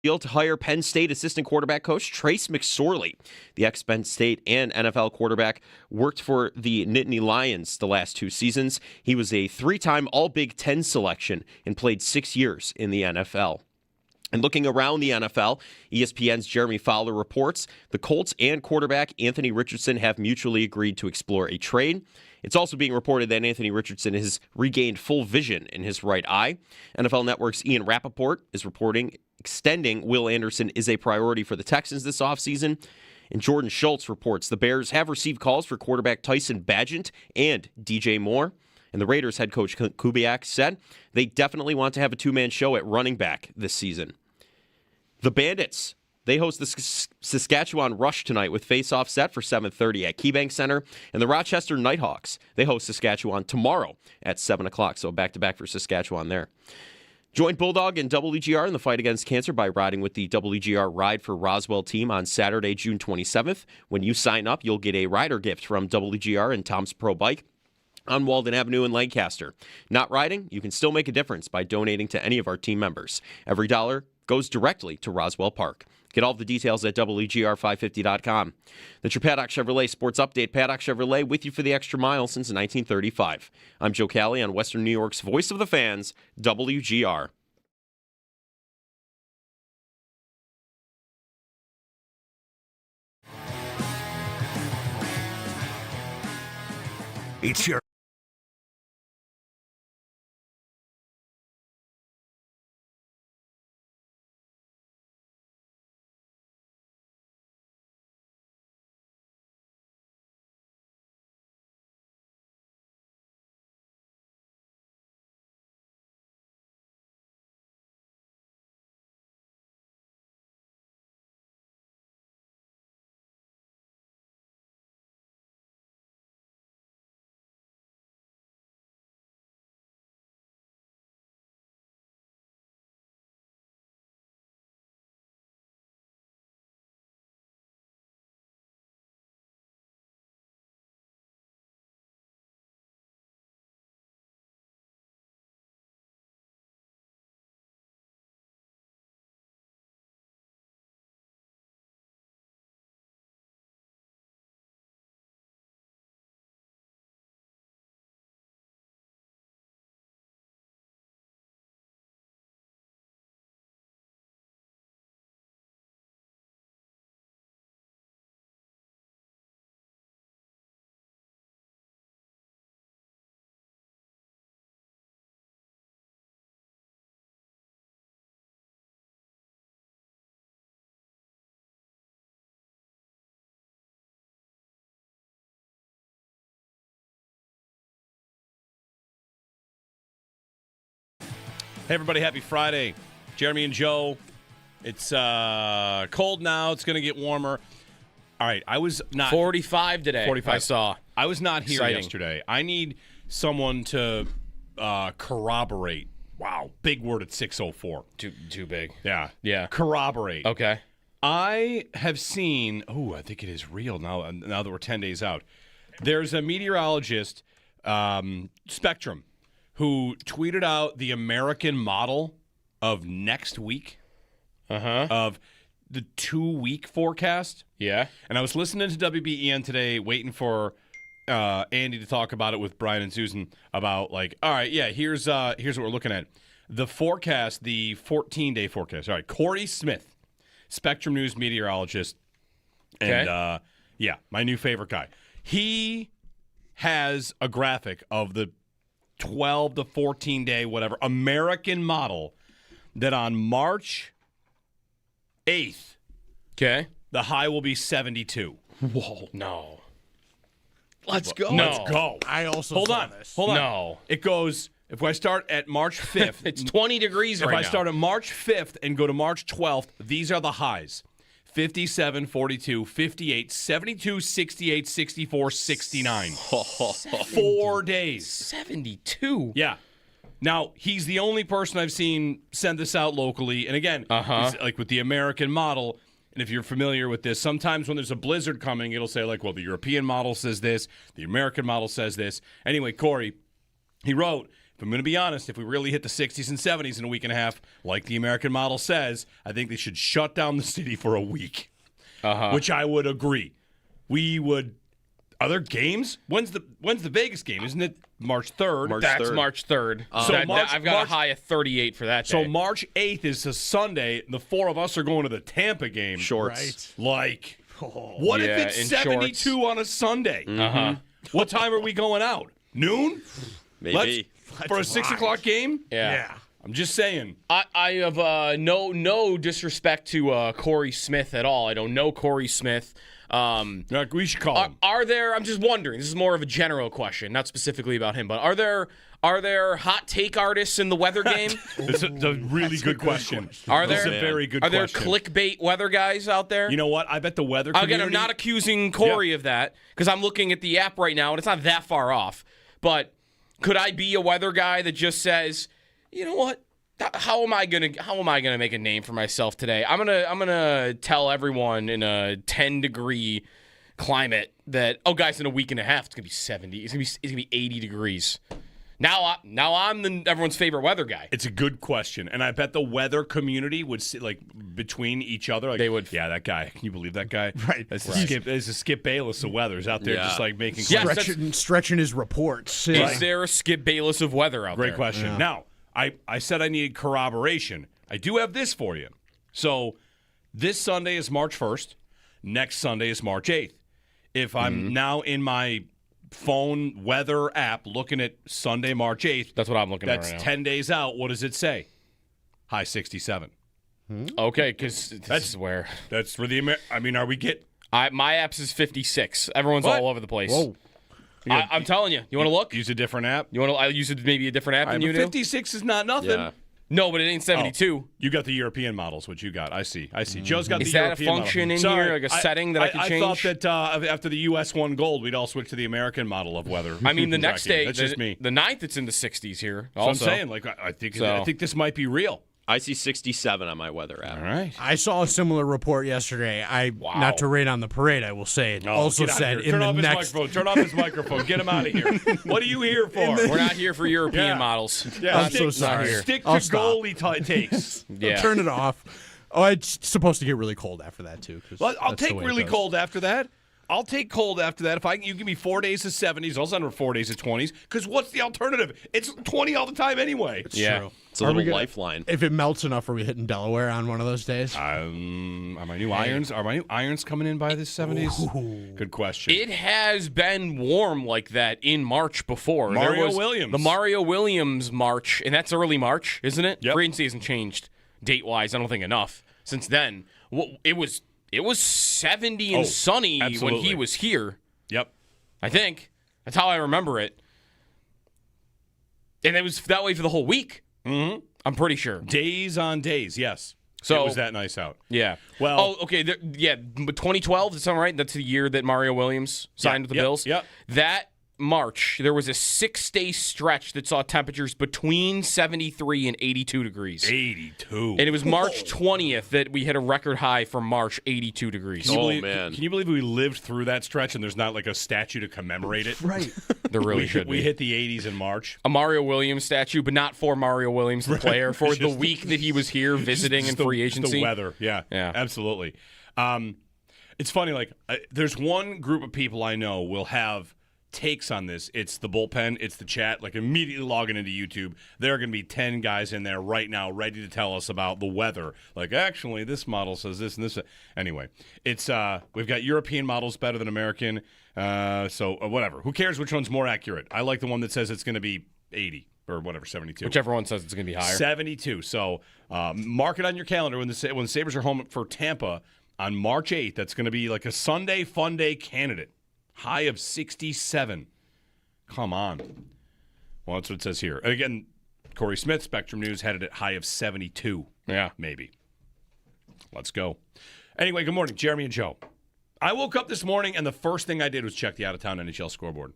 to hire Penn State assistant quarterback coach Trace McSorley. The ex-Penn State and NFL quarterback worked for the Nittany Lions the last 2 seasons. He was a 3-time All-Big Ten selection and played 6 years in the NFL. And looking around the NFL, ESPN's Jeremy Fowler reports the Colts and quarterback Anthony Richardson have mutually agreed to explore a trade. It's also being reported that Anthony Richardson has regained full vision in his right eye. NFL Network's Ian Rappaport is reporting extending Will Anderson is a priority for the Texans this offseason. And Jordan Schultz reports the Bears have received calls for quarterback Tyson Bagent and DJ Moore. And the Raiders head coach Kubiak said they definitely want to have a 2-man show at running back this season. The Bandits, they host the Saskatchewan Rush tonight with face-off set for 7:30 at KeyBank Center. And the Rochester Nighthawks, they host Saskatchewan tomorrow at 7 o'clock. So back-to-back for Saskatchewan there. Join Bulldog and WGR in the fight against cancer by riding with the WGR Ride for Roswell team on Saturday, June 27th. When you sign up, you'll get a rider gift from WGR and Tom's Pro Bike on Walden Avenue in Lancaster. Not riding? You can still make a difference by donating to any of our team members. Every dollar goes directly to Roswell Park. Get all the details at WGR550.com. That's your Paddock Chevrolet Sports Update. Paddock Chevrolet with you for the extra mile since 1935. I'm Joe Cali on Western New York's Voice of the Fans, WGR. It's your Hey, everybody. Happy Friday. Jeremy and Joe. It's cold now. It's going to get warmer. All right. I was not 45 today. 45. I saw. I was not here Exciting. yesterday. I need someone to corroborate. Wow. Big word at 6:04. Too big. Yeah. Yeah. Corroborate. Okay. I have seen, I think it is real now that we're 10 days out. There's a meteorologist, Spectrum, who tweeted out the American model of next week, of the 2-week forecast. Yeah. And I was listening to WBEN today, waiting for Andy to talk about it with Brian and Susan about all right, yeah, here's what we're looking at. The forecast, the 14-day forecast. All right, Corey Smith, Spectrum News meteorologist, and my new favorite guy. He has a graphic of the 12 to 14-day, whatever, American model that on March 8th, the high will be 72. Whoa. No. Let's go. No. Let's go. I also Hold saw on. this. Hold on. No. It goes, if I start at March 5th. It's 20 degrees if right now. I start at March 5th and go to March 12th, these are the highs. 57, 42, 58, 72, 68, 64, 69. 4 days. 72. Yeah. Now, he's the only person I've seen send this out locally. And again, it's like with the American model, and if you're familiar with this, sometimes when there's a blizzard coming, it'll say like, well, the European model says this, the American model says this. Anyway, Corey, he wrote, I'm going to be honest, if we really hit the 60s and 70s in a week and a half, like the American model says, I think they should shut down the city for a week, which I would agree. We would. Are there games? When's the Vegas game? Isn't it March 3rd? That's March 3rd. I've got a high of 38 for that day. So March 8th is a Sunday, and the four of us are going to the Tampa game. Shorts. Like, what if it's in 72 shorts. on a Sunday? What time are we going out? Noon? Maybe. For a 6 o'clock game? Yeah. I'm just saying. I have no disrespect to Corey Smith at all. I don't know Corey Smith. We should call him. Are there? I'm just wondering. This is more of a general question, not specifically about him. But are there hot take artists in the weather game? This is a really good question. Are This there? is a very good Are there question. clickbait weather guys out there? You know what? I bet the weather community... Again, I'm not accusing Corey of that because I'm looking at the app right now and it's not that far off. But could I be a weather guy that just says, you know what? How am I gonna make a name for myself today? I'm gonna tell everyone in a 10-degree climate that guys, in a week and a half it's gonna be 70. It's gonna be 80 degrees. Now I'm everyone's favorite weather guy. It's a good question, and I bet the weather community would sit like between each other. Like, They would. Yeah, that guy. Can you believe that guy? Right. That's a Skip Bayless of weather's out there, Yeah. just like making. Yes, questions. Stretching his reports. Is there a Skip Bayless of weather out there? Great question. Now, I said I needed corroboration. I do have this for you. So, this Sunday is March 1st. Next Sunday is March 8th. If I'm now in my phone weather app looking at Sunday, March 8th, That's what I'm looking at that's right now. 10 days out. What does it say? High 67. Okay, because this is where That's for the are we get my apps is 56. Everyone's What? all over the place. Whoa. I'm telling you. You want to look? use a different app? You want to? I use maybe a different app than you do. 56 is not nothing. Yeah. No, but it ain't 72. You got the European models, what you got. I see. Joe's got Is the that a European function model. in Sorry, here, like a setting that I could change? I thought that after the U.S. won gold, we'd all switch to the American model of weather. I mean, the next day, That's just me. the 9th, it's in the 60s here. So Also, I'm saying, like, I think this might be real. I see 67 on my weather app. All right. I saw a similar report yesterday. Not to rain on the parade, I will say it. Also get out of said here. in Turn the off next. his microphone. Turn off his microphone. Get him out of here. What are you here for? we're not here for European Yeah. models. Yeah, I'm so sorry. Stick I'll to stop. goalie takes. Yeah. Turn it off. Oh, it's supposed to get really cold after that too. 'Cause Well, I'll that's the take way it really goes. cold after that. I'll take cold after that. If you give me 4 days of 70s, I'll send her 4 days of 20s. Because what's the alternative? It's 20 all the time anyway. Yeah. True. It's a Are we little gonna- lifeline. If it melts enough, are we hitting Delaware on one of those days? Are my new irons coming in by the 70s? Good question. It has been warm like that in March before. Mario There was Williams. The Mario Williams March, and that's early March, isn't it? Yep. Free agency hasn't changed date-wise, I don't think, enough. Since then, it was 70 and sunny when absolutely. he was here, Yep. I think. That's how I remember it. And it was that way for the whole week. Mm-hmm. I'm pretty sure. Days on days, yes. So- it was that nice out. Yeah. Well- okay. But 2012, is that right? That's the year that Mario Williams signed with the yep, Bills. yep. That March, there was a 6-day stretch that saw temperatures between 73 and 82 degrees. 82. And it was March 20th that we hit a record high for March, 82 degrees. Can you Oh, believe- man. Can you believe we lived through that stretch and there's not like a statue to commemorate it? Right. There really we should we be. hit the 80s in March. A Mario Williams statue, but not for Mario Williams, the player, for the Just- week that he was here visiting in Just free just agency. The weather, yeah, absolutely. It's funny, like there's one group of people I know will have takes on this. It's the bullpen, it's the chat, like immediately logging into YouTube. There are going to be 10 guys in there right now ready to tell us about the weather. Like, actually, this model says this and this. Anyway, it's we've got European models better than American, so whatever. Who cares which one's more accurate? I like the one that says it's going to be 80 or whatever, 72. Whichever one says it's going to be higher. 72. So mark it on your calendar when the Sabres are home for Tampa on March 8th. That's going to be like a Sunday fun day candidate. High of 67. Come on. Well, that's what it says here. And again, Corey Smith, Spectrum News, had it at high of 72. Yeah. Maybe. Let's go. Anyway, good morning, Jeremy and Joe. I woke up this morning, and the first thing I did was check the out-of-town NHL scoreboard.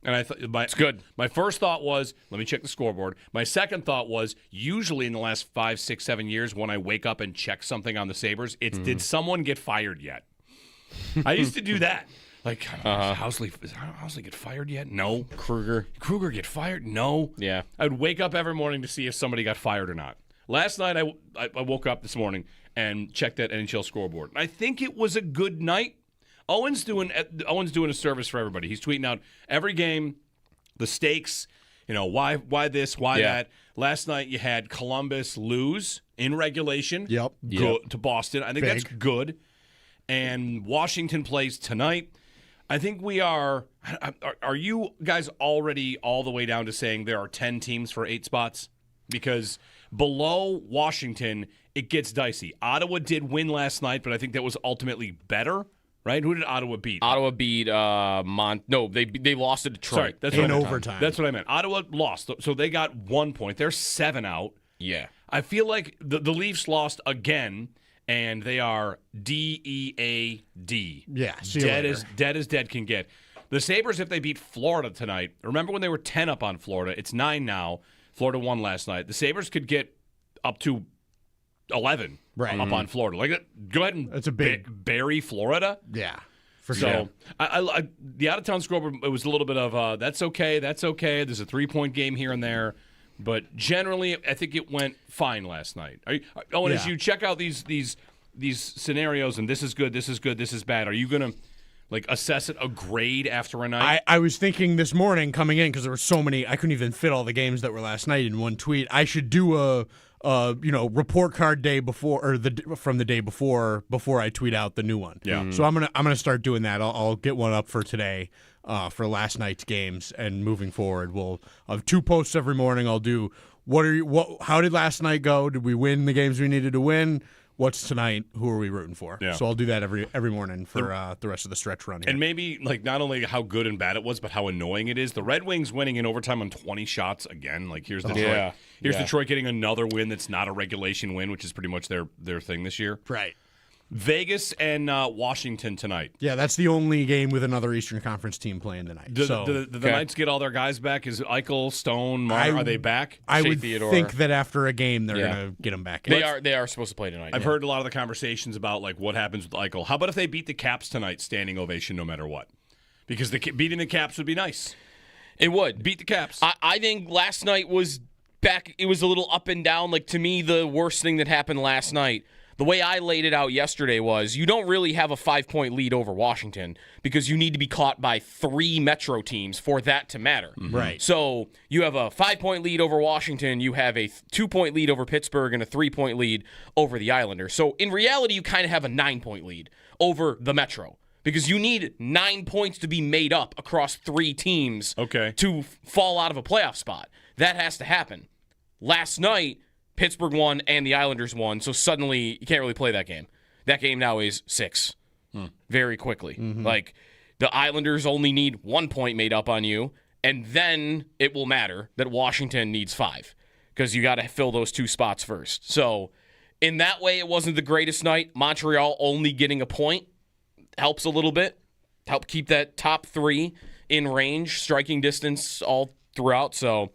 And I thought it's good. My first thought was, let me check the scoreboard. My second thought was, usually in the last 5, 6, 7 years, when I wake up and check something on the Sabres, it's did someone get fired yet? I used to do that. Like, Housley get fired yet? No. Kruger get fired? No. Yeah. I'd wake up every morning to see if somebody got fired or not. Last night, I woke up this morning and checked that NHL scoreboard. I think it was a good night. Owen's doing a service for everybody. He's tweeting out every game, the stakes, why this, why that. Last night you had Columbus lose in regulation to Boston. I think that's good. And Washington plays tonight. I think we are you guys already all the way down to saying there are 10 teams for 8 spots? Because below Washington, it gets dicey. Ottawa did win last night, but I think that was ultimately better, right? Who did Ottawa beat? Ottawa beat they lost to Detroit. Sorry, that's in overtime. That's what I meant. Ottawa lost, so they got 1 point. They're 7 out. Yeah. I feel like the Leafs lost again, and they are DEAD. Yeah, dead as dead can get. The Sabres, if they beat Florida tonight, remember when they were 10 up on Florida? It's 9 now. Florida won last night. The Sabres could get up to 11 up on Florida. Like, go ahead and that's a big bury Florida. Yeah, for sure. So the out-of-town scoreboard, it was a little bit of that's okay. There's a 3-point game here and there. But generally, I think it went fine last night. As you check out these scenarios, and this is good, this is bad, are you going to assess it a grade after a night? I was thinking this morning coming in because there were so many. I couldn't even fit all the games that were last night in one tweet. I should do a report card day before or from the day before I tweet out the new one. Yeah. So I'm gonna start doing that. I'll get one up for today for last night's games, and moving forward, we'll have 2 posts every morning. I'll do how did last night go? Did we win the games we needed to win? What's tonight? Who are we rooting for? Yeah. So I'll do that every morning for the rest of the stretch run here. And maybe not only how good and bad it was, but how annoying it is. The Red Wings winning in overtime on 20 shots again. Here's Detroit. Detroit getting another win that's not a regulation win, which is pretty much their thing this year. Right. Vegas and Washington tonight. Yeah, that's the only game with another Eastern Conference team playing tonight. Do the Knights get all their guys back? Is Eichel, Stone, Marner, are they back? I Shea would Theodore. think that after a game they're going to get them back. They are supposed to play tonight. I've heard a lot of the conversations about what happens with Eichel. How about if they beat the Caps tonight, standing ovation no matter what? Because beating the Caps would be nice. It would. Beat the Caps. I think last night was back. It was a little up and down. To me, the worst thing that happened last night, the way I laid it out yesterday was you don't really have a 5-point lead over Washington because you need to be caught by 3 Metro teams for that to matter. Mm-hmm. Right. So you have a 5-point lead over Washington, you have a 2-point lead over Pittsburgh, and a 3-point lead over the Islanders. So in reality, you kind of have a 9-point lead over the Metro because you need 9 points to be made up across 3 teams to fall out of a playoff spot. That has to happen. Last night, Pittsburgh won and the Islanders won, so suddenly you can't really play that game. That game now is 6 very quickly. Mm-hmm. The Islanders only need 1 point made up on you, and then it will matter that Washington needs 5 because you got to fill those 2 spots first. So in that way, it wasn't the greatest night. Montreal only getting a point helps a little bit, help keep that top 3 in range, striking distance all throughout. So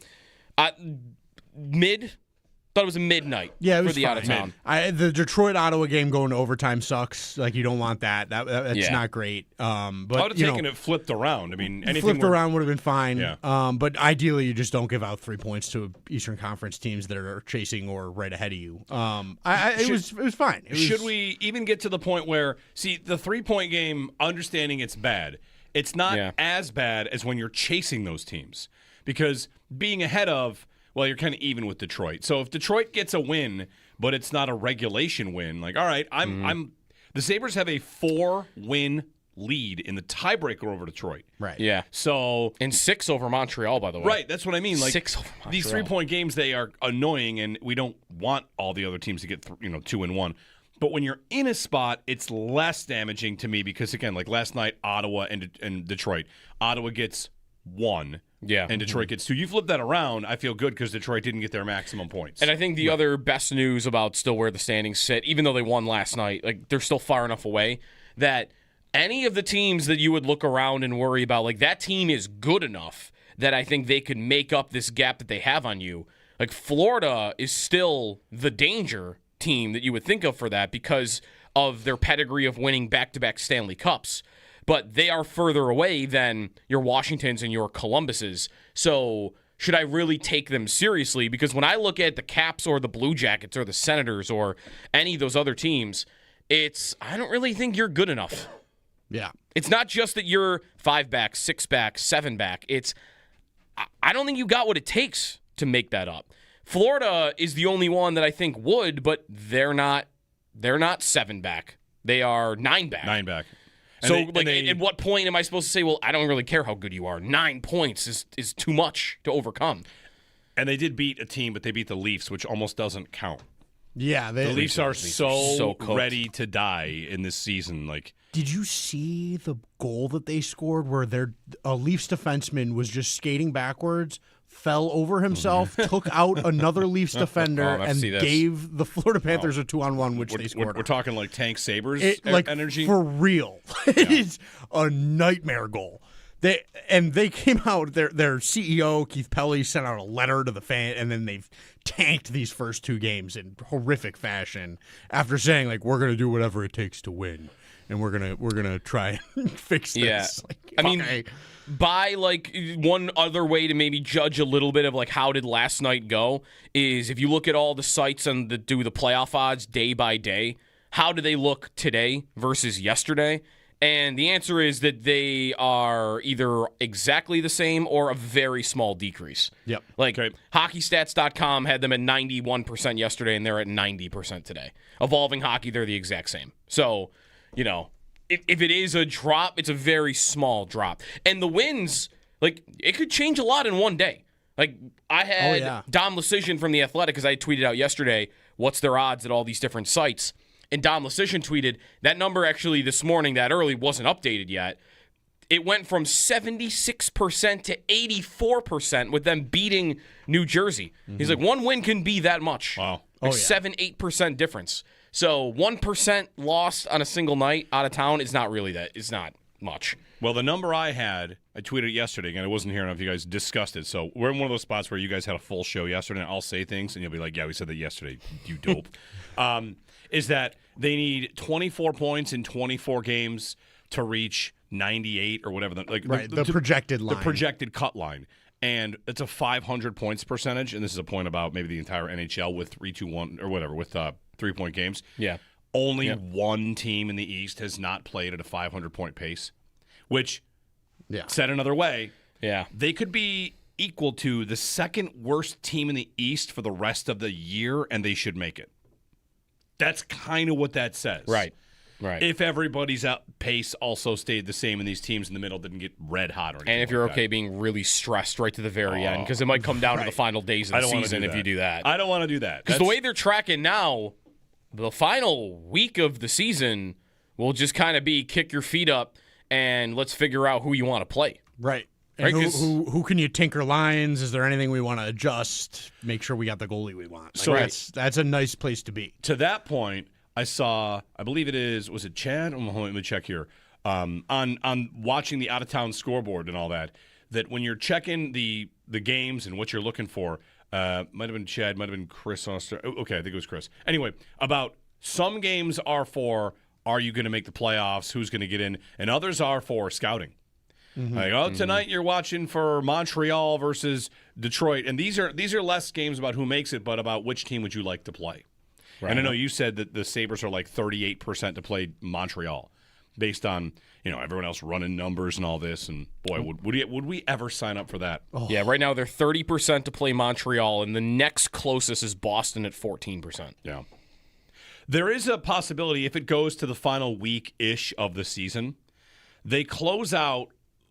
Thought it was a midnight for the out-of-town. The Detroit-Ottawa game going to overtime sucks. You don't want that. That's not great. But I would have taken it flipped around. I mean, anything flipped around would have been fine. Yeah. But ideally, you just don't give out 3 points to Eastern Conference teams that are chasing or right ahead of you. It was fine. Should we even get to the point where, the 3-point game, understanding it's bad, it's not as bad as when you're chasing those teams. Because being ahead of, you're kind of even with Detroit. So if Detroit gets a win, but it's not a regulation win, all right, the Sabres have a 4-win lead in the tiebreaker over Detroit. Right. Yeah. So and 6 over Montreal, by the way. Right. That's what I mean. 6 over Montreal. These 3-point games, they are annoying, and we don't want all the other teams to get 2 and 1. But when you're in a spot, it's less damaging to me because, again, last night, Ottawa and Detroit. Ottawa gets 1. Yeah. And Detroit gets 2. You flip that around, I feel good because Detroit didn't get their maximum points. And I think the other best news about still where the standings sit, even though they won last night, they're still far enough away that any of the teams that you would look around and worry about, that team is good enough that I think they could make up this gap that they have on you. Florida is still the danger team that you would think of for that because of their pedigree of winning back-to-back Stanley Cups. but they are further away than your Washingtons and your Columbuses. So should I really take them seriously? Because when I look at the Caps or the Blue Jackets or the Senators or any of those other teams, I don't really think you're good enough. Yeah. It's not just that you're 5-back, 6-back, 7-back. I don't think you got what it takes to make that up. Florida is the only one that I think would, but they're not 7-back. They are 9-back. 9-back. So, at what point am I supposed to say, well, I don't really care how good you are. 9 points is too much to overcome. And they did beat a team, but they beat the Leafs, which almost doesn't count. Yeah. The Leafs are so cooked. ready to die in this season. Like, did you see the goal that they scored where a Leafs defenseman was just skating backwards, fell over himself, took out another Leafs defender, and gave the Florida Panthers a 2-on-1, which they scored. We're talking like Tank Sabres energy? For real. It's a nightmare goal. They came out, their CEO, Keith Pelly, sent out a letter to the fan, and then they've tanked these first 2 games in horrific fashion after saying, like, we're going to do whatever it takes to win. And we're gonna try and fix this. Yeah. Like, I mean, by like one other way to maybe judge a little bit of like how did last night go is if you look at all the sites and do the playoff odds day by day, how do they look today versus yesterday? And the answer is that they are either exactly the same or a very small decrease. Yep. Like hockeystats.com had them at 91% yesterday, and they're at 90% today. Evolving Hockey, they're the exact same. So, you know, if it is a drop, it's a very small drop. And the wins, like, it could change a lot in one day. Like, I had Dom Lecision from The Athletic, because I tweeted out yesterday, what's their odds at all these different sites? And Dom Lecision tweeted, that number actually this morning, that early, wasn't updated yet. It went from 76% to 84% with them beating New Jersey. Mm-hmm. He's like, one win can be that much. Wow. Like 7-8% difference. So 1% lost on a single night out of town is not really that. It's not much. Well, the number I had, I tweeted it yesterday, and I wasn't here enough if you guys discussed it. So we're in one of those spots where you guys had a full show yesterday, and I'll say things, and you'll be like, yeah, we said that yesterday, you dope. Is that they need 24 points in 24 games to reach 98 or whatever. The projected line. The projected cut line. And it's a 500 points percentage, and this is a point about maybe the entire NHL with 3-2-1 or whatever, with 3-point games. Yeah. Only one team in the East has not played at a 500-point pace, which, said another way, they could be equal to the second worst team in the East for the rest of the year, and they should make it. That's kind of what that says. Right. If everybody's pace also stayed the same and these teams in the middle didn't get red hot or anything. And if you're okay being really stressed right to the very end, because it might come down to the final days of the season if you do that. I don't want to do that. Because the way they're tracking now, the final week of the season will just kind of be kick your feet up and let's figure out who you want to play. Right. And who can you tinker lines? Is there anything we want to adjust? Make sure we got the goalie we want. So that's a nice place to be. To that point, I saw, I believe was it Chad? Let me check here. On watching the out-of-town scoreboard and all that when you're checking the games and what you're looking for, might have been Chad, might have been Chris Oster. Okay, I think it was Chris. Anyway, about some games are for, are you going to make the playoffs? Who's going to get in? And others are for scouting. Mm-hmm. Like, tonight you're watching for Montreal versus Detroit. And these are less games about who makes it, but about which team would you like to play. Right. And I know you said that the Sabres are like 38% to play Montreal based on, everyone else running numbers and all this. And, boy, would we ever sign up for that? Oh. Yeah, right now they're 30% to play Montreal, and the next closest is Boston at 14%. Yeah. There is a possibility if it goes to the final week-ish of the season, they close out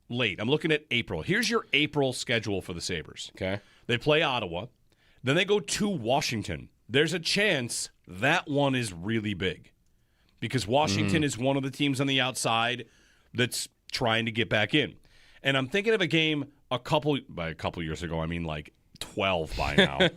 late. I'm looking at April. Here's your April schedule for the Sabres. Okay. They play Ottawa. Then they go to Washington. There's a chance that one is really big because Washington is one of the teams on the outside that's trying to get back in. And I'm thinking of a game by a couple years ago, I mean like 12 by now.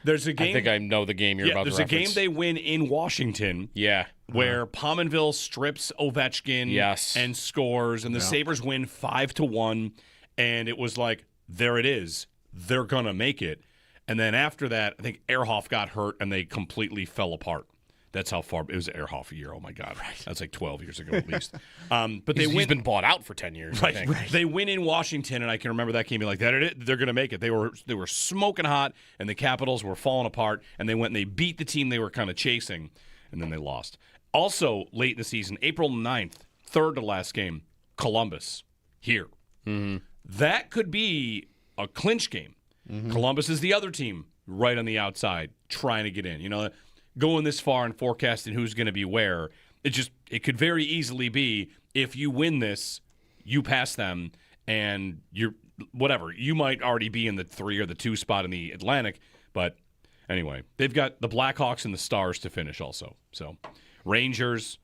There's a game. I think I know the game you're about to reference. There's a game they win in Washington. Yeah. Where Pominville strips Ovechkin and scores, and the Sabres win 5-1. And it was like, there it is. They're going to make it. And then after that, I think Ehrhoff got hurt, and they completely fell apart. That's how far it was. Ehrhoff year. Oh my God, that's like 12 years ago at least. But He's been bought out for 10 years. I think. Right. They win in Washington, and I can remember that game being like, they're going to make it. They were smoking hot, and the Capitals were falling apart, and they went and they beat the team they were kind of chasing, and then they lost. Also, late in the season, April 9th, third to last game, Columbus here. Mm-hmm. That could be a clinch game. Mm-hmm. Columbus is the other team right on the outside trying to get in. You know, going this far and forecasting who's going to be where, it could very easily be if you win this, you pass them, and you might already be in the 3 or the 2 spot in the Atlantic. But anyway, they've got the Blackhawks and the Stars to finish also. So Rangers,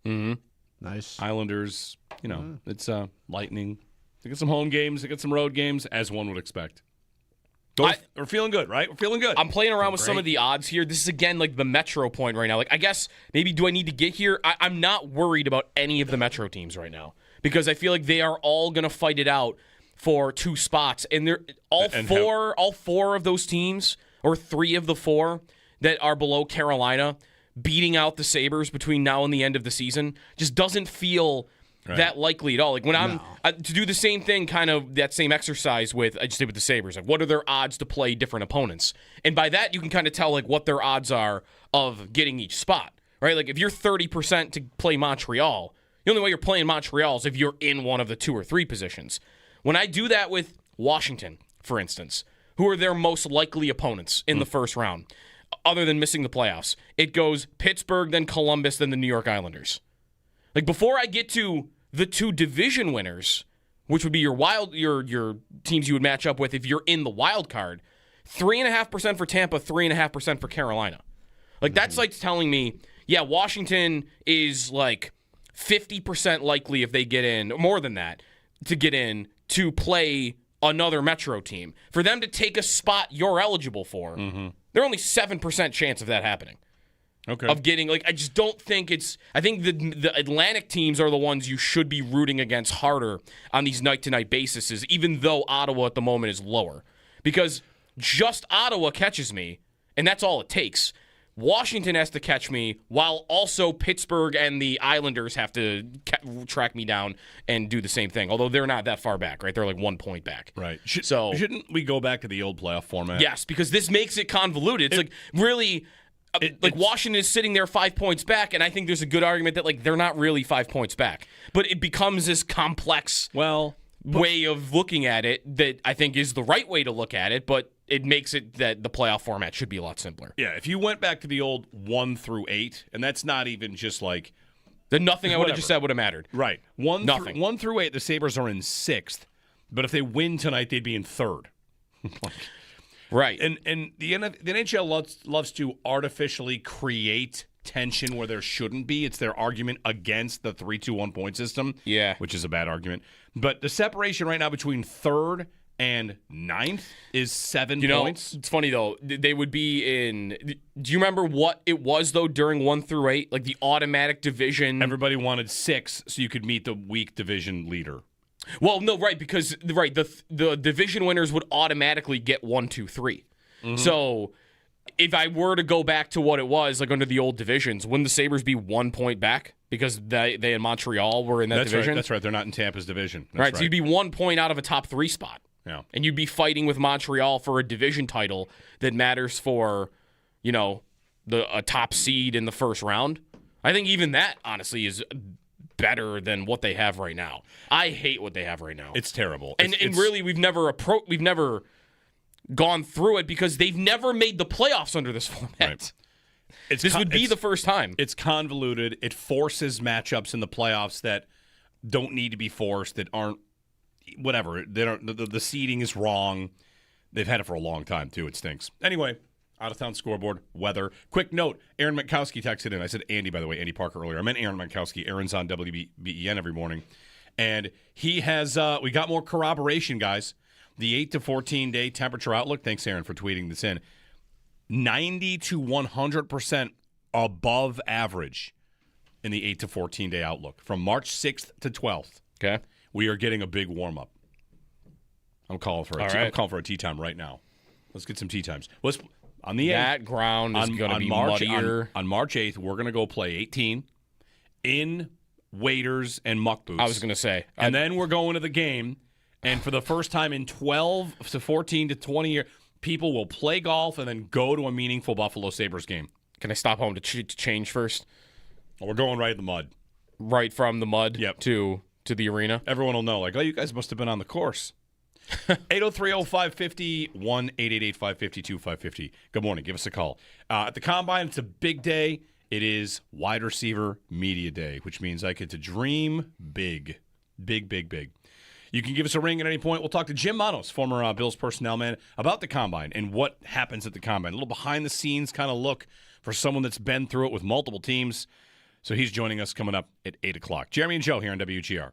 nice. Islanders, it's Lightning. They got some home games, they got some road games, as one would expect. We're feeling good, right? We're feeling good. I'm playing around with some of the odds here. This is, again, like the Metro point right now. Like, I guess maybe do I need to get here? I'm not worried about any of the Metro teams right now because I feel like they are all going to fight it out for 2 spots. And they're all four of those teams, or 3 of the 4 that are below Carolina, beating out the Sabres between now and the end of the season just doesn't feel that likely at all. Like when to do the same thing, kind of that same exercise I just did with the Sabres. Like, what are their odds to play different opponents? And by that, you can kind of tell like what their odds are of getting each spot, right? Like if you're 30% to play Montreal, the only way you're playing Montreal is if you're in one of the 2 or 3 positions. When I do that with Washington, for instance, who are their most likely opponents in the first round, other than missing the playoffs, it goes Pittsburgh, then Columbus, then the New York Islanders. Like before I get to the 2 division winners, which would be your teams you would match up with if you're in the wild card, 3.5% for Tampa, 3.5% for Carolina. Like that's like telling me, yeah, Washington is like 50% likely if they get in, more than that, to get in to play another Metro team. For them to take a spot you're eligible for, they're only 7% chance of that happening. Okay. Of getting, like, I just don't think I think the Atlantic teams are the ones you should be rooting against harder on these night-to-night bases, even though Ottawa at the moment is lower. Because just Ottawa catches me, and that's all it takes. Washington has to catch me, while also Pittsburgh and the Islanders have to track me down and do the same thing. Although they're not that far back, right? They're like 1 point back. Right. Shouldn't we go back to the old playoff format? Yes, because this makes it convoluted. It's like really... Washington is sitting there 5 points back, and I think there's a good argument that like they're not really 5 points back. But it becomes this complex way of looking at it that I think is the right way to look at it, but it makes it that the playoff format should be a lot simpler. Yeah, if you went back to the old 1 through 8, and that's not even just like... Then nothing I would have just said would have mattered. Right. 1 through 8, the Sabres are in 6th, but if they win tonight, they'd be in 3rd. Right. And the NHL loves to artificially create tension where there shouldn't be. It's their argument against the 3-2-1 point system. Yeah. Which is a bad argument. But the separation right now between 3rd and 9th is 7 points. It's funny, though. They would be in... Do you remember what it was, though, during 1 through 8? Like the automatic division... Everybody wanted 6 so you could meet the weak division leader. Well, no, right, because the division winners would automatically get 1, 2, 3. Mm-hmm. So if I were to go back to what it was, like under the old divisions, wouldn't the Sabres be 1 point back because they in Montreal were in that division? Right, that's right. They're not in Tampa's division. That's right, so you'd be 1 point out of a top 3 spot. Yeah. And you'd be fighting with Montreal for a division title that matters for, a top seed in the first round. I think even that, honestly, is better than what they have right now. I hate what they have right now. It's terrible. And really, we've never gone through it because they've never made the playoffs under this format. Right. This would be the first time. It's convoluted. It forces matchups in the playoffs that don't need to be forced, that aren't whatever. They don't. The seeding is wrong. They've had it for a long time too. It stinks. Anyway, out of town scoreboard, weather. Quick note: Aaron Matkowski texted in. I said Andy, by the way, Andy Parker earlier. I meant Aaron Matkowski. Aaron's on WBEN every morning, and he has. We got more corroboration, guys. The 8 to 14 day temperature outlook. Thanks, Aaron, for tweeting this in. 90 to 100% above average in the 8 to 14 day outlook from March 6th to 12th. Okay, we are getting a big warm up. I'm calling for a tea time right now. Let's get some tea times. On the 8th. That ground is going to be March, muddier. On March 8th, we're going to go play 18 in waders and muck boots. I was going to say. And then we're going to the game, and for the first time in 12 to 14 to 20 years, people will play golf and then go to a meaningful Buffalo Sabres game. Can I stop home to change first? Well, we're going right in the mud. Right from the mud Yep. to the arena? Everyone will know, like, oh, you guys must have been on the course. 803-0550, 1-888-552-550. Good morning. Give us a call. At the Combine, it's a big day. It is Wide Receiver Media Day, which means I get to dream big. Big, big, big. You can give us a ring at any point. We'll talk to Jim Manos, former Bills personnel man, about the Combine and what happens at the Combine. A little behind-the-scenes kind of look for someone that's been through it with multiple teams. So he's joining us coming up at 8 o'clock. Jeremy and Joe here on WGR.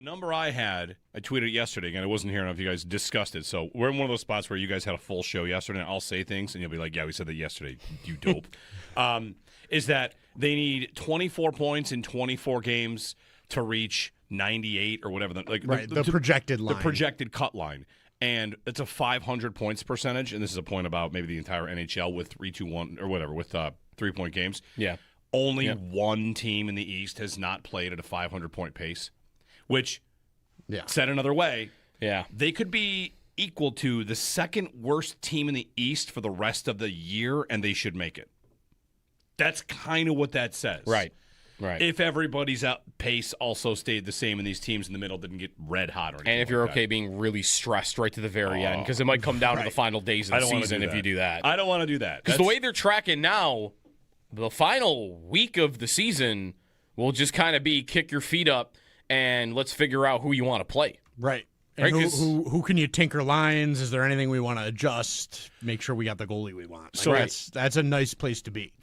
Number I had, I tweeted it yesterday, and I wasn't here enough if you guys discussed it. So we're in one of those spots where you guys had a full show yesterday, and I'll say things, and you'll be like, yeah, we said that yesterday, you dope. Is that they need 24 points in 24 games to reach 98 or whatever. The projected line. The projected cut line. And it's a 500 points percentage, and this is a point about maybe the entire NHL with 3-2-1 or whatever, with 3-point games. Yeah. Only one team in the East has not played at a 500-point pace. Which, said another way, they could be equal to the second worst team in the East for the rest of the year, and they should make it. That's kind of what that says. Right. If everybody's pace also stayed the same and these teams in the middle didn't get red hot or anything. And if you're like okay that. being really stressed right to the very end, because it might come down to the final days of the season if you do that. I don't want to do that. Because the way they're tracking now, the final week of the season will just kind of be kick your feet up and let's figure out who you want to play. Right. And Right, 'cause- who can you tinker lines? Is there anything we want to adjust? Make sure we got the goalie we want. So- that's a nice place to be.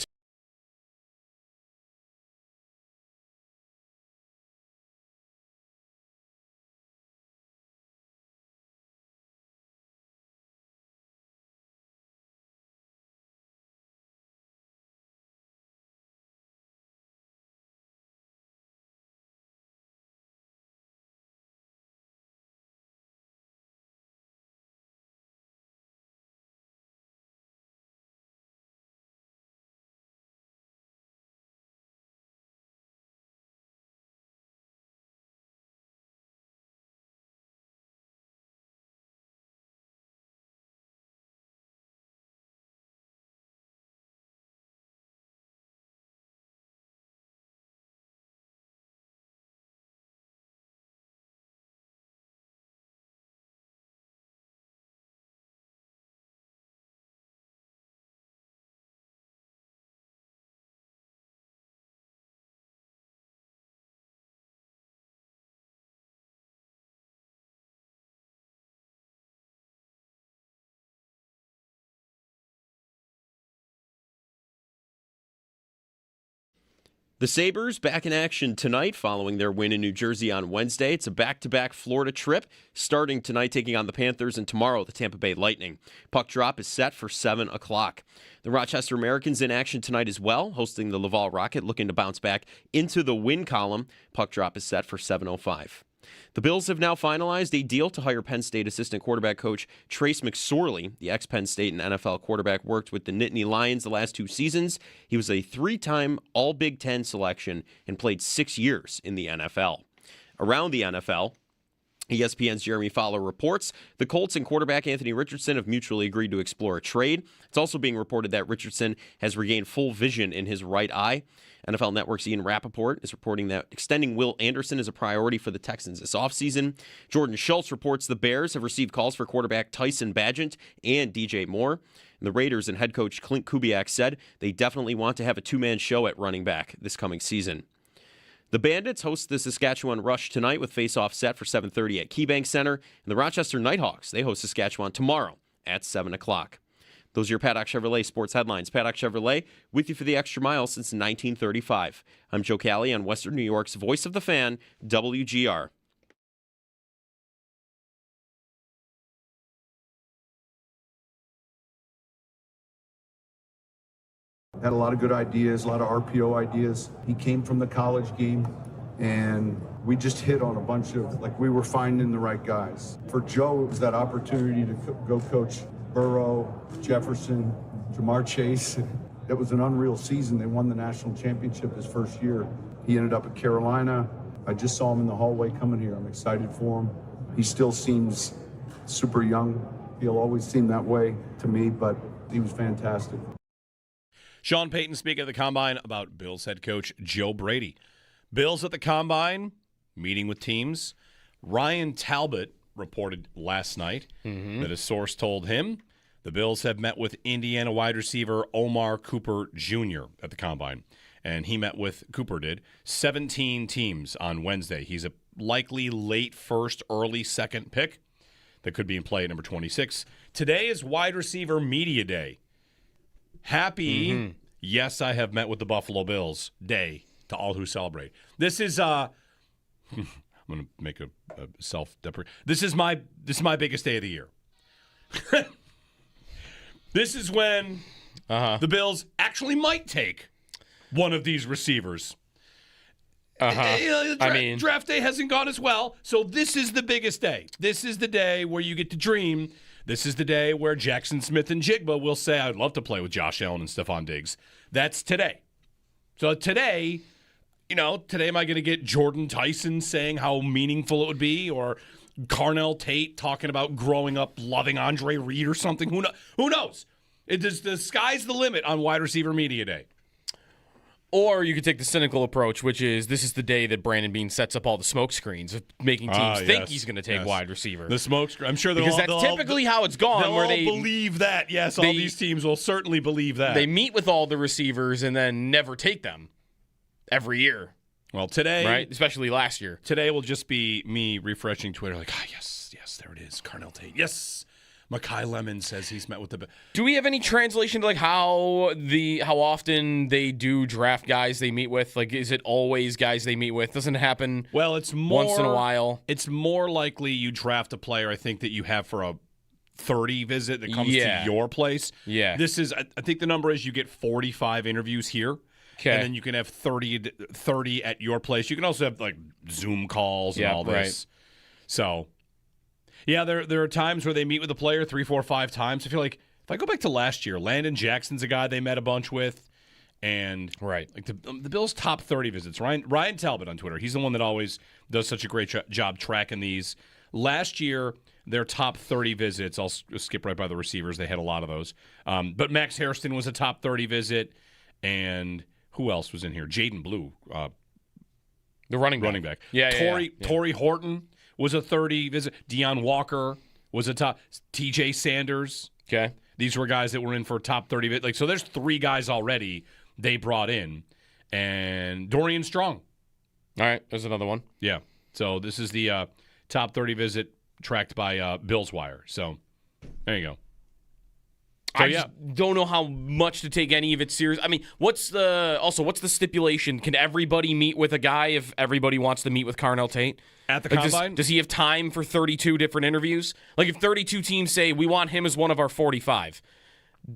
The Sabres back in action tonight following their win in New Jersey on Wednesday. It's a back-to-back Florida trip, starting tonight taking on the Panthers and tomorrow the Tampa Bay Lightning. Puck drop is set for 7 o'clock. The Rochester Americans in action tonight as well, hosting the Laval Rocket, looking to bounce back into the win column. Puck drop is set for 7:05. The Bills have now finalized a deal to hire Penn State assistant quarterback coach Trace McSorley. The ex-Penn State and NFL quarterback worked with the Nittany Lions the last 2 seasons. He was a 3-time All-Big Ten selection and played 6 years in the NFL. Around the NFL, ESPN's Jeremy Fowler reports the Colts and quarterback Anthony Richardson have mutually agreed to explore a trade. It's also being reported that Richardson has regained full vision in his right eye. NFL Network's Ian Rappaport is reporting that extending Will Anderson is a priority for the Texans this offseason. Jordan Schultz reports the Bears have received calls for quarterback Tyson Bagent and DJ Moore. And the Raiders and head coach Clint Kubiak said they definitely want to have a 2-man show at running back this coming season. The Bandits host the Saskatchewan Rush tonight with face-off set for 7:30 at KeyBank Center. And the Rochester Nighthawks, they host Saskatchewan tomorrow at 7 o'clock. Those are your Paddock Chevrolet sports headlines. Paddock Chevrolet, with you for the extra mile since 1935. I'm Joe Cali on Western New York's Voice of the Fan, WGR. Had a lot of good ideas, a lot of RPO ideas. He came from the college game, and we just hit on a bunch of, we were finding the right guys. For Joe, it was that opportunity to go coach Burrow, Jefferson, Jamar Chase. It was an unreal season. They won the national championship his first year. He ended up at Carolina. I just saw him in the hallway coming here. I'm excited for him. He still seems super young. He'll always seem that way to me, but he was fantastic. Sean Payton speaking at the Combine about Bills head coach Joe Brady. Bills at the Combine, meeting with teams. Ryan Talbot reported last night that a source told him the Bills have met with Indiana wide receiver Omar Cooper Jr. at the Combine. And he met with, Cooper did, 17 teams on Wednesday. He's a likely late first, early second pick that could be in play at number 26. Today is wide receiver media day. Happy, yes, I have met with the Buffalo Bills day to all who celebrate. This is, I'm going to make a self-deprecate. This is my biggest day of the year. This is when the Bills actually might take one of these receivers. Draft day hasn't gone as well, so this is the biggest day. This is the day where you get to dream. This is the day where Jackson Smith and Jigba will say, I'd love to play with Josh Allen and Stephon Diggs. That's today. So today, today am I going to get Jordan Tyson saying how meaningful it would be, or Carnell Tate talking about growing up loving Andre Reed or something? Who knows? The sky's the limit on wide receiver media day. Or you could take the cynical approach, which is this is the day that Brandon Beane sets up all the smoke screens of making teams think he's going to take wide receiver. The smoke screen. I'm sure because that's typically how it's gone. They'll where all believe that. Yes, all these teams will certainly believe that. They meet with all the receivers and then never take them every year. Well, today, right? Especially last year. Today will just be me refreshing Twitter, like, yes, Yes, there it is. Carnell Tate. Yes. Makai Lemon says he's met with the. Do we have any translation to like how often they do draft guys they meet with? Like, is it always guys they meet with? Doesn't it happen? Well, it's more once in a while. It's more likely you draft a player. I think that you have for a 30 visit that comes to your place. Yeah. This is. I think the number is you get 45 interviews here. Okay. And then you can have 30 at your place. You can also have like Zoom calls and all this. Right. So, yeah, there are times where they meet with a player 3, 4, 5 times. I feel like if I go back to last year, Landon Jackson's a guy they met a bunch with. And right, like the Bills' top 30 visits. Ryan Talbot on Twitter, he's the one that always does such a great job tracking these. Last year, their top 30 visits, I'll skip right by the receivers. They had a lot of those. But Max Hairston was a top 30 visit. And who else was in here? Jaden Blue. The running back. Yeah, Torrey Horton was a 30 visit. Deion Walker was a top. TJ Sanders. Okay. These were guys that were in for top 30 visit. Like, so there's 3 guys already they brought in. And Dorian Strong. All right. There's another one. Yeah. So this is the top 30 visit tracked by Bills Wire. So there you go. So, I just don't know how much to take any of it serious. I mean, what's the stipulation? Can everybody meet with a guy if everybody wants to meet with Carnell Tate? At the like, Combine? Does he have time for 32 different interviews? Like if 32 teams say we want him as one of our 45,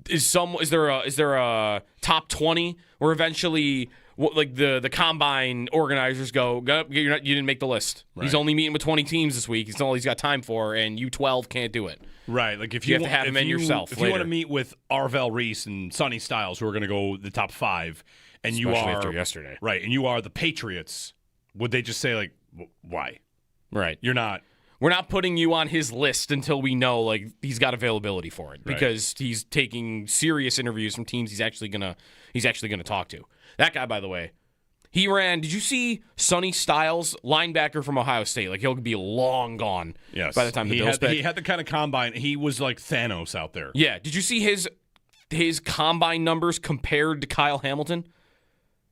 is there a top 20 where eventually like the Combine organizers go you didn't make the list. Right. He's only meeting with 20 teams this week. It's all he's got time for, and you 12 can't do it. Right, like if you have to have him in yourself. If later. you want to meet with Arvell Reese and Sonny Styles, who are going to go the top 5, and especially you are after yesterday, right, and you are the Patriots, would they just say like, why? Right, you're not. We're not putting you on his list until we know like he's got availability for it because he's taking serious interviews from teams he's actually gonna talk to. That guy, by the way. He ran. Did you see Sonny Styles, linebacker from Ohio State? Like he'll be long gone. Yes. By the time the Bills pick. He had the kind of combine. He was like Thanos out there. Yeah. Did you see his combine numbers compared to Kyle Hamilton?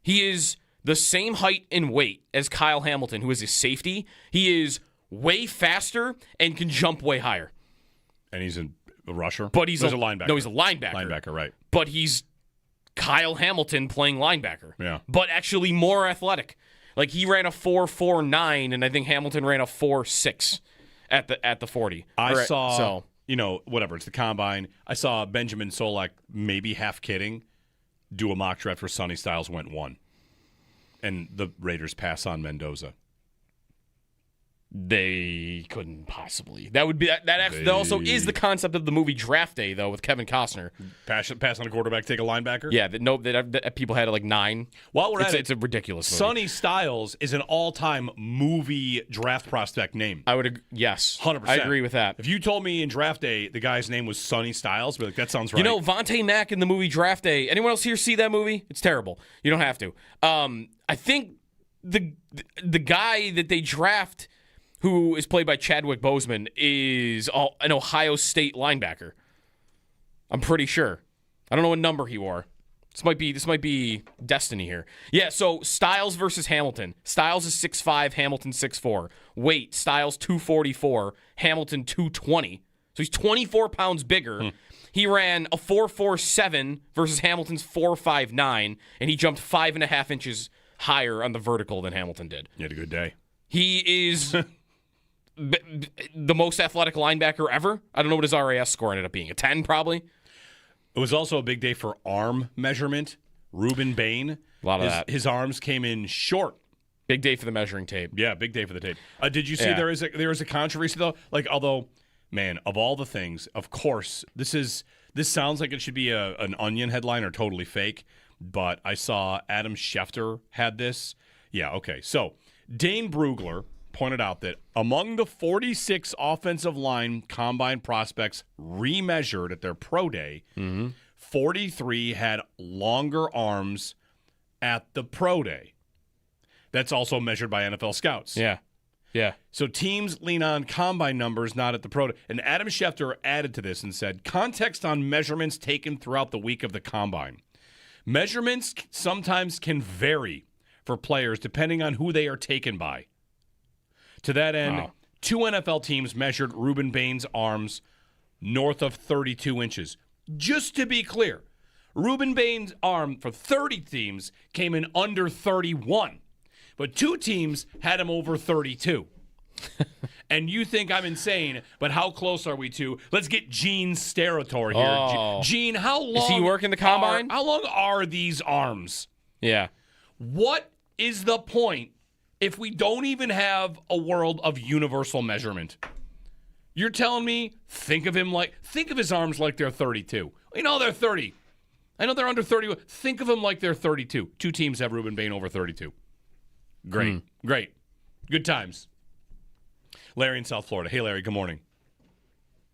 He is the same height and weight as Kyle Hamilton, who is his safety. He is way faster and can jump way higher. And he's a rusher. But he's a linebacker. No, he's a linebacker. Linebacker, right? But he's Kyle Hamilton playing linebacker. Yeah. But actually more athletic. Like he ran a 4.49 and I think Hamilton ran a 4.6 at the 40. I saw whatever, it's the Combine. I saw Benjamin Solak, maybe half kidding, do a mock draft where Sonny Styles went 1. And the Raiders pass on Mendoza. They couldn't possibly. That would be that also is the concept of the movie Draft Day though with Kevin Costner. Pass on a quarterback, take a linebacker. Yeah, that people had like 9. While we're it's a ridiculous movie. Sonny Styles is an all-time movie draft prospect name. I would yes, 100%. I agree with that. If you told me in Draft Day the guy's name was Sonny Styles, I'd be like, that sounds right. You know, Vontae Mack in the movie Draft Day. Anyone else here see that movie? It's terrible. You don't have to. I think the guy that they draft, who is played by Chadwick Boseman, is an Ohio State linebacker. I'm pretty sure. I don't know what number he wore. This might be destiny here. Yeah, so Styles versus Hamilton. Styles is 6'5", Hamilton 6'4". Weight, Styles 244, Hamilton 220. So he's 24 pounds bigger. He ran a 4.47 versus Hamilton's 4.59, and he jumped 5.5 inches higher on the vertical than Hamilton did. You had a good day. He is the most athletic linebacker ever. I don't know what his RAS score ended up being. A 10 probably. It was also a big day for arm measurement. Ruben Bain. A lot of that. His arms came in short. Big day for the measuring tape. Yeah, big day for the tape. Did you see there is a controversy though? Like, although, man, of all the things, of course, this sounds like it should be an Onion headline or totally fake. But I saw Adam Schefter had this. Yeah, okay. So Dane Brugler pointed out that among the 46 offensive line combine prospects remeasured at their pro day, 43 had longer arms at the pro day. That's also measured by NFL scouts. Yeah. Yeah. So teams lean on combine numbers, not at the pro day. And Adam Schefter added to this and said, context on measurements taken throughout the week of the combine. Measurements sometimes can vary for players depending on who they are taken by. To that end, 2 NFL teams measured Ruben Bain's arms north of 32 inches. Just to be clear, Ruben Bain's arm for 30 teams came in under 31, but 2 teams had him over 32. And you think I'm insane, but how close are we to? Let's get Gene's territory here. Oh. Gene, how long Is he working the combine? How long are these arms? Yeah. What is the point if we don't even have a world of universal measurement? You're telling me think of his arms like they're 32. You know they're 30. I know they're under 30. Think of them like they're 32. 2 teams have Ruben Bain over 32. Great. Great. Good times. Larry in South Florida. Hey, Larry, good morning.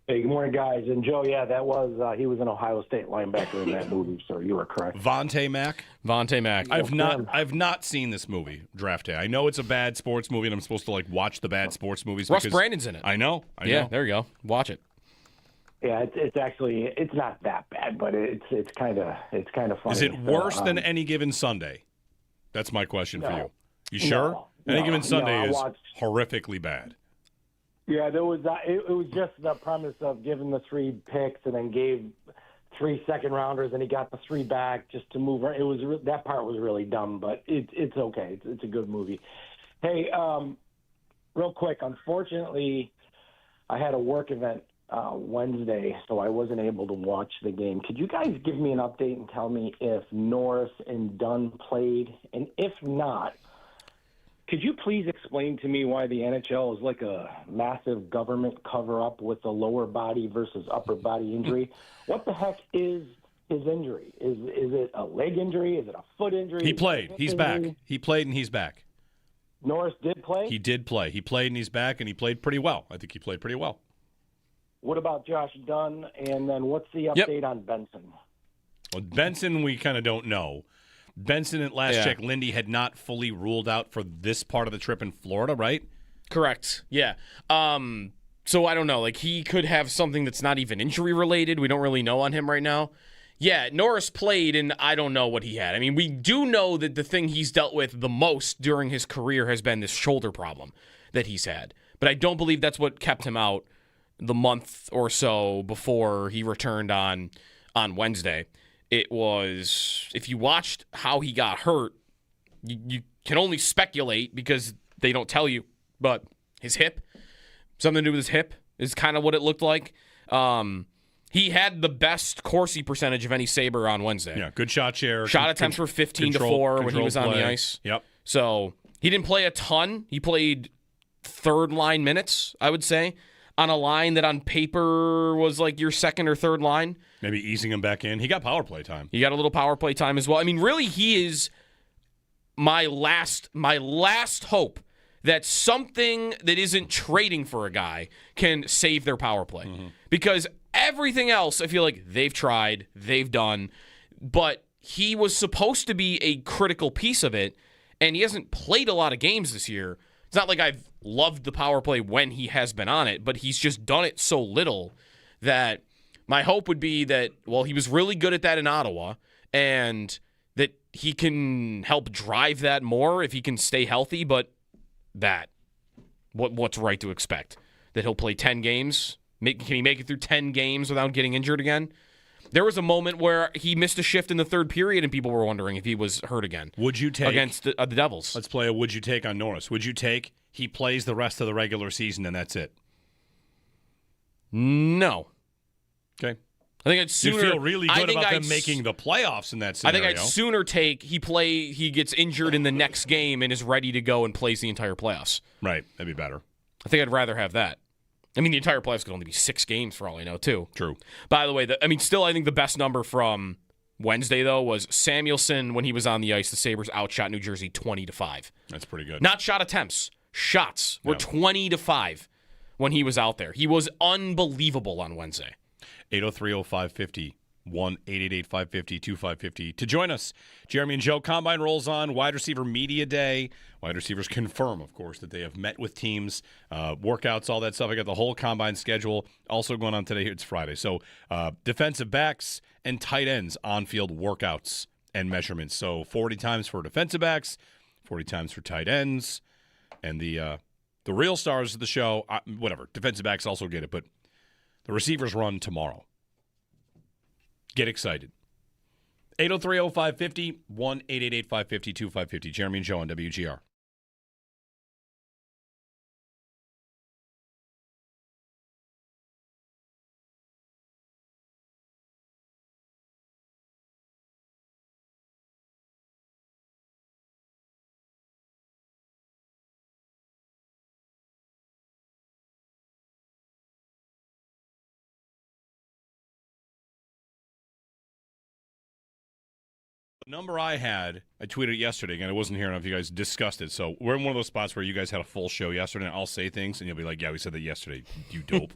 Hey, good morning, guys. And Joe, yeah, that was he was an Ohio State linebacker in that movie, so you were correct. Vontae Mack. I've not seen this movie, Draft Day. I know it's a bad sports movie, and I'm supposed to watch the bad sports movies. Russ Brandon's in it. I know. Yeah, there you go. Watch it. Yeah, it's not that bad, but it's kind of funny. Is it worse than Any Given Sunday? That's my question for you. You sure? Any Given Sunday is horrifically bad. Yeah, there was. It was just the premise of giving the 3 picks and then gave 3 second-rounders, and he got the 3 back just to move. It was that part was really dumb, but it's okay. It's a good movie. Hey, real quick. Unfortunately, I had a work event Wednesday, so I wasn't able to watch the game. Could you guys give me an update and tell me if Norris and Dunn played, and if not? Could you please explain to me why the NHL is like a massive government cover-up with a lower body versus upper body injury? What the heck is his injury? Is it a leg injury? Is it a foot injury? He played. He's back. He played and he's back. Norris did play? He did play. He played and he's back, and he played pretty well. I think he played pretty well. What about Josh Dunn? And then what's the update on Benson? Well, Benson, we kind of don't know. Benson, at last check, Lindy had not fully ruled out for this part of the trip in Florida, right? Correct. Yeah. So I don't know. He could have something that's not even injury related. We don't really know on him right now. Yeah, Norris played, and I don't know what he had. I mean, we do know that the thing he's dealt with the most during his career has been this shoulder problem that he's had. But I don't believe that's what kept him out the month or so before he returned on Wednesday. It was, if you watched how he got hurt, you can only speculate because they don't tell you, but his hip, something to do with his hip is kind of what it looked like. He had the best Corsi percentage of any Sabre on Wednesday. Yeah, good shot share. Shot attempts were 15-4 when he was on the ice. Yep. So he didn't play a ton. He played third-line minutes, I would say, on a line that on paper was like your second or third line. Maybe easing him back in. He got power play time. He got a little power play time as well. I mean, really, he is my last hope that something that isn't trading for a guy can save their power play. Mm-hmm. Because everything else, I feel like they've tried, they've done, but he was supposed to be a critical piece of it, and he hasn't played a lot of games this year. It's not like I've loved the power play when he has been on it, but he's just done it so little that my hope would be that, well, he was really good at that in Ottawa, and that he can help drive that more if he can stay healthy, but what's right to expect? That he'll play 10 games? Can he make it through 10 games without getting injured again? There was a moment where he missed a shift in the third period, and people were wondering if he was hurt again. Would you take against the Devils? Let's play a would you take on Norris. Would you take he plays the rest of the regular season and that's it? No. Okay. I think I'd sooner. You feel really good about them making the playoffs in that scenario. I think I'd sooner take he gets injured in the next game and is ready to go and plays the entire playoffs. Right. That'd be better. I think I'd rather have that. I mean, the entire playoffs could only be 6 games for all I know, too. True. By the way, still I think the best number from Wednesday, though, was Samuelson, when he was on the ice, the Sabres outshot New Jersey 20-5. That's pretty good. Not shot attempts. Shots were 20-5 when he was out there. He was unbelievable on Wednesday. 803-0550, 1-888-550-2550. To join us, Jeremy and Joe, Combine rolls on, wide receiver media day. Wide receivers confirm, of course, that they have met with teams, workouts, all that stuff. I got the whole Combine schedule also going on today. It's Friday. So defensive backs and tight ends on-field workouts and measurements. So 40 times for defensive backs, 40 times for tight ends, and the The real stars of the show, whatever, defensive backs also get it, but the receivers run tomorrow. Get excited. 803-0550, 1-888-550-2550. Jeremy and Joe on WGR. The number I had, I tweeted it yesterday, and I wasn't here enough. You guys discussed it. So we're in one of those spots where you guys had a full show yesterday, and I'll say things, and you'll be like, yeah, we said that yesterday, you dope.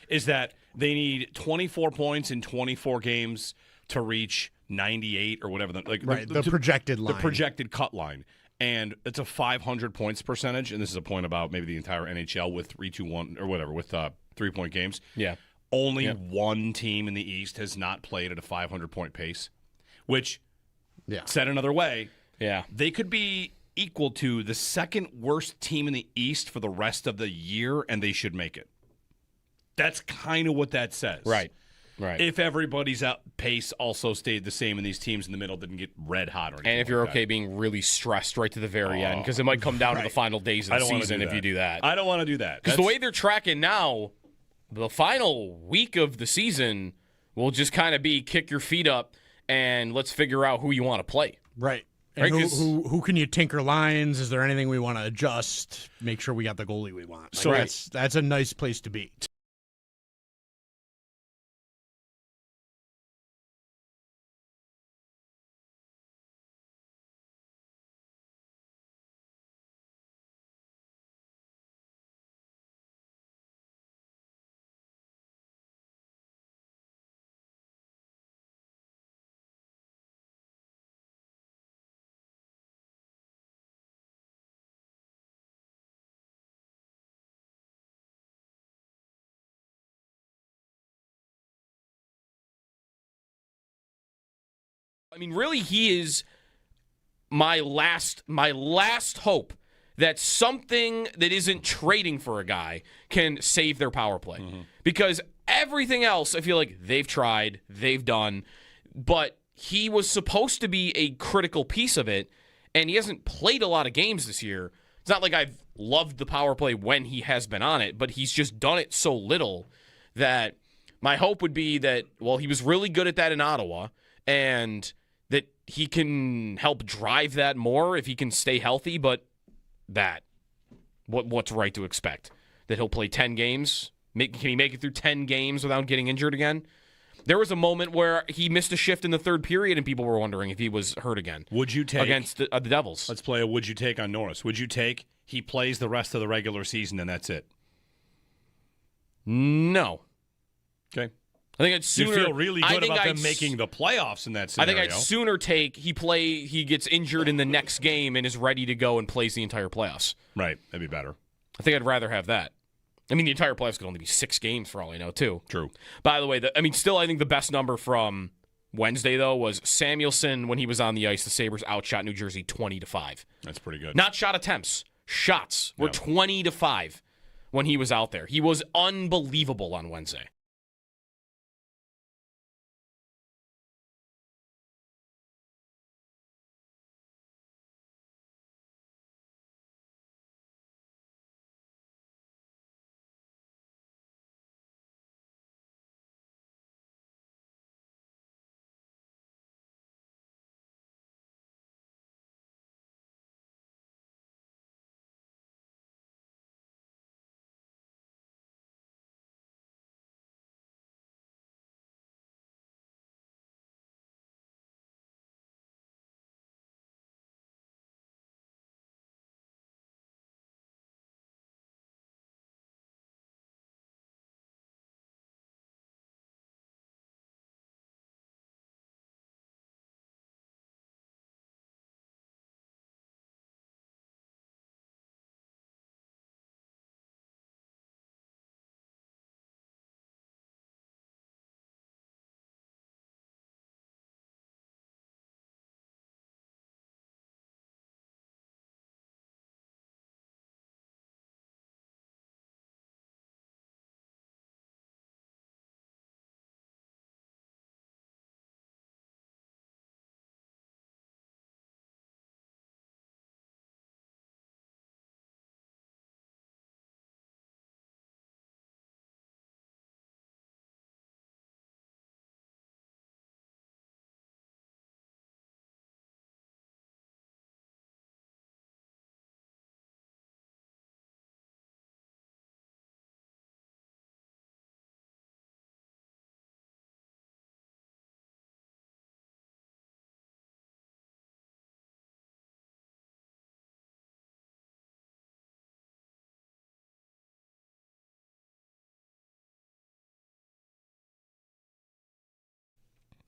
Is that they need 24 points in 24 games to reach 98 or whatever. The projected line. The projected cut line. And it's a 500 points percentage, and this is a point about maybe the entire NHL with 3-2-1 or whatever, with 3-point games. Yeah. Only one team in the East has not played at a 500-point pace. Which, said another way, they could be equal to the second worst team in the East for the rest of the year, and they should make it. That's kind of what that says. Right. If everybody's pace also stayed the same and these teams in the middle didn't get red hot or anything. And if you're like okay that. being really stressed right to the very end, because it might come down to the final days of the season if you do that. I don't want to do that. Because the way they're tracking now, the final week of the season will just kind of be kick your feet up and let's figure out who you want to play. Right. And who can you tinker lines? Is there anything we want to adjust? Make sure we got the goalie we want. So that's a nice place to be. I mean, really, he is my last hope that something that isn't trading for a guy can save their power play. Mm-hmm. Because everything else, I feel like they've tried, they've done, but he was supposed to be a critical piece of it, and he hasn't played a lot of games this year. It's not like I've loved the power play when he has been on it, but he's just done it so little that my hope would be that, well, he was really good at that in Ottawa, and that he can help drive that more if he can stay healthy, but what's right to expect? That he'll play 10 games? Can he make it through 10 games without getting injured again? There was a moment where he missed a shift in the third period, and people were wondering if he was hurt again. Would you take against the Devils? Let's play a would you take on Norris. Would you take he plays the rest of the regular season and that's it? No. Okay. I think it's sooner. You feel really good about them making the playoffs in that scenario. I think I'd sooner take he gets injured in the next game and is ready to go and plays the entire playoffs. Right. That'd be better. I think I'd rather have that. I mean, the entire playoffs could only be 6 games for all I know, too. True. By the way, still I think the best number from Wednesday, though, was Samuelson, when he was on the ice, the Sabres outshot New Jersey 20-5. That's pretty good. Not shot attempts. Shots were 20-5 when he was out there. He was unbelievable on Wednesday.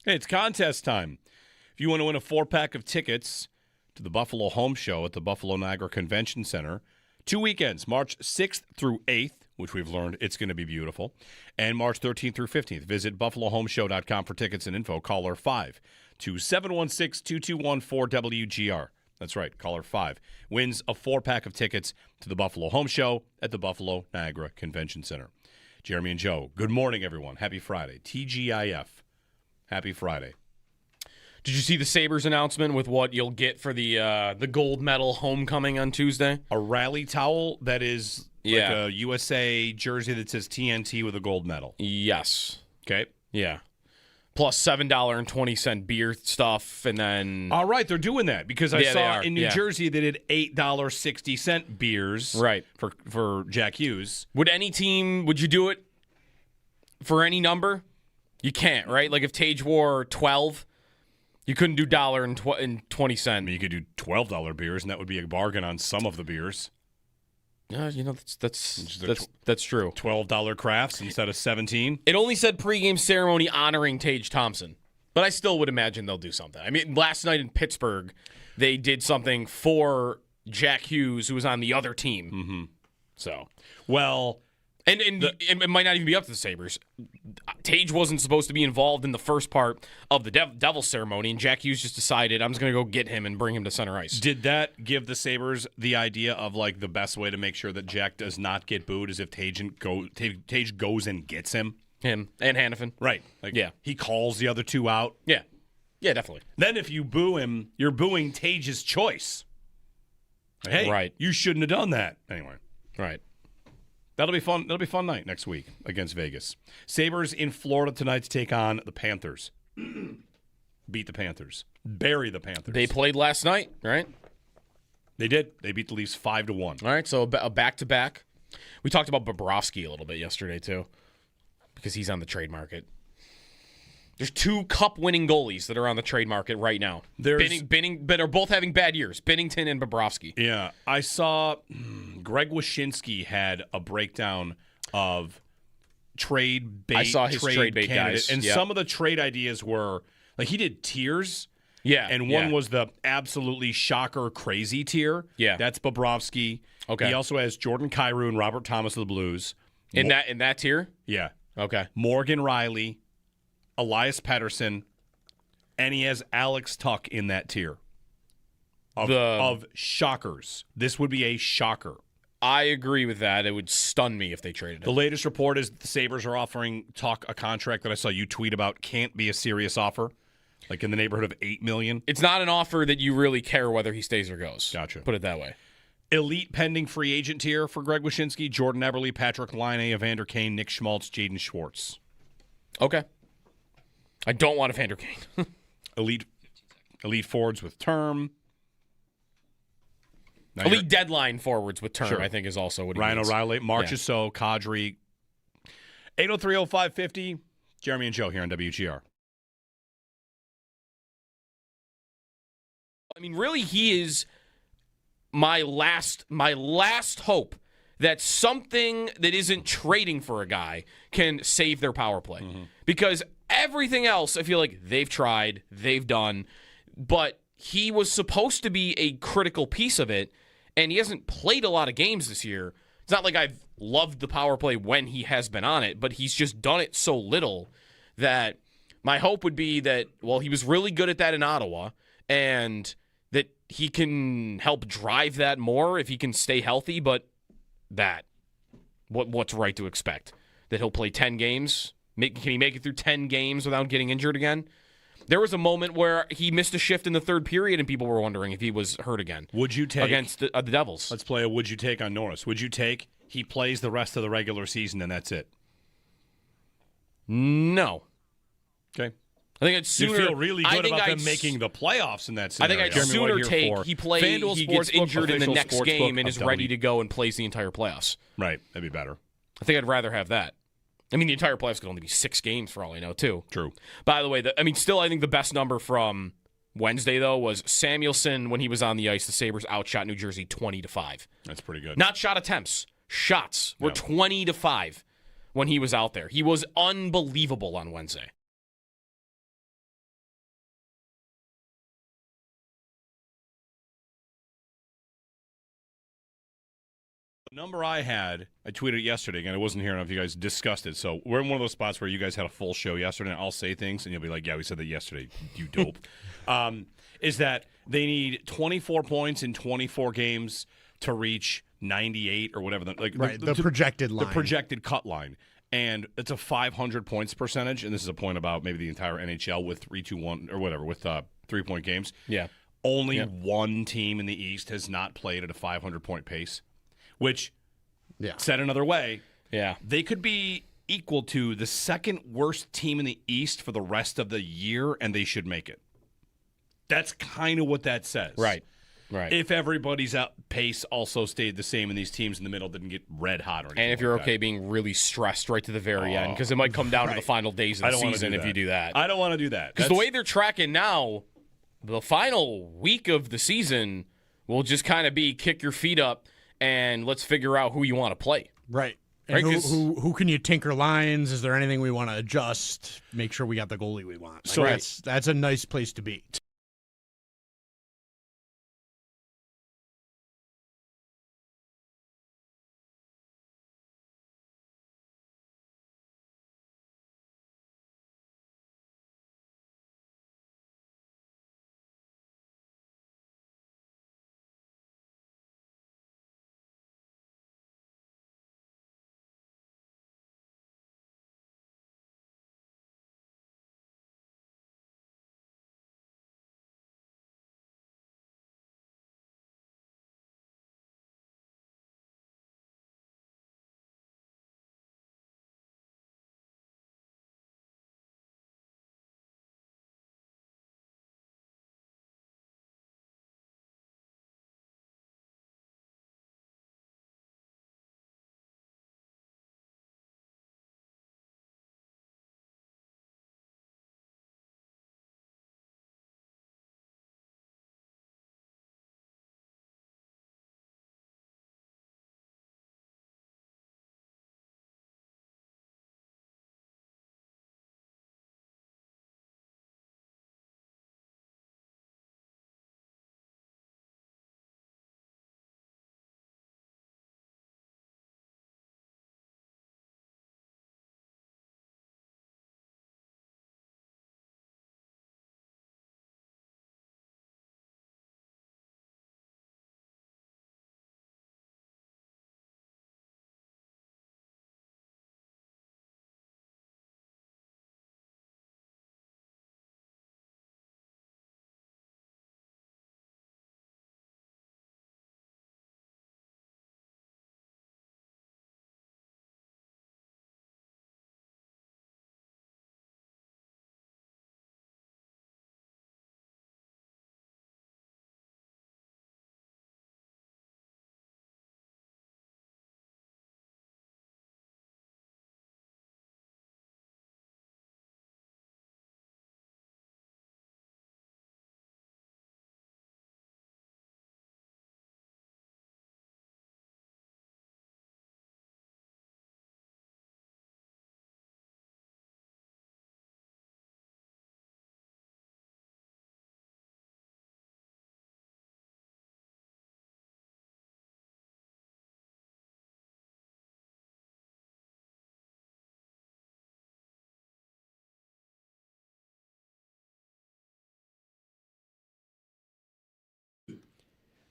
Hey, it's contest time. If you want to win a 4-pack of tickets to the Buffalo Home Show at the Buffalo Niagara Convention Center, 2 weekends, March 6th through 8th, which we've learned it's going to be beautiful, and March 13th through 15th. Visit BuffaloHomeShow.com for tickets and info. Caller 5 to 716-2214-WGR. That's right, caller 5 wins a 4-pack of tickets to the Buffalo Home Show at the Buffalo Niagara Convention Center. Jeremy and Joe, good morning, everyone. Happy Friday. TGIF. Happy Friday. Did you see the Sabres announcement with what you'll get for the gold medal homecoming on Tuesday? A rally towel that is like a USA jersey that says TNT with a gold medal. Yes. Okay. Yeah. Plus $7.20 beer stuff, and then... All right, they're doing that because I saw in New Yeah. Jersey they did $8.60 beers Right. for Jack Hughes. Would you do it for any number? You can't, right? Like if Tage wore 12, you couldn't do $1.20. I mean, you could do $12 beers, and that would be a bargain on some of the beers. That's true. $12 crafts instead of 17. It only said pregame ceremony honoring Tage Thompson, but I still would imagine they'll do something. I mean, last night in Pittsburgh, they did something for Jack Hughes, who was on the other team. Mm-hmm. So, well, and it might not even be up to the Sabres. Tage wasn't supposed to be involved in the first part of the Devil ceremony, and Jack Hughes just decided, I'm just going to go get him and bring him to center ice. did that give the Sabres the idea of like the best way to make sure that Jack does not get booed is if Tage goes and gets him? Him and Hannafin. Right. Like, Yeah. he calls the other two out. Yeah. Yeah, definitely. Then if you boo him, you're booing Tage's choice. Hey, Right. you shouldn't have done that. Anyway. Right. That'll be fun. That'll be a fun night next week against Vegas. Sabres in Florida tonight to take on the Panthers. Beat the Panthers. Bury the Panthers. They played last night, right? They did. They beat the Leafs 5-1. All right, so a back-to-back. We talked about Bobrovsky a little bit yesterday, too, because he's on the trade market. There's 2 cup-winning goalies that are on the trade market right now. But are both having bad years, Binnington and Bobrovsky. Yeah, I saw Greg Wyshynski had a breakdown of trade bait. I saw his trade bait candidates, guys. and Yep. some of the trade ideas were like he did tiers. Yeah, And one was the absolutely shocker crazy tier. Yeah. That's Bobrovsky. Okay. He also has Jordan Kyrou and Robert Thomas of the Blues. in that tier. Yeah. Okay. Morgan Riley, Elias Pettersson, and he has Alex Tuck in that tier of shockers. This would be a shocker. I agree with that. It would stun me if they traded The him. latest report is the Sabres are offering Tuck a contract that I saw you tweet about can't be a serious offer, like in the neighborhood of $8 million. It's not an offer that you really care whether he stays or goes. Gotcha. Put it that way. Elite pending free agent tier for Greg Wyshynski, Jordan Eberle, Patrick Laine, Evander Kane, Nick Schmaltz, Jaden Schwartz. Okay. I don't want Evander Kane. Elite forwards with term. Now Elite deadline forwards with term, Sure. I think, is also what he Ryan means. O'Reilly, Marchessault, Kadri. 803-0550. Jeremy and Joe here on WGR. I mean, really, he is my last hope that something that isn't trading for a guy can save their power play. Because everything else, I feel like they've tried, they've done, but he was supposed to be a critical piece of it, and he hasn't played a lot of games this year. It's not like I've loved the power play when he has been on it, but he's just done it so little that my hope would be that, well, he was really good at that in Ottawa, and that he can help drive that more if he can stay healthy, but what's right to expect? That he'll play 10 games? Can he make it through 10 games without getting injured again? There was a moment where he missed a shift in the third period, and people were wondering if he was hurt again. Would you take against the Devils? Let's play a would you take on Norris. Would you take he plays the rest of the regular season and that's it? No. Okay. I think it's sooner. You feel really good about them making the playoffs in that I scenario. think I'd sooner take he gets injured in the next game and is ready to go and plays the entire playoffs. Right. That'd be better. I think I'd rather have that. I mean, the entire playoffs could only be 6 games for all I know, too. True. By the way, still I think the best number from Wednesday, though, was Samuelson when he was on the ice. The Sabres outshot New Jersey 20-5. That's pretty good. Not shot attempts. Shots were 20-5 when he was out there. He was unbelievable on Wednesday. The number I tweeted it yesterday, and I wasn't here enough if you guys discussed it. So we're in one of those spots where you guys had a full show yesterday, and I'll say things, and you'll be like, yeah, we said that yesterday, you dope. Is that they need 24 points in 24 games to reach 98 or whatever. The projected line. The projected cut line. And it's a 500 points percentage, and this is a point about maybe the entire NHL with 3-2-1 or whatever, with 3-point games. Yeah. Only one team in the East has not played at a 500-point pace, which, said another way, they could be equal to the second worst team in the East for the rest of the year, and they should make it. That's kind of what that says. Right. If everybody's pace also stayed the same and these teams in the middle didn't get red hot or anything. And if you're like okay that. being really stressed right to the very end, because it might come down to the final days of the season if you do that. I don't want to do that. Because the way they're tracking now, the final week of the season will just kind of be kick your feet up and let's figure out who you want to play. Right. And who can you tinker lines? Is there anything we want to adjust? Make sure we got the goalie we want. So that's a nice place to be.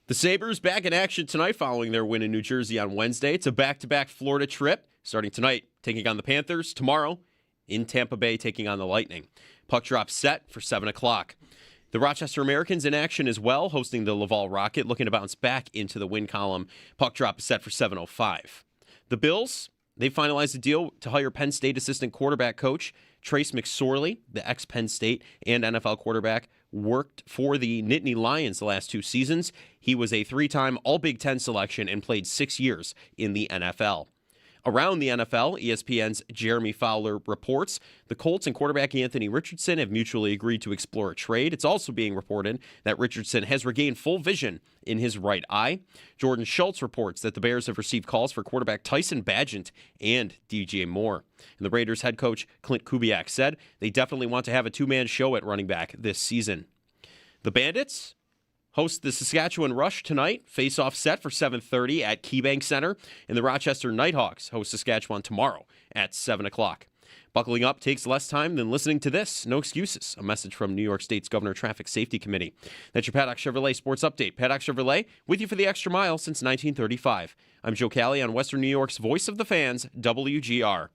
The Sabres back in action tonight following their win in New Jersey on Wednesday. It's a back-to-back Florida trip, starting tonight, taking on the Panthers. Tomorrow, in Tampa Bay, taking on the Lightning. Puck drop set for 7 o'clock. The Rochester Americans in action as well, hosting the Laval Rocket, looking to bounce back into the win column. Puck drop is set for 7:05. The Bills, they finalized a deal to hire Penn State assistant quarterback coach Trace McSorley, the ex-Penn State and NFL quarterback, worked for the Nittany Lions the last 2 seasons. He was a 3-time All-Big Ten selection and played 6 years in the NFL. Around the NFL, ESPN's Jeremy Fowler reports the Colts and quarterback Anthony Richardson have mutually agreed to explore a trade. It's also being reported that Richardson has regained full vision in his right eye. Jordan Schultz reports that the Bears have received calls for quarterback Tyson Bagent and DJ Moore. And the Raiders head coach Clint Kubiak said they definitely want to have a 2-man show at running back this season. The Bandits, host the Saskatchewan Rush tonight. Face-off set for 7:30 at KeyBank Center. And the Rochester Nighthawks host Saskatchewan tomorrow at 7 o'clock. Buckling up takes less time than listening to this. No excuses. A message from New York State's Governor Traffic Safety Committee. That's your Paddock Chevrolet Sports Update. Paddock Chevrolet, with you for the extra mile since 1935. I'm Joe Cali on Western New York's Voice of the Fans, WGR.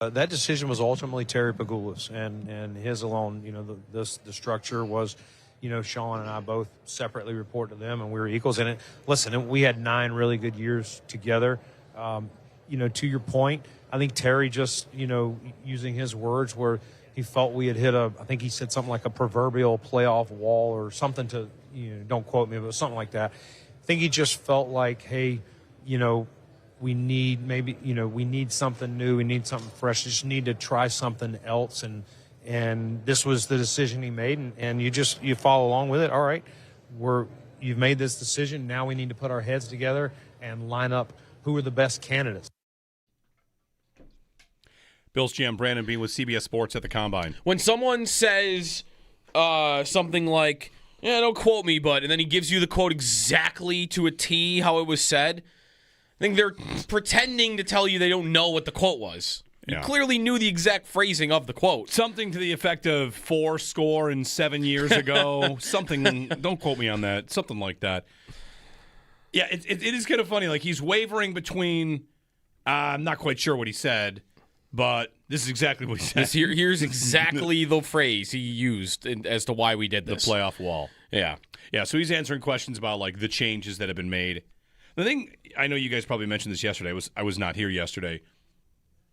That decision was ultimately Terry Pegula's and his alone. You know, the structure was, you know, Sean and I both separately report to them, and we were equals in it. Listen, we had 9 really good years together. You know, to your point, I think Terry just, you know, using his words where he felt we had hit I think he said something like a proverbial playoff wall or something to, you know, don't quote me, but something like that. I think he just felt like, hey, you know, we need something new. We need something fresh. We just need to try something else. And this was the decision he made. And you follow along with it. All right, you've made this decision. Now we need to put our heads together and line up who are the best candidates. Bills GM Brandon Bean with CBS Sports at the Combine. When someone says something like, yeah, don't quote me, but, and then he gives you the quote exactly to a T how it was said, I think they're pretending to tell you they don't know what the quote was. You clearly knew the exact phrasing of the quote. Something to the effect of 7 years ago. Something, don't quote me on that. Something like that. Yeah, it is kind of funny. Like, he's wavering between, I'm not quite sure what he said, but this is exactly what he said. Here's exactly the phrase he used as to why we did this. The playoff wall. Yeah. Yeah, so he's answering questions about, like, the changes that have been made. The thing, I know you guys probably mentioned this yesterday. I was not here yesterday.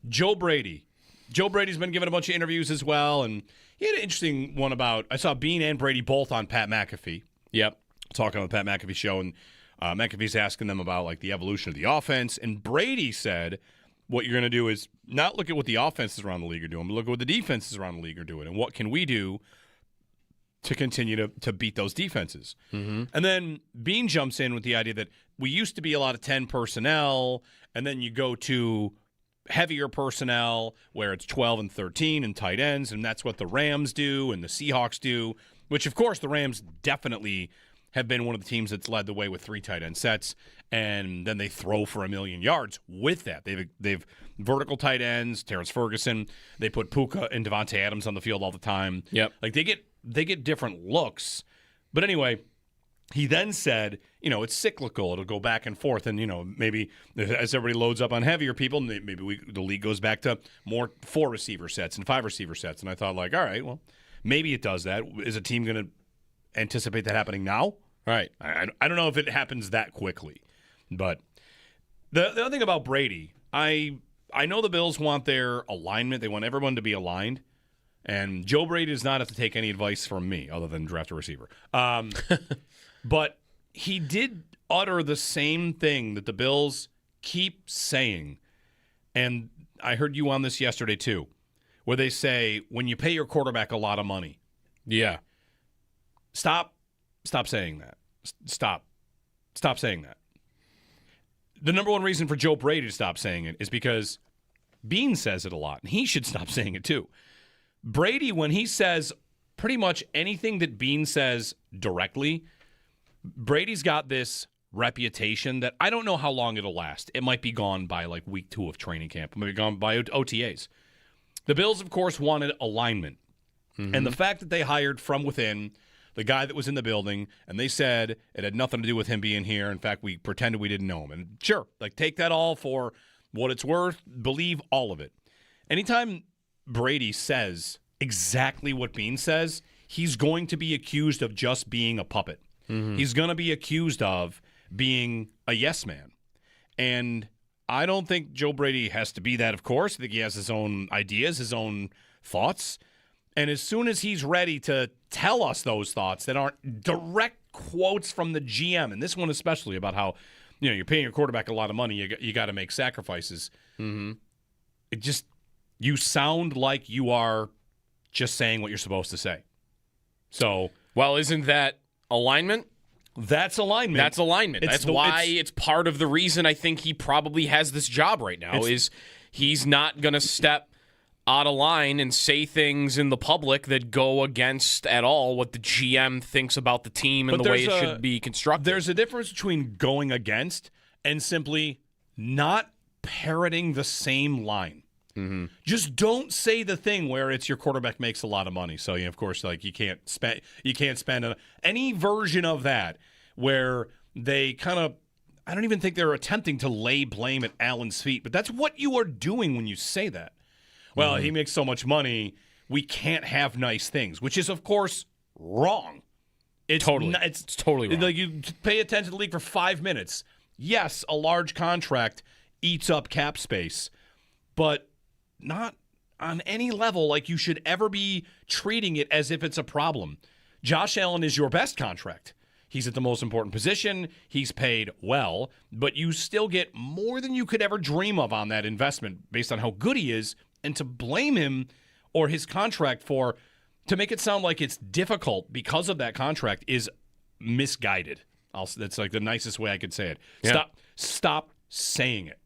Joe Brady. Joe Brady's been given a bunch of interviews as well, and he had an interesting one about, I saw Bean and Brady both on Pat McAfee. Yep. Talking on the Pat McAfee show, and McAfee's asking them about, like, the evolution of the offense, and Brady said what you're going to do is not look at what the offenses around the league are doing, but look at what the defenses around the league are doing, and what can we do to continue to beat those defenses. Mm-hmm. And then Bean jumps in with the idea that we used to be a lot of 10 personnel, and then you go to heavier personnel where it's 12 and 13 and tight ends, and that's what the Rams do and the Seahawks do, which, of course, the Rams definitely have been one of the teams that's led the way with 3 tight end sets, and then they throw for 1,000,000 yards with that. They've vertical tight ends, Terrence Ferguson. They put Puka and Devontae Adams on the field all the time. Yep. Like, they get different looks. But anyway, he then said, you know, it's cyclical. It'll go back and forth. And, you know, maybe as everybody loads up on heavier people, maybe the league goes back to more 4 receiver sets and 5 receiver sets. And I thought, like, all right, well, maybe it does that. Is a team going to anticipate that happening now? All right. I don't know if it happens that quickly. But the other thing about Brady, I know the Bills want their alignment. They want everyone to be aligned. And Joe Brady does not have to take any advice from me other than draft a receiver. But he did utter the same thing that the Bills keep saying. And I heard you on this yesterday too, where they say, when you pay your quarterback a lot of money. Yeah. Stop saying that. Stop saying that. The number one reason for Joe Brady to stop saying it is because Bean says it a lot, and he should stop saying it too. Brady, when he says pretty much anything that Bean says directly, Brady's got this reputation that I don't know how long it'll last. It might be gone by like week 2 of training camp. It might be gone by OTAs. The Bills, of course, wanted alignment. Mm-hmm. And the fact that they hired from within the guy that was in the building, and they said it had nothing to do with him being here. In fact, we pretended we didn't know him. And sure, like, take that all for what it's worth. Believe all of it. Anytime Brady says exactly what Bean says, he's going to be accused of just being a puppet. Mm-hmm. He's going to be accused of being a yes man. And I don't think Joe Brady has to be that, of course. I think he has his own ideas, his own thoughts. And as soon as he's ready to tell us those thoughts that aren't direct quotes from the GM, and this one especially about how, you know, you're paying your quarterback a lot of money, you got to make sacrifices. Mm-hmm. It just, you sound like you are just saying what you're supposed to say. So, well, isn't that alignment? That's alignment. That's alignment. That's why it's part of the reason I think he probably has this job right now is he's not going to step out of line and say things in the public that go against at all what the GM thinks about the team and the way it should be constructed. There's a difference between going against and simply not parroting the same line. Mm-hmm. Just don't say the thing where it's your quarterback makes a lot of money. So, of course, like you can't spend any version of that where they kind of, I don't even think they're attempting to lay blame at Allen's feet, but that's what you are doing when you say that. Well, he makes so much money, we can't have nice things, which is, of course, wrong. It's totally wrong. Like you pay attention to the league for 5 minutes. Yes, a large contract eats up cap space, but not on any level like you should ever be treating it as if it's a problem. Josh Allen is your best contract. He's at the most important position. He's paid well, but you still get more than you could ever dream of on that investment based on how good he is. And to blame him or his contract to make it sound like it's difficult because of that contract is misguided. That's like the nicest way I could say it. Yeah. Stop saying it.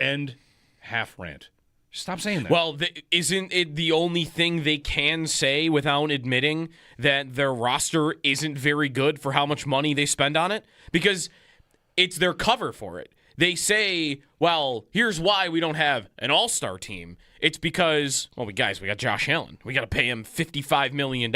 End half rant. Stop saying that. Well, isn't it the only thing they can say without admitting that their roster isn't very good for how much money they spend on it? Because it's their cover for it. They say, well, here's why we don't have an all-star team. It's because, well, we got Josh Allen. We got to pay him $55 million,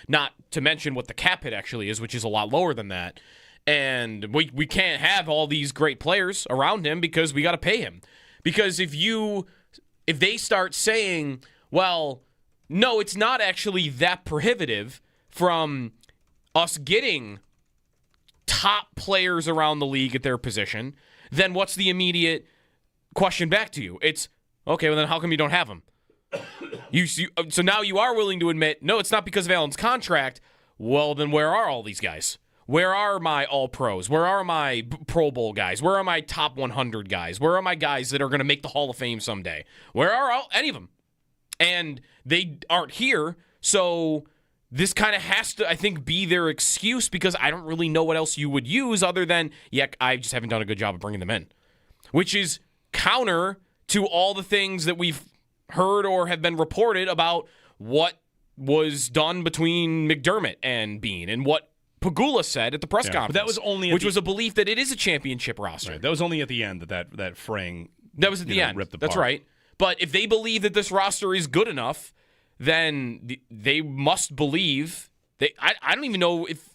not to mention what the cap hit actually is, which is a lot lower than that. And we can't have all these great players around him because we got to pay him. Because if they start saying, well, no, it's not actually that prohibitive from us getting top players around the league at their position, then what's the immediate question back to you? It's, okay, well then how come you don't have them? So now you are willing to admit, no, it's not because of Allen's contract. Well, then where are all these guys? Where are my all-pros? Where are my Pro Bowl guys? Where are my top 100 guys? Where are my guys that are going to make the Hall of Fame someday? Where are any of them? And they aren't here, so this kind of has to, I think, be their excuse because I don't really know what else you would use other than, yeah, I just haven't done a good job of bringing them in, which is counter to all the things that we've heard or have been reported about what was done between McDermott and Bean and what Pagula said at the press conference. But that was only which was a belief that it is a championship roster. Right, that was only at the end that fraying. That was at the end. Ripped apart. That's right. But if they believe that this roster is good enough, then they must believe. I don't even know if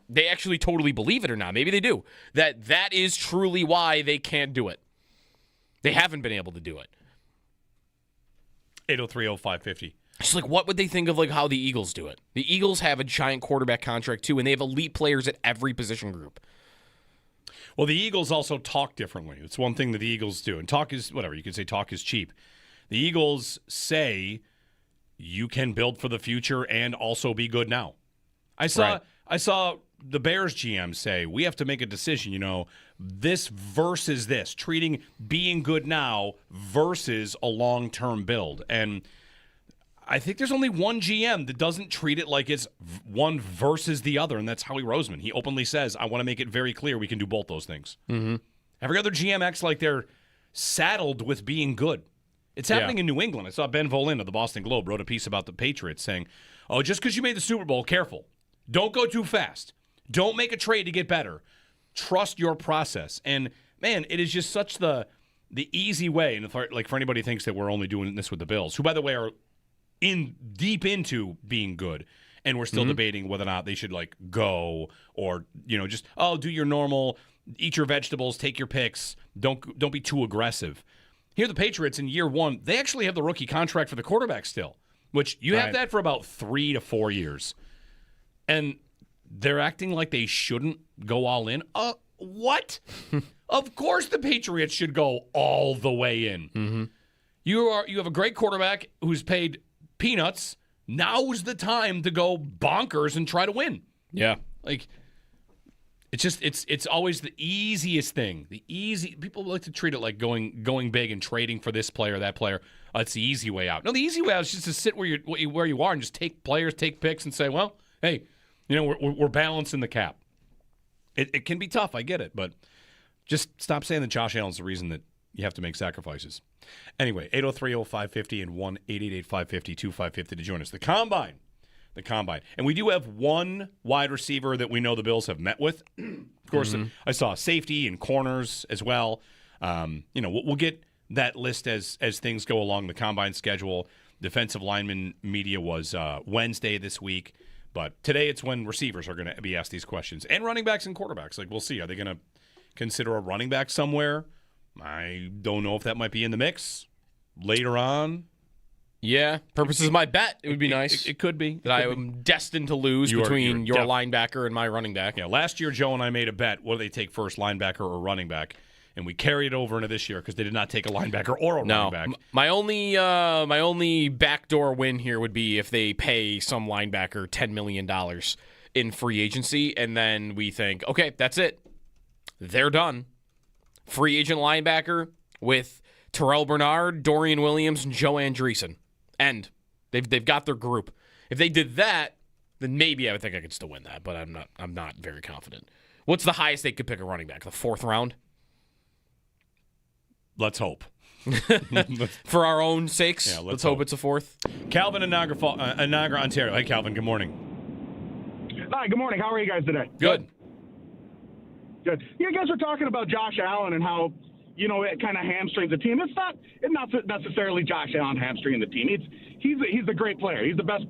they actually totally believe it or not. Maybe they do. That is truly why they can't do it. They haven't been able to do it. 803-0550. It's like, what would they think of like how the Eagles do it? The Eagles have a giant quarterback contract too, and they have elite players at every position group. Well, the Eagles also talk differently. It's one thing that the Eagles do. And talk is, whatever, you could say talk is cheap. The Eagles say you can build for the future and also be good now. I saw the Bears GM say, we have to make a decision, this versus this, treating being good now versus a long-term build. And I think there's only one GM that doesn't treat it like it's one versus the other, and that's Howie Roseman. He openly says, I want to make it very clear we can do both those things. Mm-hmm. Every other GM acts like they're saddled with being good. It's happening in New England. I saw Ben Volin of the Boston Globe wrote a piece about the Patriots saying, oh, just because you made the Super Bowl, careful. Don't go too fast. Don't make a trade to get better. Trust your process. And, man, it is just such the easy way. And for anybody who thinks that we're only doing this with the Bills, who, by the way, are deep into being good, and we're still debating whether or not they should go or just do your normal, eat your vegetables, take your picks, don't be too aggressive. Here the Patriots in year one, they actually have the rookie contract for the quarterback still, which you have that for about 3 to 4 years, and they're acting like they shouldn't go all in. What? Of course the Patriots should go all the way in. Mm-hmm. You have a great quarterback who's paid peanuts. Now's the time to go bonkers and try to win. Yeah. It's always the easiest thing. People like to treat it like going big and trading for this player, that player. It's the easy way out. No, the easy way out is just to sit where you are and just take players, take picks, and say, well, hey, we're balancing the cap. It can be tough, I get it, but just stop saying that Josh Allen's the reason that you have to make sacrifices. Anyway, 803-0550 and 1-888-550-2550 to join us. The Combine. And we do have one wide receiver that we know the Bills have met with. Of course, I saw safety and corners as well. We'll get that list as things go along the Combine schedule. Defensive lineman media was Wednesday this week. But today it's when receivers are going to be asked these questions. And running backs and quarterbacks. Like, we'll see. Are they going to consider a running back somewhere? I don't know if that might be in the mix later on. Yeah, purposes of my bet, it would be nice. It could be. That I am destined to lose between your linebacker and my running back. Yeah, last year Joe and I made a bet. What do they take first, linebacker or running back? And we carried it over into this year because they did not take a linebacker or a running back. My only backdoor win here would be if they pay some linebacker $10 million in free agency, and then we think, okay, that's it. They're done. Free agent linebacker with Terrell Bernard, Dorian Williams, and Joe Andreessen. End. They've got their group. If they did that, then maybe I would think I could still win that, but I'm not very confident. What's the highest they could pick a running back? The 4th round? Let's hope. For our own sakes, yeah, let's hope it's a 4th. Calvin in Niagara, Ontario. Hey, Calvin, good morning. Hi, good morning. How are you guys today? Good. You guys were talking about Josh Allen and how, it kind of hamstrings the team. It's not necessarily Josh Allen hamstringing the team. He's a great player. He's the best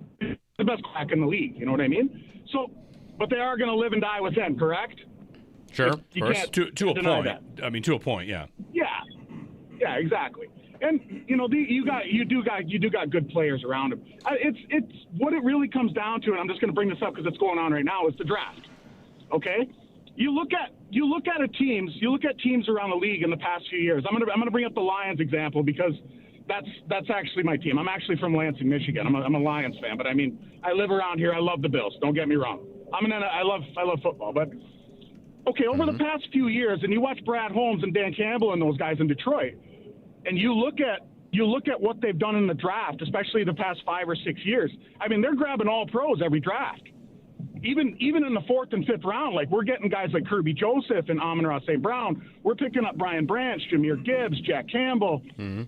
back in the league. You know what I mean? So, but they are going to live and die with him, correct? Sure. You can't to a deny point. that. I mean, to a point, yeah. Yeah, exactly. And you do got good players around him. It's what it really comes down to, and I'm just going to bring this up because it's going on right now. Is the draft. Okay, you look at teams around the league in the past few years. I'm gonna bring up the Lions example because that's actually my team. I'm actually from Lansing, Michigan. I'm a Lions fan, but I mean I live around here. I love the Bills. Don't get me wrong. I love football, but okay, over the past few years, and you watch Brad Holmes and Dan Campbell and those guys in Detroit, and you look at what they've done in the draft, especially the past 5 or 6 years. I mean, they're grabbing all pros every draft. Even in the 4th and 5th round, like we're getting guys like Kirby Joseph and Amon-Ra St. Brown. We're picking up Brian Branch, Jahmyr Gibbs, Jack Campbell. And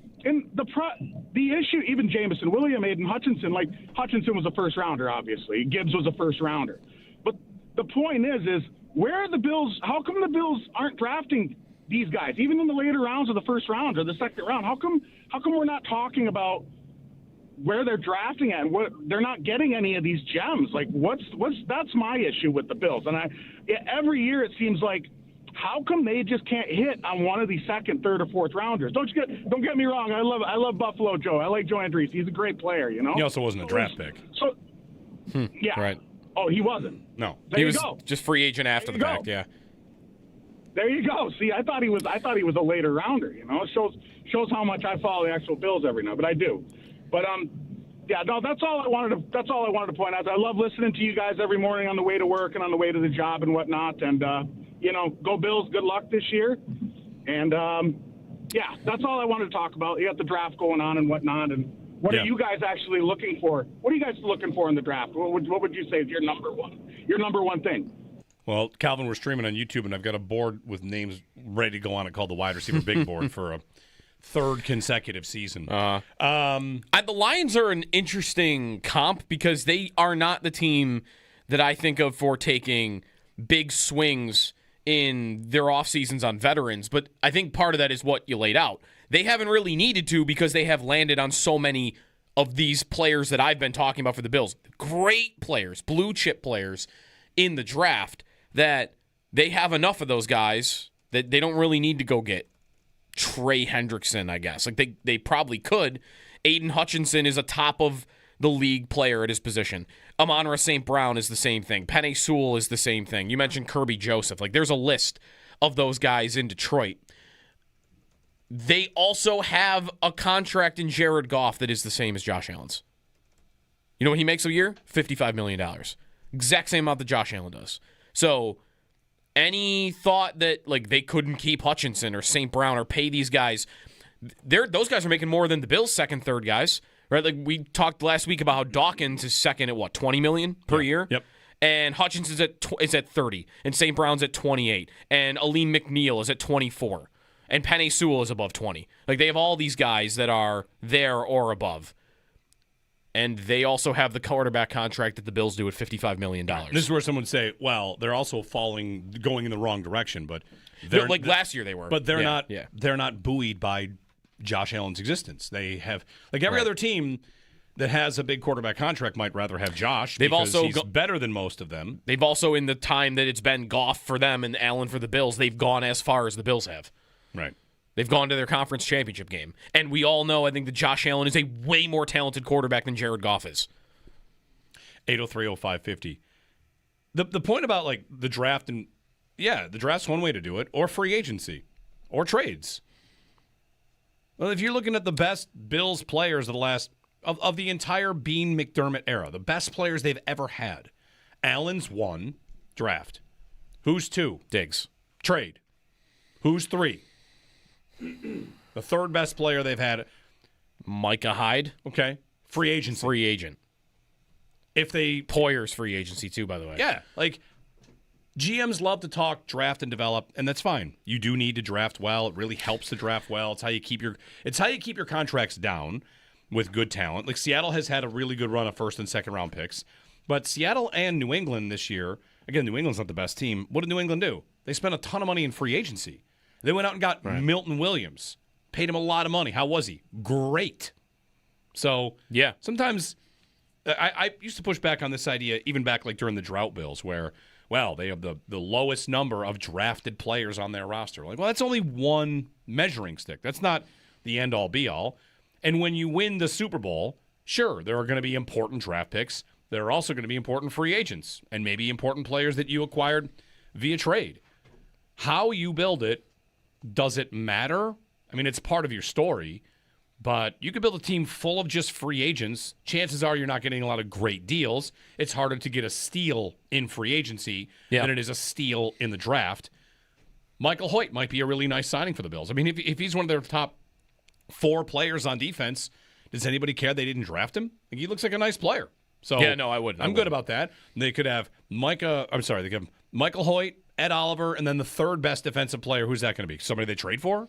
the issue, even Jameson Williams, Aiden Hutchinson, like Hutchinson was a first rounder, obviously. Gibbs was a first rounder. But the point is where are the Bills? How come the Bills aren't drafting these guys, even in the later rounds of the first round or the second round? How come we're not talking about where they're drafting at? What they're not getting any of these gems? Like that's my issue with the Bills. And every year it seems like, how come they just can't hit on one of these 2nd, 3rd, or 4th rounders? Don't get me wrong. I love Buffalo Joe. I like Joe Andreessen. He's a great player. He also wasn't a draft pick. So yeah, right. Oh, he wasn't. No, he was just free agent after the fact. Yeah. There you go. See, I thought he was a later rounder. It shows how much I follow the actual Bills every now, but I do. But yeah, no, that's all I wanted to point out. I love listening to you guys every morning on the way to work and on the way to the job and whatnot. And go Bills. Good luck this year. And yeah, that's all I wanted to talk about. You got the draft going on and whatnot. And what are you guys actually looking for? What are you guys looking for in the draft? What would you say is your number one thing? Well, Calvin, we're streaming on YouTube, and I've got a board with names ready to go on it called the Wide Receiver Big Board for a 3rd consecutive season. The Lions are an interesting comp because they are not the team that I think of for taking big swings in their off seasons on veterans, but I think part of that is what you laid out. They haven't really needed to because they have landed on so many of these players that I've been talking about for the Bills. Great players, blue chip players in the draft, that they have enough of those guys that they don't really need to go get Trey Hendrickson, I guess. Like they probably could. Aiden Hutchinson is a top of the league player at his position. Amon-Ra St. Brown is the same thing. Penei Sewell is the same thing. You mentioned Kirby Joseph. Like there's a list of those guys in Detroit. They also have a contract in Jared Goff that is the same as Josh Allen's. You know what he makes a year? $55 million. Exact same amount that Josh Allen does. So any thought that like they couldn't keep Hutchinson or St. Brown or pay these guys, those guys are making more than the Bills' 2nd, 3rd guys, right? Like we talked last week about how Dawkins is second at what, $20 million per year? Yep. And Hutchinson's is at 30, and St. Brown's at 28, and Aleem McNeil is at 24. And Penei Sewell is above 20. Like, they have all these guys that are there or above. And they also have the quarterback contract that the Bills do at $55 million. This is where someone would say, well, they're also going in the wrong direction, but last year they were. But they're not. Yeah. They're not buoyed by Josh Allen's existence. They have, like every other team that has a big quarterback contract might rather have Josh because he's better than most of them. They've also, in the time that it's been Goff for them and Allen for the Bills, they've gone as far as the Bills have. Right. They've gone to their conference championship game. And we all know, I think, that Josh Allen is a way more talented quarterback than Jared Goff is. 803-0550. The point about, like, the draft, and the draft's one way to do it, or free agency, or trades. Well, if you're looking at the best Bills players of the last, of the entire Bean McDermott era, the best players they've ever had, Allen's 1, draft. Who's 2? Diggs. Trade. Who's 3? The third best player they've had. Micah Hyde. Okay. Free agency. Free agent. If they... Poyer's free agency too, by the way. Yeah. Like, GMs love to talk, draft, and develop, and that's fine. You do need to draft well. It really helps to draft well. It's how you keep your contracts down with good talent. Like, Seattle has had a really good run of first and second round picks. But Seattle and New England this year, again, New England's not the best team. What did New England do? They spent a ton of money in free agency. They went out and got Milton Williams. Paid him a lot of money. How was he? Great. So, yeah. Sometimes I used to push back on this idea, even back like during the drought bills, where, well, they have the lowest number of drafted players on their roster. Like, well, that's only one measuring stick. That's not the end-all, be-all. And when you win the Super Bowl, sure, there are going to be important draft picks. There are also going to be important free agents and maybe important players that you acquired via trade. How you build it, does it matter? I mean, it's part of your story, but you could build a team full of just free agents. Chances are you're not getting a lot of great deals. It's harder to get a steal in free agency than it is a steal in the draft. Michael Hoyt might be a really nice signing for the Bills. I mean, if he's one of their top 4 players on defense, does anybody care they didn't draft him? Like, he looks like a nice player. So yeah, no, I wouldn't. I'm good about that. They could have they could have Michael Hoyt, Ed Oliver, and then the third best defensive player. Who's that going to be? Somebody they trade for?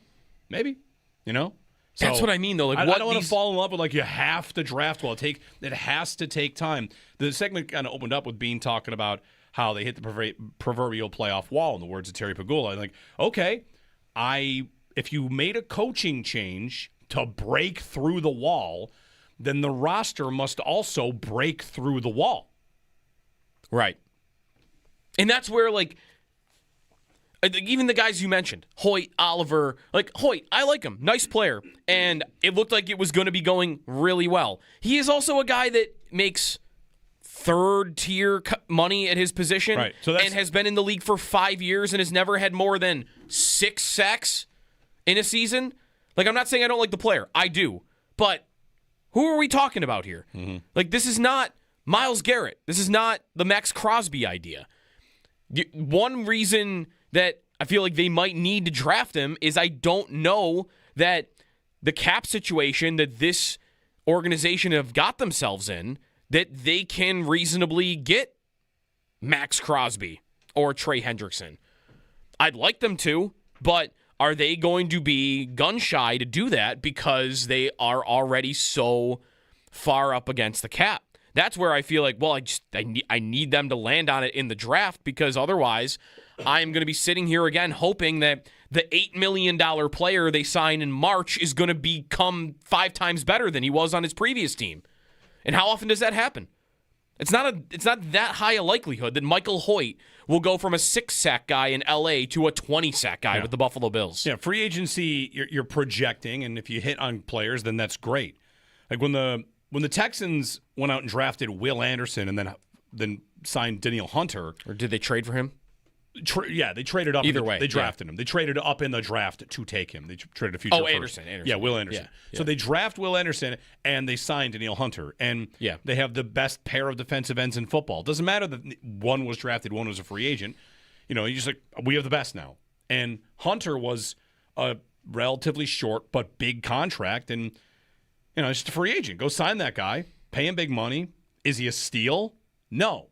Maybe. You know? So, that's what I mean, though. Like, I don't want to fall in love with, like, you have to draft well. It has to take time. The segment kind of opened up with Bean talking about how they hit the proverbial playoff wall, in the words of Terry Pagula. Like, okay, if you made a coaching change to break through the wall, then the roster must also break through the wall. Right. And that's where, like, even the guys you mentioned, Hoyt, Oliver, like, Hoyt, I like him. Nice player. And it looked like it was going to be going really well. He is also a guy that makes third-tier money at his position and has been in the league for 5 years and has never had more than 6 sacks in a season. Like, I'm not saying I don't like the player. I do. But who are we talking about here? Mm-hmm. Like, this is not Myles Garrett. This is not the Max Crosby idea. One reason that I feel like they might need to draft him is I don't know that the cap situation that this organization have got themselves in, that they can reasonably get Max Crosby or Trey Hendrickson. I'd like them to, but are they going to be gun-shy to do that because they are already so far up against the cap? That's where I feel like, well, I need them to land on it in the draft, because otherwise I'm going to be sitting here again hoping that the $8 million player they sign in March is going to become 5 times better than he was on his previous team. And how often does that happen? It's not that high a likelihood that Michael Hoyt will go from a 6-sack guy in L.A. to a 20-sack guy with the Buffalo Bills. Yeah, free agency, you're projecting, and if you hit on players, then that's great. Like when the Texans went out and drafted Will Anderson and then signed Danielle Hunter. Or did they trade for him? They traded up. Either way. They drafted him. They traded up in the draft to take him. They traded a future first. Anderson. Yeah, Will Anderson. Yeah. So they draft Will Anderson, and they signed Danielle Hunter. And they have the best pair of defensive ends in football. It doesn't matter that one was drafted, one was a free agent. You know, you just like, we have the best now. And Hunter was a relatively short but big contract, and it's just a free agent. Go sign that guy. Pay him big money. Is he a steal? No.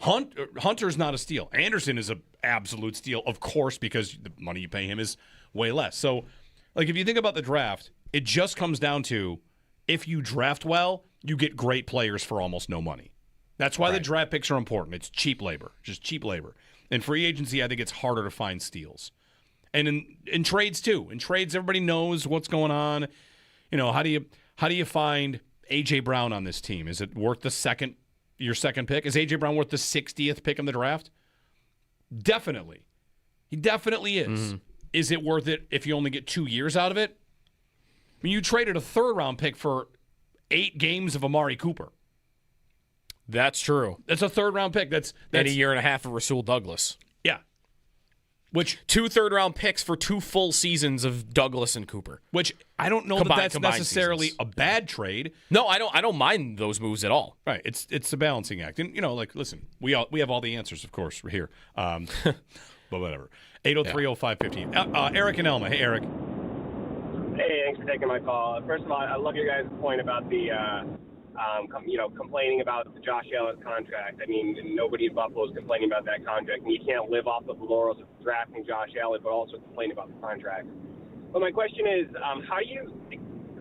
Hunter's not a steal. Anderson is an absolute steal, of course, because the money you pay him is way less. So, like, if you think about the draft, it just comes down to if you draft well, you get great players for almost no money. That's why the draft picks are important. It's cheap labor, just cheap labor. In free agency, I think it's harder to find steals. And in trades too. In trades, everybody knows what's going on. You know, how do you find A.J. Brown on this team? Is it worth your second pick? Is A.J. Brown worth the 60th pick in the draft? Definitely. He definitely is. Mm-hmm. Is it worth it if you only get 2 years out of it? I mean, you traded a third-round pick for 8 games of Amari Cooper. That's true. That's a third-round pick. That's and a year and a half of Rasul Douglas. Yeah. Which 2 third-round picks for 2 full seasons of Douglas and Cooper. Which I don't know that's necessarily seasons. A bad trade. No, I don't mind those moves at all. Right. It's a balancing act. And, like, listen, we have all the answers, of course. We're here. But whatever. 803-0550. Eric and Elma. Hey, Eric. Hey, thanks for taking my call. First of all, I love your guys' point about the, complaining about the Josh Allen contract. I mean, nobody in Buffalo is complaining about that contract, and you can't live off of the laurels of drafting Josh Allen, but also complain about the contract. But my question is, how do you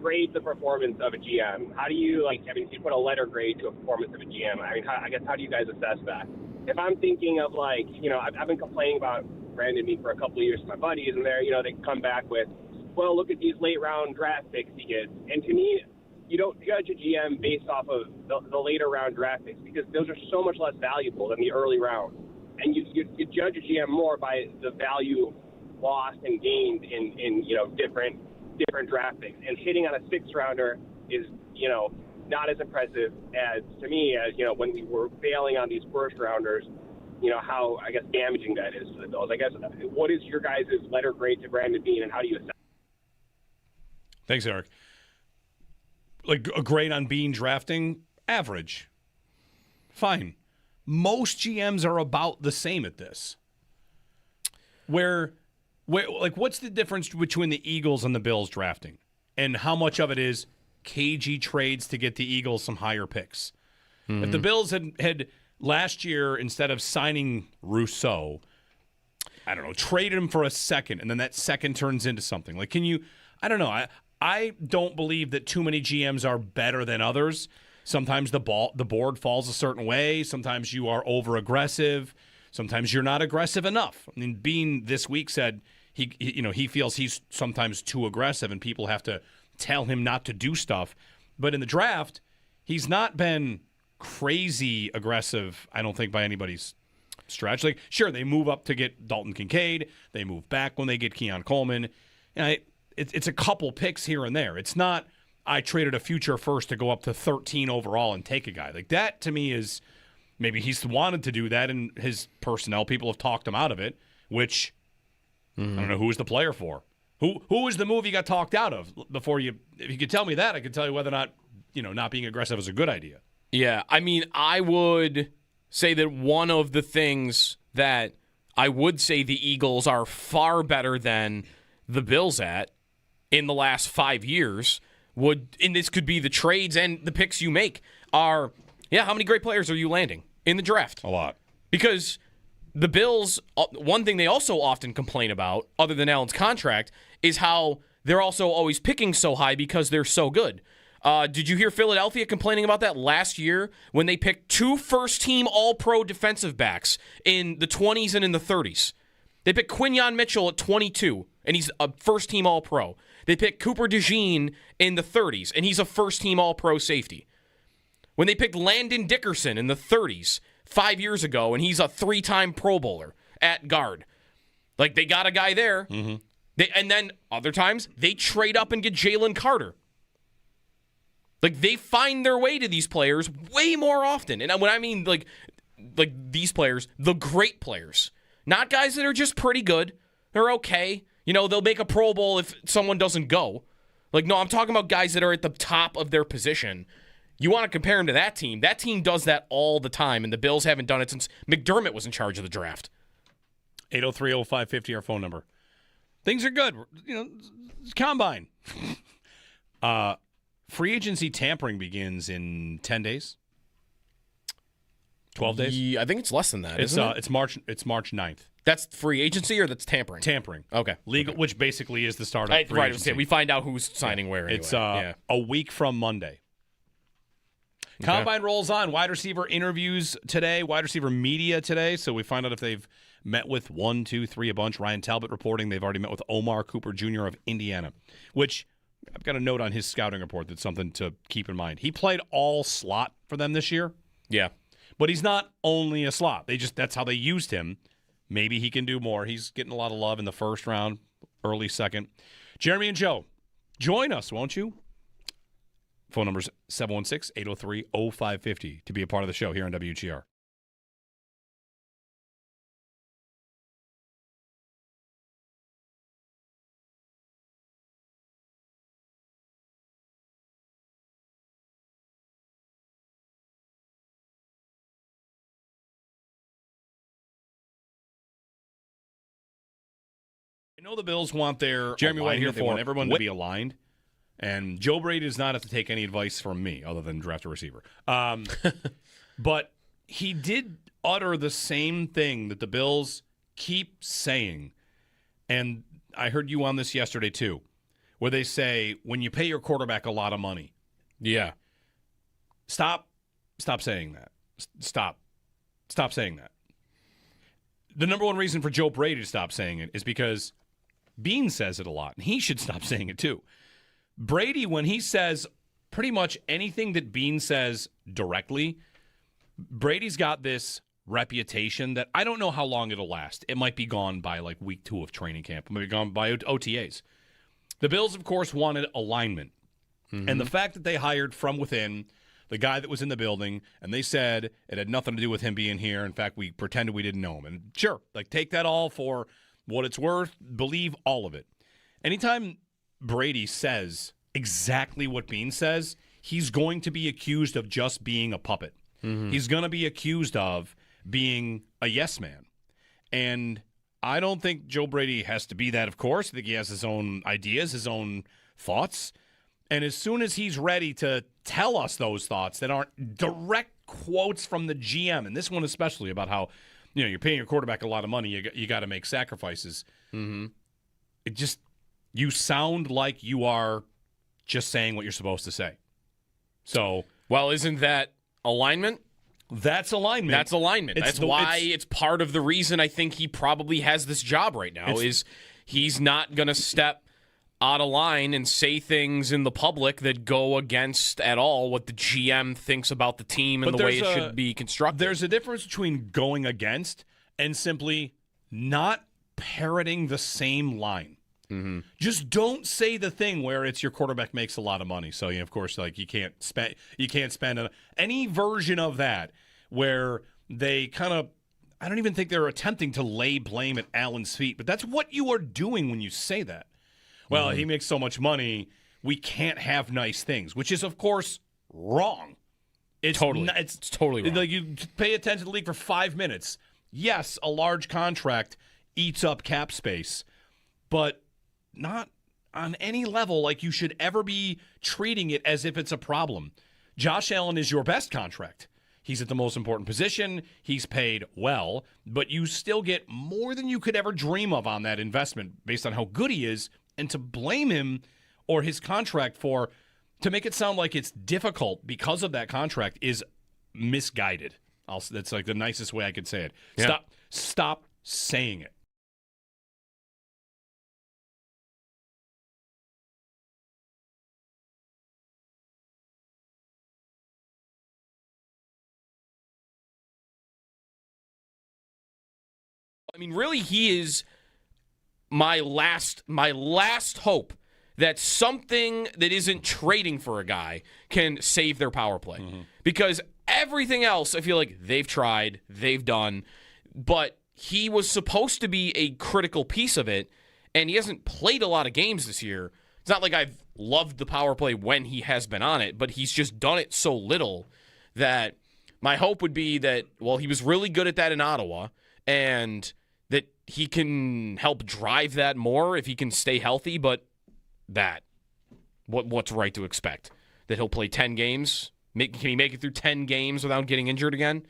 grade the performance of a GM? How do you, you put a letter grade to a performance of a GM? I mean, how do you guys assess that? If I'm thinking of, I've been complaining about Brandon Meek for a couple of years to my buddies, and they come back with, well, look at these late-round draft picks he gets. And to me, you don't judge a GM based off of the later-round draft picks because those are so much less valuable than the early round. And you judge a GM more by the value lost and gained in different draft picks. And hitting on a sixth-rounder is, not as impressive as, to me, as, when we were failing on these first-rounders, how, I guess, damaging that is to the Bills. I guess, what is your guys' letter grade to Brandon Beane, and how do you assess? Thanks, Eric. Like, a grade on Beane drafting, average. Fine. Most GMs are about the same at this. Where what's the difference between the Eagles and the Bills drafting? And how much of it is cagey trades to get the Eagles some higher picks? Mm-hmm. If the Bills had last year, instead of signing Rousseau, I don't know, traded him for a second, and then that second turns into something. Like, I don't know. I don't believe that too many GMs are better than others. Sometimes the board falls a certain way. Sometimes you are over-aggressive. Sometimes you're not aggressive enough. I mean, Beane this week said he feels he's sometimes too aggressive and people have to tell him not to do stuff. But in the draft, he's not been crazy aggressive, I don't think, by anybody's stretch. Like, sure, they move up to get Dalton Kincaid. They move back when they get Keon Coleman. And it's a couple picks here and there. It's not, I traded a future first to go up to 13 overall and take a guy. Like, that to me is, maybe he's wanted to do that and his personnel people have talked him out of it, which I don't know who was the player for. Who was the move he got talked out of before if you could tell me that, I could tell you whether or not, not being aggressive is a good idea. Yeah, I mean, I would say that one of the things that I would say the Eagles are far better than the Bills at in the last 5 years and this could be the trades and the picks you make, are, how many great players are you landing in the draft? A lot. Because the Bills, one thing they also often complain about, other than Allen's contract, is how they're also always picking so high because they're so good. Did you hear Philadelphia complaining about that last year when they picked 2 first-team All-Pro defensive backs in the 20s and in the 30s? They picked Quinyon Mitchell at 22, and he's a first-team All-Pro. They picked Cooper DeJean in the 30s, and he's a first-team All-Pro safety. When they picked Landon Dickerson in the 30s 5 years ago, and he's a 3-time Pro Bowler at guard. Like, they got a guy there. Mm-hmm. And then other times, they trade up and get Jalen Carter. Like, they find their way to these players way more often. And when I mean, like these players, the great players. Not guys that are just pretty good. They're okay. They'll make a Pro Bowl if someone doesn't go. Like, no, I'm talking about guys that are at the top of their position. You want to compare them to that team. That team does that all the time, and the Bills haven't done it since McDermott was in charge of the draft. 803-0550, our phone number. Things are good. It's combine. Free agency tampering begins in 10 days. 12 days? Yeah, I think it's less than that. It's isn't it? It's March 9th. That's free agency or that's tampering? Tampering. Okay. Legal, which basically is the start of free Right. agency. We find out who's signing where. Anyway. It's a week from Monday. Combine rolls on. Wide receiver interviews today. Wide receiver media today. So we find out if they've met with 1, 2, 3, a bunch. Ryan Talbot reporting they've already met with Omar Cooper Jr. of Indiana, which I've got a note on his scouting report that's something to keep in mind. He played all slot for them this year. Yeah. But he's not only a slot. That's how they used him. Maybe he can do more. He's getting a lot of love in the first round, early second. Jeremy and Joe, join us, won't you? Phone number is 716-803-0550 to be a part of the show here on WGR. I know the Bills want their Jeremy White here alignment. They want for everyone to be aligned. And Joe Brady does not have to take any advice from me other than draft a receiver. But he did utter the same thing that the Bills keep saying. And I heard you on this yesterday too, where they say when you pay your quarterback a lot of money. Yeah. Stop saying that. Stop saying that. The number one reason for Joe Brady to stop saying it is because Bean says it a lot, and he should stop saying it too. Brady, when he says pretty much anything that Bean says directly, Brady's got this reputation that I don't know how long it'll last. It might be gone by like week 2 of training camp. It might be gone by OTAs. The Bills, of course, wanted alignment. Mm-hmm. And the fact that they hired from within the guy that was in the building, and they said it had nothing to do with him being here. In fact, we pretended we didn't know him. And sure, like take that all for what it's worth. Believe all of it. Anytime Brady says exactly what Bean says, he's going to be accused of just being a puppet. Mm-hmm. He's going to be accused of being a yes man. And I don't think Joe Brady has to be that, of course. I think he has his own ideas, his own thoughts. And as soon as he's ready to tell us those thoughts that aren't direct quotes from the GM, and this one especially about how, you're paying your quarterback a lot of money, you got to make sacrifices. Mm-hmm. It just, you sound like you are just saying what you're supposed to say. So, well, isn't that alignment? That's alignment. That's alignment. That's why it's part of the reason I think he probably has this job right now is he's not going to step out of line and say things in the public that go against at all what the GM thinks about the team and the way it should be constructed. There's a difference between going against and simply not parroting the same line. Mm-hmm. Just don't say the thing where it's your quarterback makes a lot of money. So, of course, like you can't spend any version of that where they kind of, I don't even think they're attempting to lay blame at Allen's feet, but that's what you are doing when you say that. Well, he makes so much money, we can't have nice things, which is, of course, wrong. It's totally wrong. Like you pay attention to the league for 5 minutes. Yes, a large contract eats up cap space, but not on any level like you should ever be treating it as if it's a problem. Josh Allen is your best contract. He's at the most important position. He's paid well, but you still get more than you could ever dream of on that investment based on how good he is. And to blame him or his contract to make it sound like it's difficult because of that contract is misguided. That's like the nicest way I could say it. Yeah. Stop saying it. I mean, really, he is my last hope that something that isn't trading for a guy can save their power play. Mm-hmm. Because everything else, I feel like they've tried, they've done, but he was supposed to be a critical piece of it, and he hasn't played a lot of games this year. It's not like I've loved the power play when he has been on it, but he's just done it so little that my hope would be that, well, he was really good at that in Ottawa, and that he can help drive that more if he can stay healthy, but what's right to expect? That he'll play 10 games? Can he make it through 10 games without getting injured again?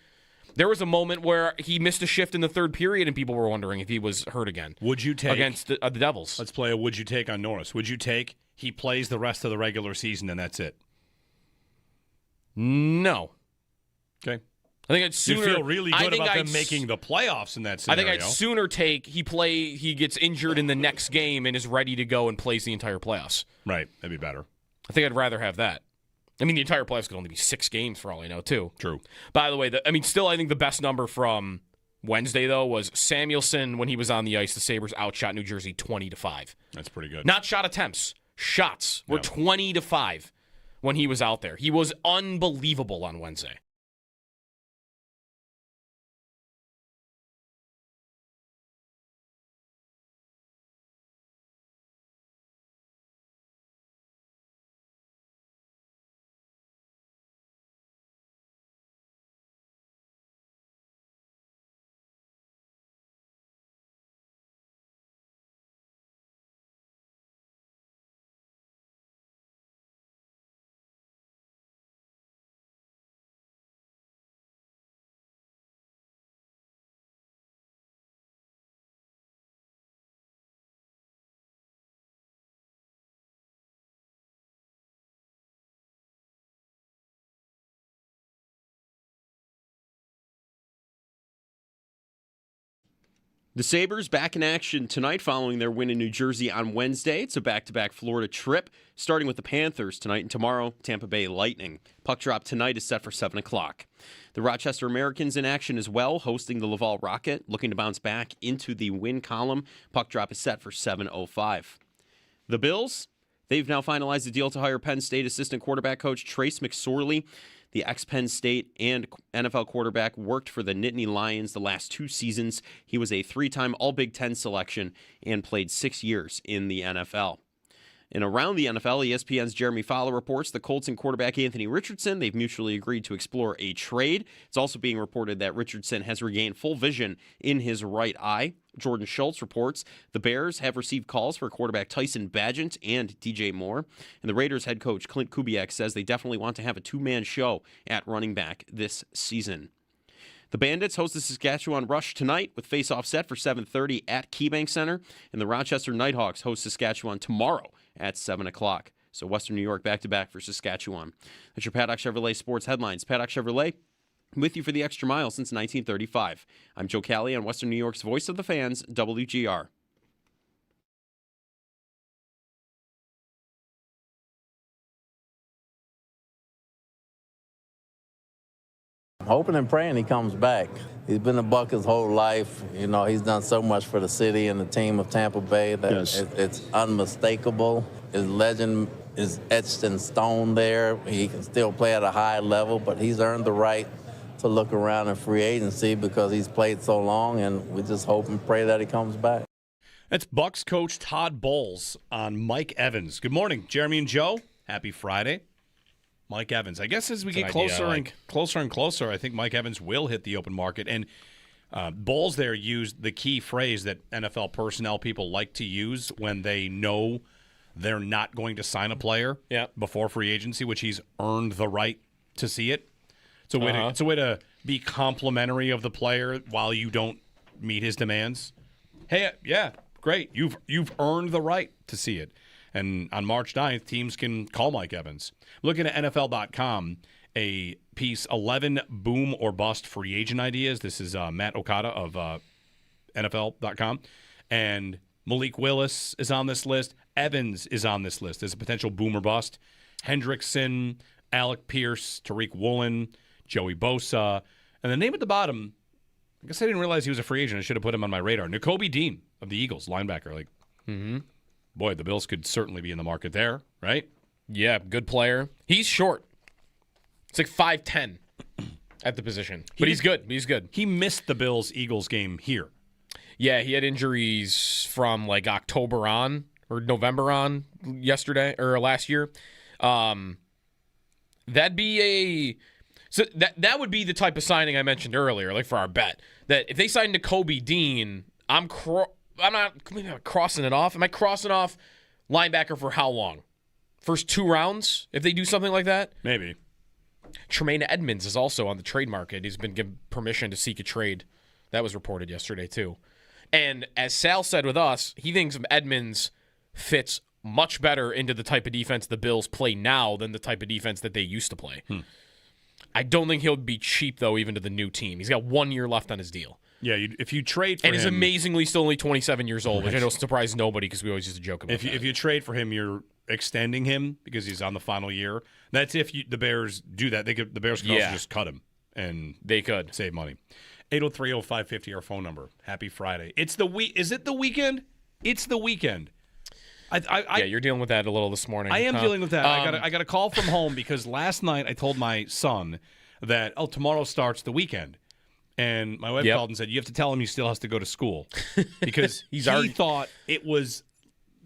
There was a moment where he missed a shift in the third period, and people were wondering if he was hurt again. Would you take against the Devils? Let's play a would you take on Norris. Would you take he plays the rest of the regular season and that's it? No. Okay. I think I'd sooner. You feel really good about them making the playoffs in that scenario. I think I'd sooner take he gets injured in the next game and is ready to go and plays the entire playoffs. Right. That'd be better. I think I'd rather have that. I mean, the entire playoffs could only be 6 games for all I know, too. True. By the way, still I think the best number from Wednesday, though, was Samuelson, when he was on the ice, the Sabres outshot New Jersey 20-5. That's pretty good. Not shot attempts. Shots were 20-5 when he was out there. He was unbelievable on Wednesday. The Sabres back in action tonight following their win in New Jersey on Wednesday. It's a back-to-back Florida trip, starting with the Panthers tonight and tomorrow, Tampa Bay Lightning. Puck drop tonight is set for 7 o'clock. The Rochester Americans in action as well, hosting the Laval Rocket, looking to bounce back into the win column. Puck drop is set for 7:05. The Bills, they've now finalized a deal to hire Penn State assistant quarterback coach Trace McSorley. The ex-Penn State and NFL quarterback worked for the Nittany Lions the last 2 seasons. He was a 3-time All-Big Ten selection and played 6 years in the NFL. And around the NFL, ESPN's Jeremy Fowler reports the Colts and quarterback Anthony Richardson, they've mutually agreed to explore a trade. It's also being reported that Richardson has regained full vision in his right eye. Jordan Schultz reports the Bears have received calls for quarterback Tyson Bagent and DJ Moore. And the Raiders head coach Clint Kubiak says they definitely want to have a 2-man show at running back this season. The Bandits host the Saskatchewan Rush tonight with face-off set for 7:30 at KeyBank Center. And the Rochester Nighthawks host Saskatchewan tomorrow at 7 o'clock. So Western New York back-to-back for Saskatchewan. That's your Paddock Chevrolet Sports headlines. Paddock Chevrolet with you for the extra mile since 1935. I'm Joe Cali on Western New York's Voice of the Fans, WGR. I'm hoping and praying he comes back. He's been a Buck his whole life. You know, he's done so much for the city and the team of Tampa Bay that it's unmistakable. His legend is etched in stone there. He can still play at a high level, but he's earned the right to look around in free agency because he's played so long, and we just hope and pray that he comes back. That's Bucks coach Todd Bowles on Mike Evans. Good morning, Jeremy and Joe. Happy Friday. Mike Evans. I guess as we get closer and closer, I think Mike Evans will hit the open market. And Bowles there used the key phrase that NFL personnel people like to use when they know they're not going to sign a player before free agency, which he's earned the right to see it. It's a way to be complimentary of the player while you don't meet his demands. Hey, yeah, great. You've earned the right to see it. And on March 9th, teams can call Mike Evans. Looking at NFL.com, a piece, 11 boom or bust free agent ideas. This is Matt Okada of NFL.com. And Malik Willis is on this list. Evans is on this list as a potential boom or bust. Hendrickson, Alec Pierce, Tariq Woolen, Joey Bosa. And the name at the bottom, I guess I didn't realize he was a free agent. I should have put him on my radar. Nakobe Dean of the Eagles, linebacker. Boy, the Bills could certainly be in the market there, right? Yeah, good player. He's short. It's like 5'10" at the position. But he's good. He's good. He missed the Bills-Eagles game here. Yeah, he had injuries from like October on or November on last year. That'd be that would be the type of signing I mentioned earlier, like for our bet. That if they signed Nakobe Dean, I'm not crossing it off. Am I crossing off linebacker for how long? First 2 rounds, if they do something like that? Maybe. Tremaine Edmonds is also on the trade market. He's been given permission to seek a trade. That was reported yesterday, too. And as Sal said with us, he thinks Edmonds fits much better into the type of defense the Bills play now than the type of defense that they used to play. I don't think he'll be cheap, though, even to the new team. He's got 1 year left on his deal. Yeah, if you trade for him... And he's amazingly still only 27 years old, which I know surprised nobody because we always used to joke about that. If you trade for him, you're extending him because he's on the final year. That's if the Bears do that. The Bears could also just cut him. And they could. Save money. 803-0550, our phone number. Happy Friday. It's the week. Is it the weekend? It's the weekend. Yeah, you're dealing with that a little this morning. I am dealing with that. I got a call from home because last night I told my son that, tomorrow starts the weekend. And my wife called and said, you have to tell him he still has to go to school. Because he thought it was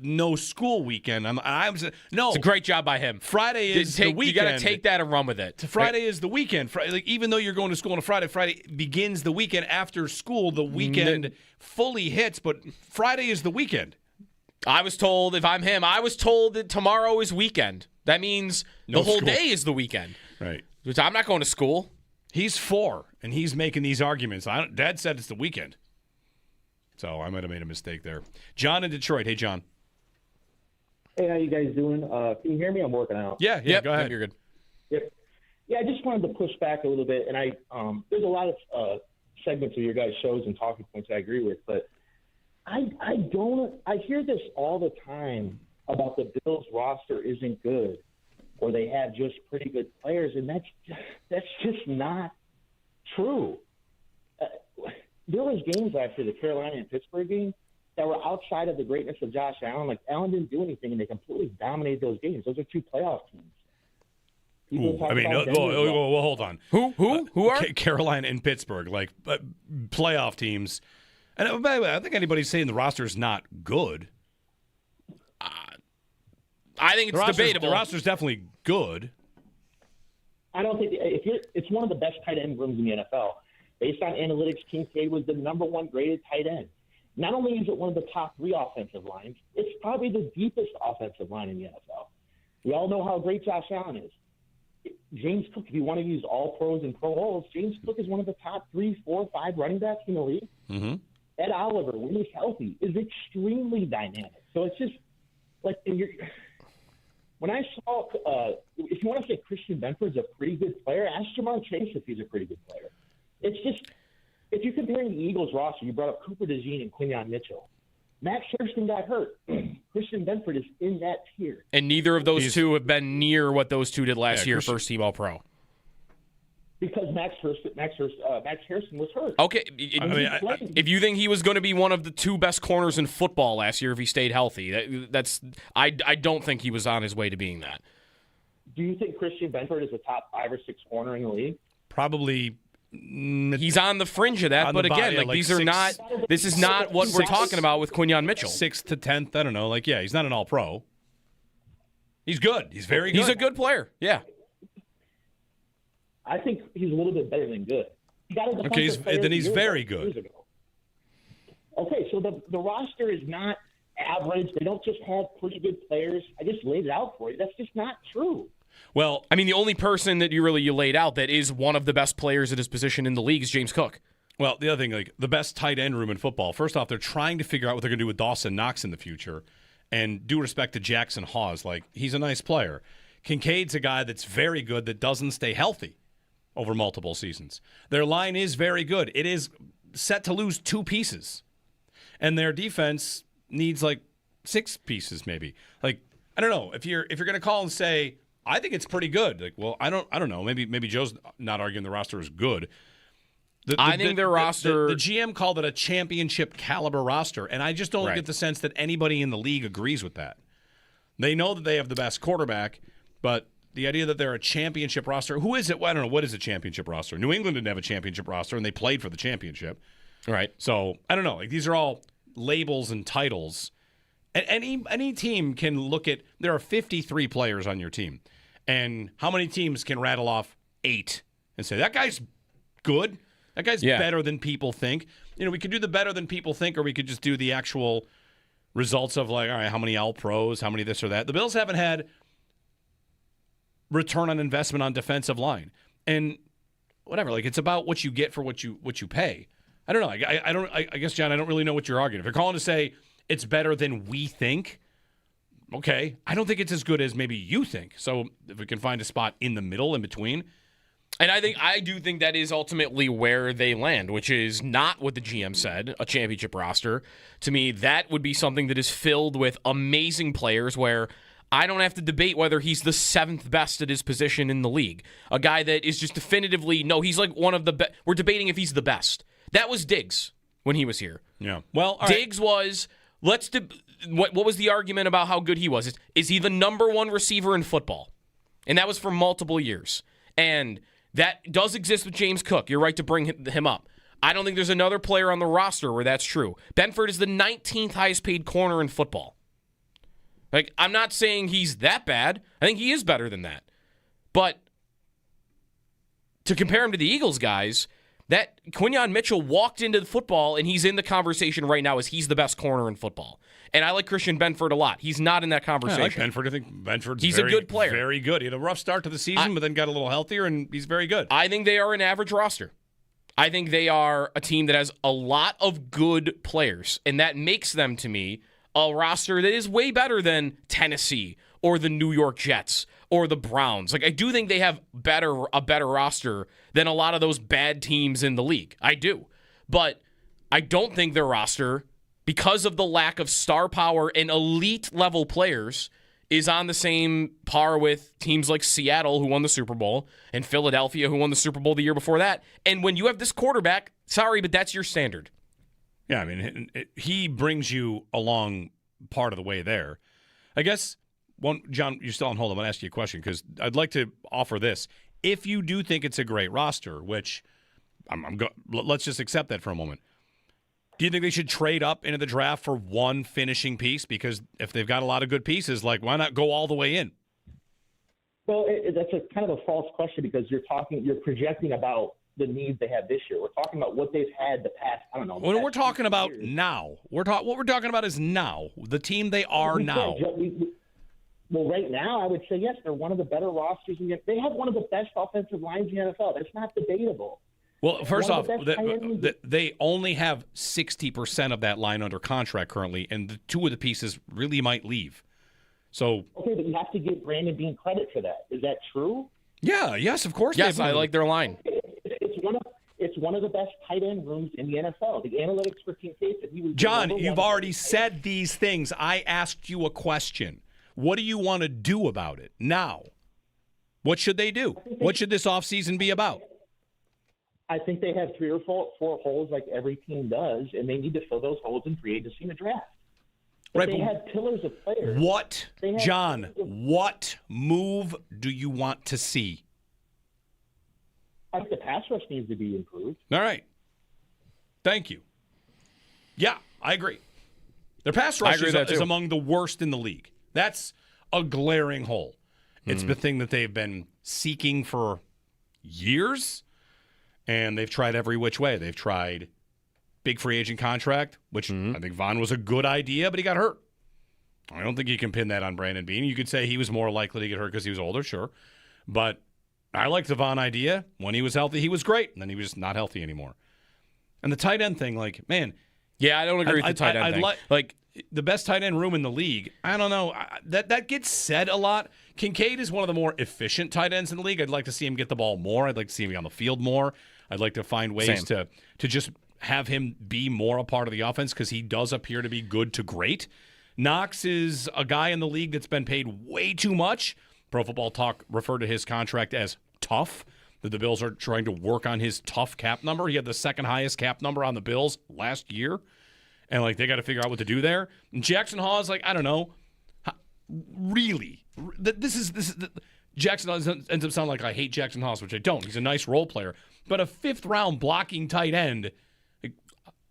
no school weekend. I was no. It's a great job by him. Friday is the weekend. You got to take that and run with it. Friday is the weekend. Even though you're going to school on a Friday begins the weekend after school. The weekend fully hits, but Friday is the weekend. I was told, if I'm him, that tomorrow is weekend. That means the whole day is the weekend. Right. Which I'm not going to school. He's 4, and he's making these arguments. Dad said it's the weekend. So I might have made a mistake there. John in Detroit. Hey, John. Hey, how you guys doing? Can you hear me? I'm working out. Yeah, go ahead. You're good. Yep. Yeah, I just wanted to push back a little bit, and there's a lot of segments of your guys' shows and talking points I agree with, but I hear this all the time about the Bills roster isn't good or they have just pretty good players, and that's just not true. There was games after the Carolina and Pittsburgh game that were outside of the greatness of Josh Allen. Like, Allen didn't do anything, and they completely dominated those games. Those are 2 playoff teams. Hold on. Who are? Carolina and Pittsburgh, playoff teams. And by the way, I think anybody's saying the roster is not good. I think it's debatable. The roster's definitely good. I don't think it's one of the best tight end rooms in the NFL. Based on analytics, Kincaid was the number 1 graded tight end. Not only is it one of the top 3 offensive lines, it's probably the deepest offensive line in the NFL. We all know how great Josh Allen is. James Cook, if you want to use all pros and pro bowls, James Cook is one of the top 3, 4, 5 running backs in the league. Mm-hmm. Ed Oliver, when he's healthy, is extremely dynamic. So it's just like when I saw, if you want to say Christian Benford's a pretty good player, ask Jamar Chase if he's a pretty good player. It's just, if you're comparing the Eagles roster, you brought up Cooper DeJean and Quinyon Mitchell. Max Hairston got hurt. Christian Benford is in that tier. And neither of those two have been near what those two did last year, first team All-Pro. Because Max Hairston was hurt. Okay, if you think he was going to be one of the 2 best corners in football last year if he stayed healthy, I don't think he was on his way to being that. Do you think Christian Benford is a top 5 or 6 corner in the league? Probably. He's on the fringe of that, but again, these are not. This is not what we're talking about with Quinyon Mitchell. 6th to 10th, I don't know. He's not an All-Pro. He's good. He's very good. He's a good player. Yeah. I think he's a little bit better than good. Then he's very good. Okay, so the roster is not average. They don't just have pretty good players. I just laid it out for you. That's just not true. Well, I mean, the only person that you laid out that is one of the best players at his position in the league is James Cook. Well, the other thing, the best tight end room in football, first off, they're trying to figure out what they're going to do with Dawson Knox in the future. And due respect to Jackson Hawes, he's a nice player. Kincaid's a guy that's very good that doesn't stay healthy over multiple seasons. Their line is very good. It is set to lose 2 pieces. And their defense needs 6 pieces maybe. I don't know. If you're going to call and say, I think it's pretty good. I don't know. Maybe Joe's not arguing the roster is good. I think their roster... The GM called it a championship caliber roster, and I just don't get the sense that anybody in the league agrees with that. They know that they have the best quarterback, but the idea that they're a championship roster, who is it? Well, I don't know. What is a championship roster? New England didn't have a championship roster, and they played for the championship. Right. So, I don't know. These are all labels and titles. And any team can look at, there are 53 players on your team. And how many teams can rattle off 8 and say, that guy's good? That guy's better than people think. We could do the better than people think, or we could just do the actual results of all right, how many All-Pros, how many this or that. The Bills haven't had return on investment on defensive line. And whatever, like it's about what you get for what you pay. I don't know. I guess, John, I don't really know what you're arguing. If you're calling to say it's better than we think, okay. I don't think it's as good as maybe you think. So if we can find a spot in the middle, in between. And I do think that is ultimately where they land, which is not what the GM said, a championship roster. To me, that would be something that is filled with amazing players where I don't have to debate whether he's the 7th best at his position in the league. A guy that is just definitively, no, he's like one of the best. We're debating if he's the best. That was Diggs when he was here. Yeah. Well, Diggs was, what was the argument about how good he was? Is he the number 1 receiver in football? And that was for multiple years. And that does exist with James Cook. You're right to bring him up. I don't think there's another player on the roster where that's true. Benford is the 19th highest paid corner in football. Like, I'm not saying he's that bad. I think he is better than that. But to compare him to the Eagles guys, that Quinyon Mitchell walked into the football and he's in the conversation right now as he's the best corner in football. And I like Christian Benford a lot. He's not in that conversation. I like Benford. I think Benford's a good player. Very good. He had a rough start to the season, but then got a little healthier, and he's very good. I think they are an average roster. I think they are a team that has a lot of good players, and that makes them, to me, a roster that is way better than Tennessee or the New York Jets or the Browns. Like, I do think they have a better roster than a lot of those bad teams in the league. I do. But I don't think their roster, because of the lack of star power and elite level players, is on the same par with teams like Seattle, who won the Super Bowl, and Philadelphia, who won the Super Bowl the year before that. And when you have this quarterback, sorry, but that's your standard. Yeah, I mean, he brings you along part of the way there. I guess, John, you're still on hold. I'm going to ask you a question because I'd like to offer this. If you do think it's a great roster, which let's just accept that for a moment. Do you think they should trade up into the draft for one finishing piece? Because if they've got a lot of good pieces, like, why not go all the way in? Well, that's a kind of a false question because you're projecting about the needs they have this year. We're talking about what they've had the past, I don't know. When we're talking about years. Now, what we're talking about is now, the team they are now. Well, right now, I would say, yes, they're one of the better rosters. They have one of the best offensive lines in the NFL. That's not debatable. Well, first off, they only have 60% of that line under contract currently, and the 2 of the pieces really might leave. So okay, but you have to give Brandon Beane credit for that. Is that true? Yeah, yes, of course. Yes, I like their line. It's one of the best tight end rooms in the NFL. The analytics for Kincaid said he was. John, you've already said these things. I asked you a question. What do you want to do about it now? What should they do? What should this offseason be about? I think they have 3 or 4 holes like every team does, and they need to fill those holes in free agency in the draft. But they have pillars of players. What move do you want to see? I think the pass rush needs to be improved. All right. Thank you. Yeah, I agree. Their pass rush is among the worst in the league. That's a glaring hole. It's the thing that they've been seeking for years. And they've tried every which way. They've tried big free agent contract, which I think Vaughn was a good idea, but he got hurt. I don't think you can pin that on Brandon Beane. You could say he was more likely to get hurt because he was older, sure. But I liked the Vaughn idea. When he was healthy, he was great. And then he was just not healthy anymore. And the tight end thing, like, man. Yeah, I don't agree with the tight end thing. Like, the best tight end room in the league, I don't know. That gets said a lot. Kincaid is one of the more efficient tight ends in the league. I'd like to see him get the ball more. I'd like to see him be on the field more. I'd like to find ways to just have him be more a part of the offense because he does appear to be good to great. Knox is a guy in the league that's been paid way too much. Pro Football Talk referred to his contract as tough, that the Bills are trying to work on his tough cap number. He had the 2nd highest cap number on the Bills last year, and like they got to figure out what to do there. And Jackson Hawes, like, I don't know, really, this is Jackson Hawes ends up sounding like I hate Jackson Hawes, which I don't. He's a nice role player. But a 5th-round blocking tight end,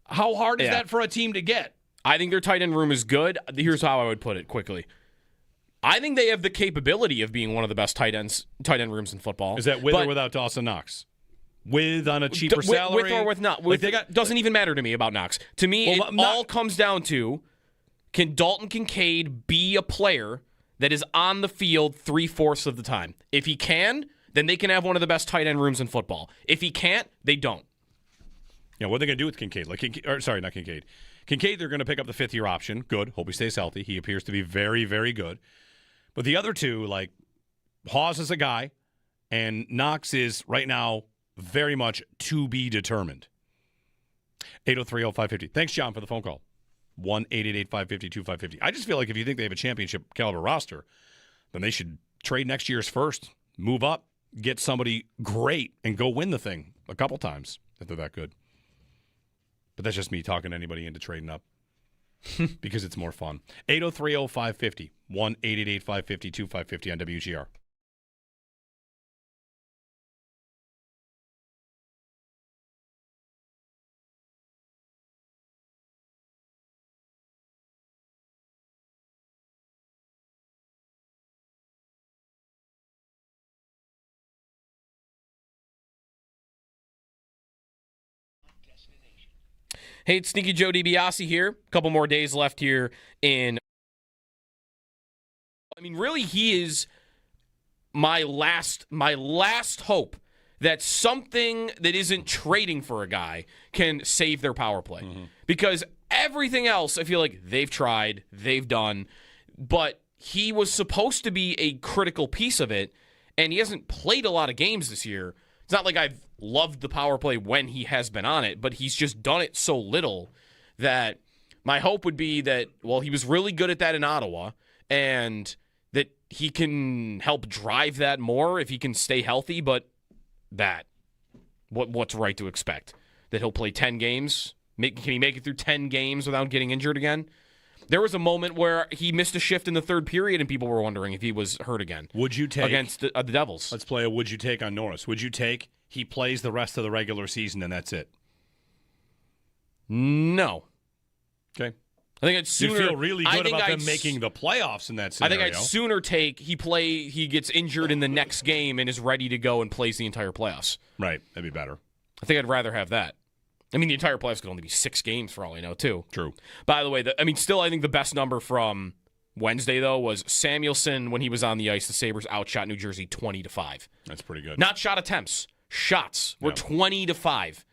how hard is that for a team to get? I think their tight end room is good. Here's how I would put it quickly. I think they have the capability of being one of the best tight end rooms in football. Is that with or without Dawson Knox? With on a cheaper salary? With or with not. Doesn't even matter to me about Knox. To me, all comes down to, can Dalton Kincaid be a player that is on the field 3/4 of the time. If he can, then they can have one of the best tight end rooms in football. If he can't, they don't. Yeah, what are they going to do with Kincaid? Not Kincaid. Kincaid, they're going to pick up the fifth-year option. Good. Hope he stays healthy. He appears to be very, very good. But the other two, like Hawes is a guy, and Knox is right now very much to be determined. 803-0550. Thanks, John, for the phone call. 1-888-550-2550. I just feel like if you think they have a championship caliber roster, then they should trade next year's first, move up, get somebody great, and go win the thing a couple times if they're that good. But that's just me talking anybody into trading up because it's more fun. 803-0550. 1-888-550-2550 on WGR. Hey, it's Sneaky Joe DiBiase here. A couple more days left here in... I mean, really, he is my last hope that something that isn't trading for a guy can save their power play. Mm-hmm. Because everything else, I feel like they've tried, they've done, but he was supposed to be a critical piece of it, and he hasn't played a lot of games this year. It's not like I've loved the power play when he has been on it, but he's just done it so little that my hope would be that, well, he was really good at that in Ottawa, and that he can help drive that more if he can stay healthy, but what's right to expect? That he'll play 10 games? Can he make it through 10 games without getting injured again? There was a moment where he missed a shift in the third period, and people were wondering if he was hurt again. Would you take against the Devils? Let's play a would you take on Norris. Would you take he plays the rest of the regular season and that's it? No. Okay. I think it's sooner. You feel really good about them making the playoffs in that scenario. I think I'd sooner take he gets injured in the next game and is ready to go and plays the entire playoffs. Right. That'd be better. I think I'd rather have that. I mean, the entire playoffs could only be 6 games for all I know, too. True. By the way, still, I think the best number from Wednesday, though, was Samuelson, when he was on the ice, the Sabres outshot New Jersey 20-5. That's pretty good. Not shot attempts. Shots were 20-5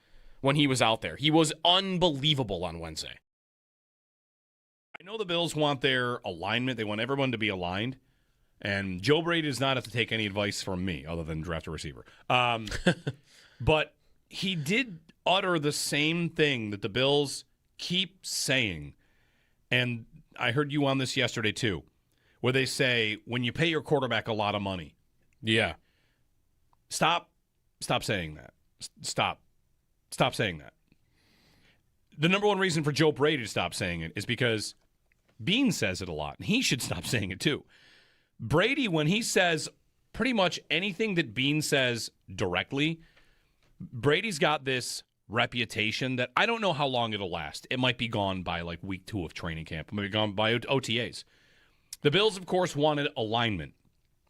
when he was out there. He was unbelievable on Wednesday. I know the Bills want their alignment. They want everyone to be aligned. And Joe Brady does not have to take any advice from me other than draft a receiver. But he did utter the same thing that the Bills keep saying. And I heard you on this yesterday, too, where they say, when you pay your quarterback a lot of money. Yeah. Stop saying that. Stop saying that. The number one reason for Joe Brady to stop saying it is because Bean says it a lot, and he should stop saying it, too. Brady, when he says pretty much anything that Bean says directly, Brady's got this reputation that I don't know how long it'll last. It might be gone by like week 2 of training camp. It might be gone by OTAs. The Bills, of course, wanted alignment.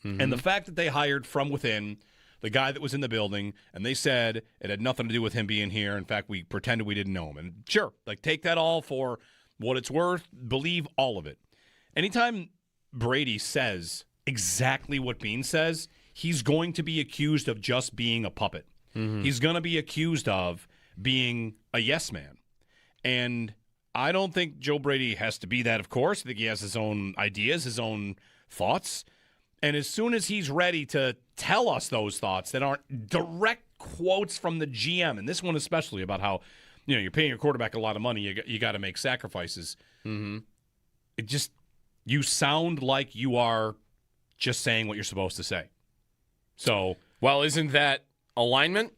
Mm-hmm. And the fact that they hired from within the guy that was in the building, and they said it had nothing to do with him being here. In fact, we pretended we didn't know him. And sure, like take that all for what it's worth. Believe all of it. Anytime Brady says exactly what Bean says, he's going to be accused of just being a puppet. Mm-hmm. He's going to be accused of being a yes man. And I don't think Joe Brady has to be that, of course. I think he has his own ideas, his own thoughts. And as soon as he's ready to tell us those thoughts that aren't direct quotes from the GM, and this one especially about how, you're paying your quarterback a lot of money, you got to make sacrifices. Mm-hmm. It just, you sound like you are just saying what you're supposed to say. So, well, isn't that alignment?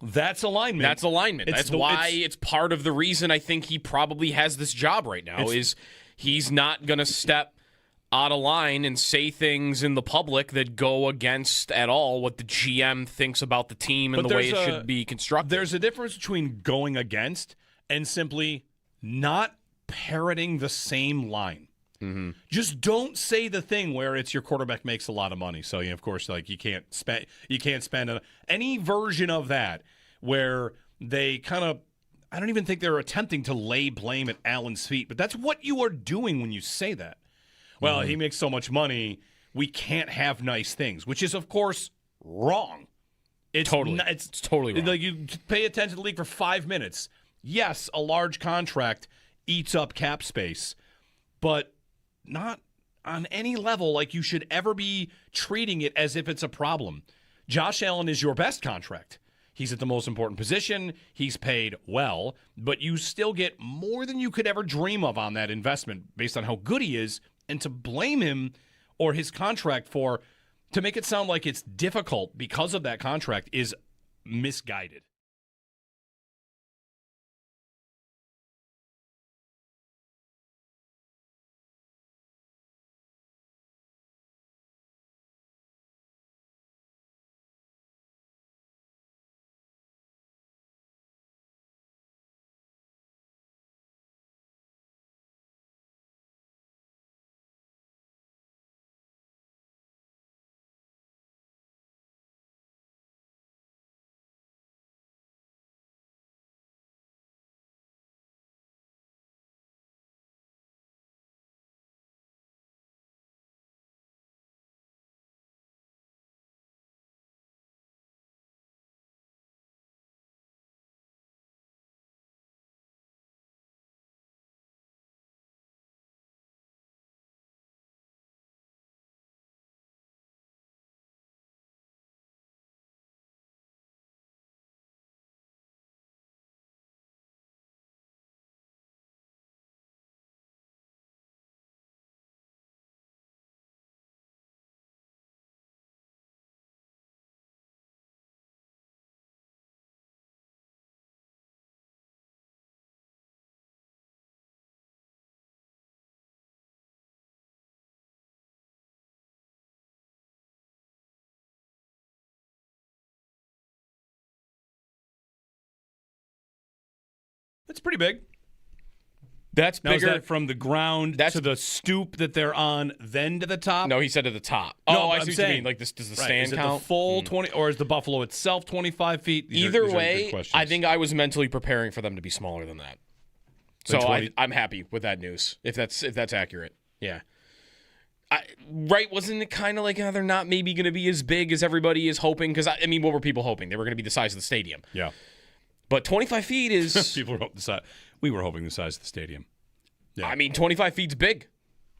That's alignment. That's alignment. That's why it's part of the reason I think he probably has this job right now is he's not going to step out of line and say things in the public that go against at all what the GM thinks about the team and the way it should be constructed. There's a difference between going against and simply not parroting the same line. Mm-hmm. Just don't say the thing where it's your quarterback makes a lot of money. So, of course, like you can't spend any version of that where they kind of, I don't even think they're attempting to lay blame at Allen's feet, but that's what you are doing when you say that. well, he makes so much money, we can't have nice things, which is, of course, wrong. It's Totally. It's totally wrong. Like, you pay attention to the league for 5 minutes. Yes, a large contract eats up cap space, but not on any level like you should ever be treating it as if it's a problem. Josh Allen is your best contract. He's at the most important position. He's paid well, but you still get more than you could ever dream of on that investment based on how good he is. And to blame him or his contract to make it sound like it's difficult because of that contract is misguided. That's pretty big. That's Now, bigger. is that from the ground to the stoop that they're on, then to the top? No, he said to the top. No, I I'm see what you saying, mean. Like, this, does the right, stand is it count? the full 20, or is the Buffalo itself 25 feet? These Either are good way, questions. I think I was mentally preparing for them to be smaller than that. Than So 20? I'm happy with that news, if that's accurate. Yeah. Right, wasn't it kind of like they're not maybe going to be as big as everybody is hoping? Because, I mean, what were people hoping? They were going to be the size of the stadium. Yeah. But 25 feet is... People were hoping the size. We were hoping the size of the stadium. Yeah. I mean, 25 feet's big.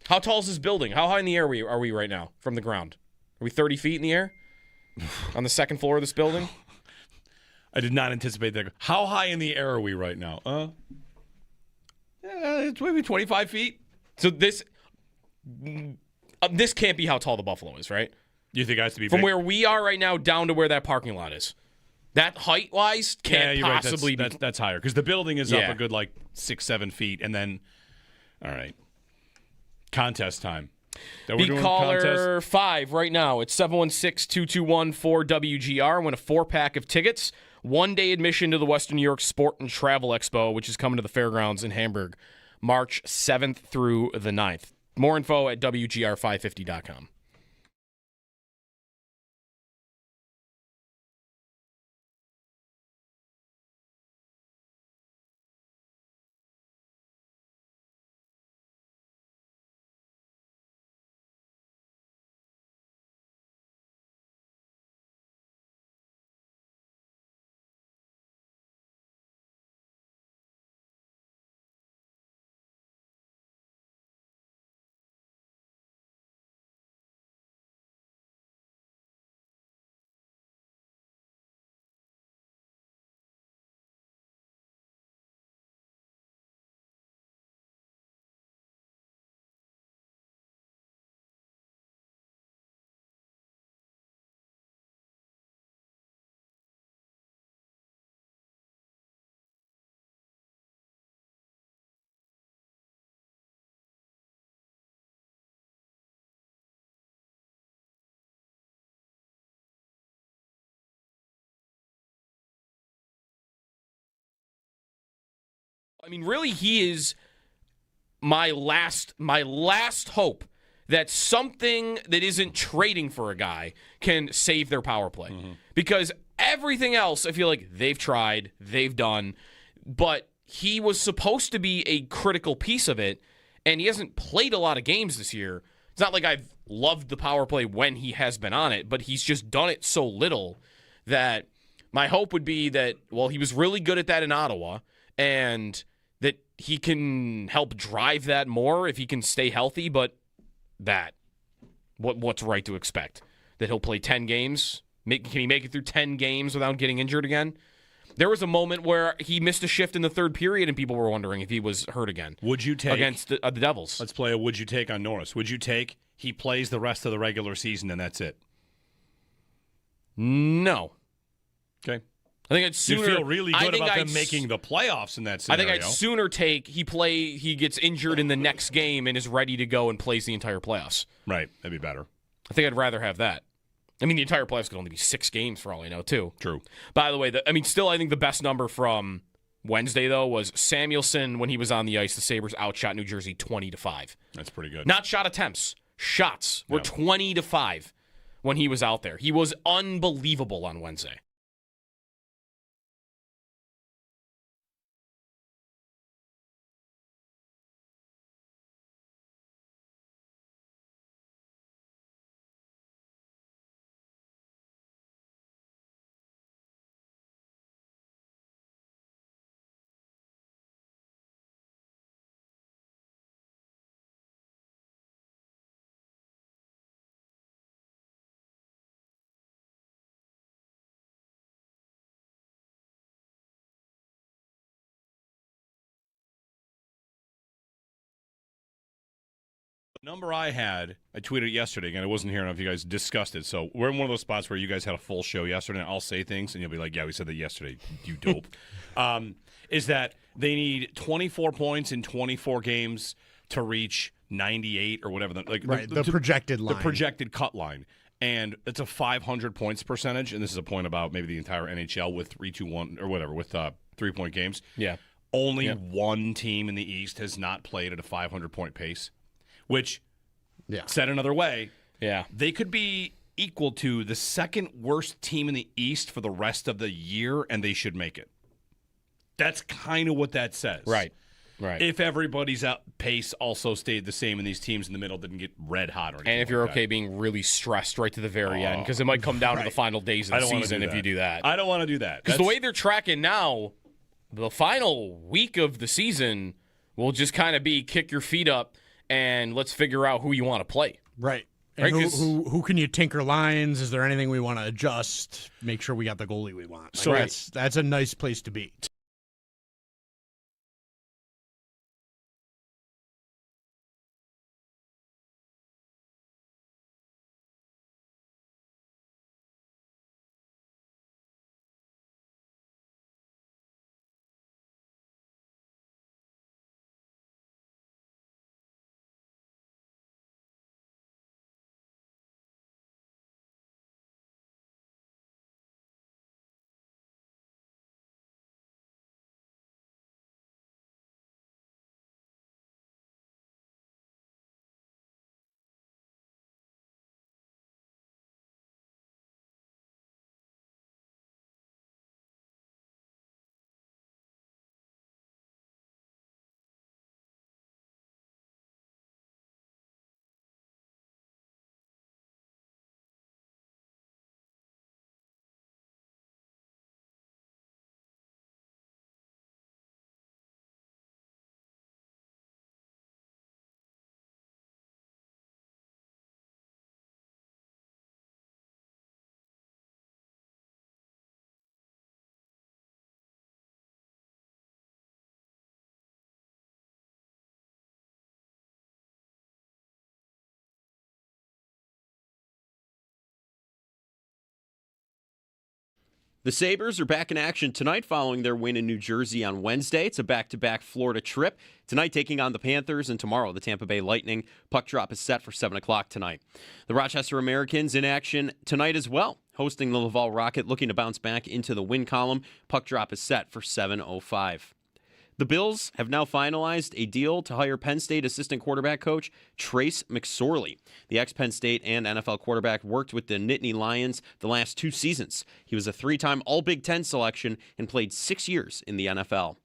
How tall is this building? How high in the air are we right now from the ground? Are we 30 feet in the air on the second floor of this building? I did not anticipate that. How high in the air are we right now? It's maybe 25 feet. So this can't be how tall the Buffalo is, right? You think it has to be from big? where we are right now down to where that parking lot is? That height-wise can't possibly be. That's higher because the building is up Yeah. a good 6-7 feet, and then all right, contest time. That we're Be doing caller contest? 5 right now. It's 716-221-4WGR. Win a 4-pack of tickets. 1-day admission to the Western New York Sport and Travel Expo, which is coming to the fairgrounds in Hamburg, March 7th through the 9th. More info at WGR550.com. I mean, really, he is my last hope that something that isn't trading for a guy can save their power play. Mm-hmm. Because everything else, I feel like they've tried, they've done, but he was supposed to be a critical piece of it, And he hasn't played a lot of games this year. It's not like I've loved the power play when he has been on it, but he's just done it so little that my hope would be that, well, he was really good at that in Ottawa, and that he can help drive that more if he can stay healthy, but what's right to expect? That he'll play 10 games? Can he make it through 10 games without getting injured again? There was a moment where he missed a shift in the third period, and people were wondering if he was hurt again. Would you take against the Devils? Let's play a would you take on Norris. Would you take he plays the rest of the regular season and that's it? No. Okay. I think it's sooner. You feel really good about them making the playoffs in that scenario. I think I'd sooner take he gets injured in the next game and is ready to go and plays the entire playoffs. Right. That'd be better. I think I'd rather have that. I mean, the entire playoffs could only be 6 games for all I know, too. True. By the way, still I think the best number from Wednesday, though, was Samuelson when he was on the ice. The Sabres outshot New Jersey 20-5. That's pretty good. Not shot attempts. Shots were 20-5 when he was out there. He was unbelievable on Wednesday. The number I tweeted it yesterday, and I wasn't here enough if you guys discussed it. So we're in one of those spots where you guys had a full show yesterday, and I'll say things, and you'll be like, yeah, we said that yesterday, you dope. Is that they need 24 points in 24 games to reach 98 or whatever. The projected line. The projected cut line. And it's a 500 points percentage, and this is a point about maybe the entire NHL with 3-2-1 or whatever, with 3-point games. Yeah. Only one team in the East has not played at a 500-point pace. Which, said another way, they could be equal to the second worst team in the East for the rest of the year, and they should make it. That's kind of what that says. Right. If everybody's pace also stayed the same and these teams in the middle didn't get red hot or anything. And if you're okay being really stressed right to the very end, because it might come down to the final days of the season if you do that. I don't want to do that. Because the way they're tracking now, the final week of the season will just kind of be kick your feet up and let's figure out who you want to play. Right. And who can you tinker lines? Is there anything we want to adjust? Make sure we got the goalie we want. So that's a nice place to be. The Sabres are back in action tonight following their win in New Jersey on Wednesday. It's a back-to-back Florida trip. Tonight taking on the Panthers, and tomorrow the Tampa Bay Lightning. Puck drop is set for 7 o'clock tonight. The Rochester Americans in action tonight as well, hosting the Laval Rocket, looking to bounce back into the win column. Puck drop is set for 7:05. The Bills have now finalized a deal to hire Penn State assistant quarterback coach Trace McSorley. The ex-Penn State and NFL quarterback worked with the Nittany Lions the last 2 seasons. He was a 3-time All-Big Ten selection and played 6 years in the NFL.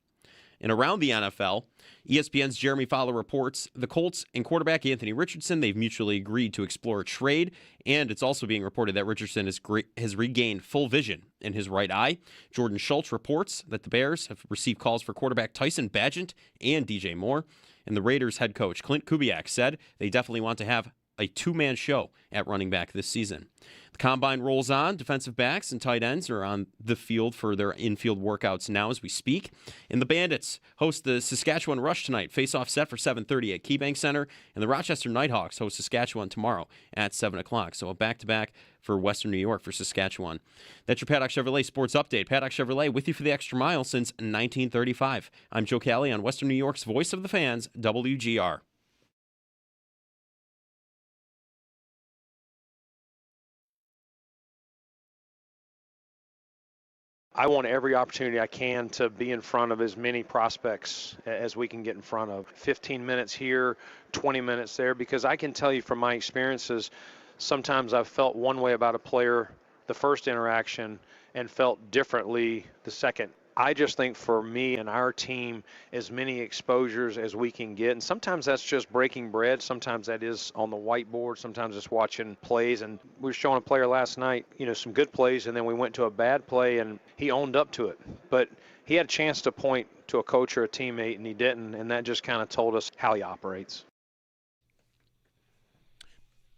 And around the NFL, ESPN's Jeremy Fowler reports the Colts and quarterback Anthony Richardson, they've mutually agreed to explore a trade, and it's also being reported that Richardson has regained full vision in his right eye. Jordan Schultz reports that the Bears have received calls for quarterback Tyson Bagent and DJ Moore, and the Raiders head coach Clint Kubiak said they definitely want to have a two-man show at running back this season. The combine rolls on. Defensive backs and tight ends are on the field for their infield workouts now as we speak. And the Bandits host the Saskatchewan Rush tonight. Face-off set for 7:30 at KeyBank Center. And the Rochester Nighthawks host Saskatchewan tomorrow at 7 o'clock. So a back-to-back for Western New York for Saskatchewan. That's your Paddock Chevrolet Sports Update. Paddock Chevrolet with you for the extra mile since 1935. I'm Joe Kelly on Western New York's Voice of the Fans, WGR. I want every opportunity I can to be in front of as many prospects as we can get in front of. 15 minutes here, 20 minutes there, because I can tell you from my experiences, sometimes I've felt one way about a player the first interaction and felt differently the second. I just think for me and our team, as many exposures as we can get, and sometimes that's just breaking bread, sometimes that is on the whiteboard, sometimes it's watching plays. And we were showing a player last night, some good plays, and then we went to a bad play and he owned up to it. But he had a chance to point to a coach or a teammate and he didn't, and that just kind of told us how he operates.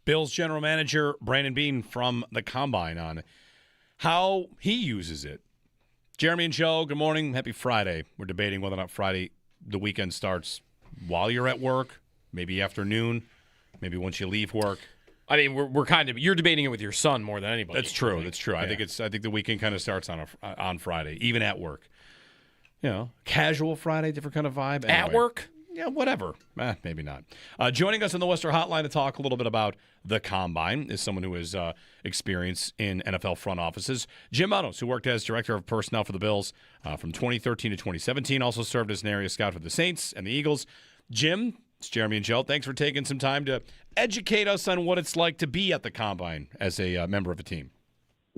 Bills general manager Brandon Beane from the Combine on how he uses it. Jeremy and Joe, good morning. Happy Friday. We're debating whether or not Friday, the weekend starts while you're at work, maybe afternoon, maybe once you leave work. I mean, we're kind of, you're debating it with your son more than anybody. That's true. That's true. Yeah. I think the weekend kind of starts on Friday, even at work. Casual Friday, different kind of vibe. Anyway. At work? Yeah, whatever. Maybe not. Joining us on the Western Hotline to talk a little bit about the Combine is someone who has experience in NFL front offices. Jim Manos, who worked as Director of Personnel for the Bills from 2013 to 2017, also served as an area scout for the Saints and the Eagles. Jim, it's Jeremy and Joe. Thanks for taking some time to educate us on what it's like to be at the Combine as a member of a team.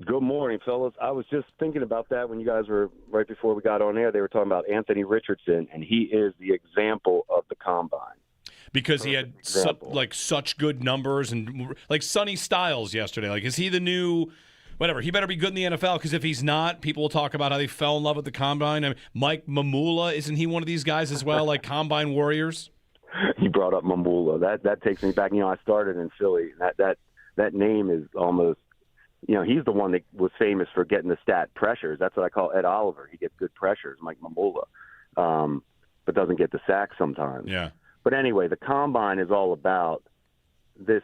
Good morning, fellas. I was just thinking about that when you guys were, right before we got on air, they were talking about Anthony Richardson, and he is the example of the Combine. Because he had such good numbers, and like Sonny Styles yesterday. Like, is he the new whatever? He better be good in the NFL, because if he's not, people will talk about how they fell in love with the Combine. I mean, Mike Mamula, isn't he one of these guys as well, like Combine warriors? You brought up Mamula. That takes me back. I started in Philly. That name is almost, he's the one that was famous for getting the stat pressures. That's what I call Ed Oliver. He gets good pressures, Mike Mamula, but doesn't get the sacks sometimes. Yeah. But anyway, the Combine is all about this.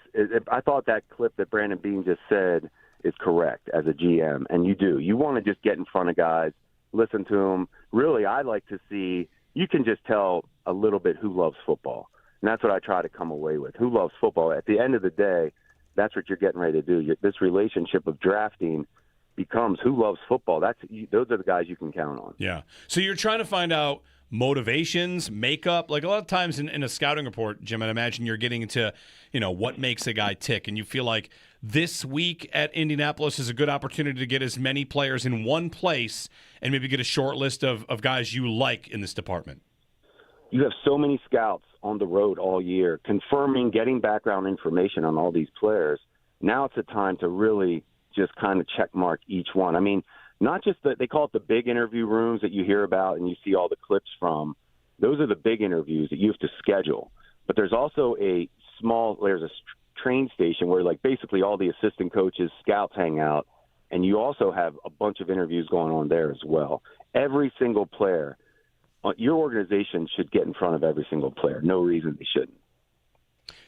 I thought that clip that Brandon Beane just said is correct as a GM, and you do. You want to just get in front of guys, listen to them. Really, I like to see, you can just tell a little bit who loves football, and that's what I try to come away with. Who loves football? At the end of the day, that's what you're getting ready to do. This relationship of drafting becomes who loves football. Those are the guys you can count on. Yeah. So you're trying to find out motivations, makeup. Like a lot of times in a scouting report, Jim, I'd imagine you're getting into, what makes a guy tick. And you feel like this week at Indianapolis is a good opportunity to get as many players in one place and maybe get a short list of guys you like in this department. You have so many scouts on the road all year, confirming, getting background information on all these players. Now it's a time to really just kind of check mark each one. I mean, not just they call it the big interview rooms that you hear about and you see all the clips from. Those are the big interviews that you have to schedule. But there's also there's a train station where basically all the assistant coaches, scouts hang out, and you also have a bunch of interviews going on there as well. Every single player, your organization should get in front of every single player. No reason they shouldn't.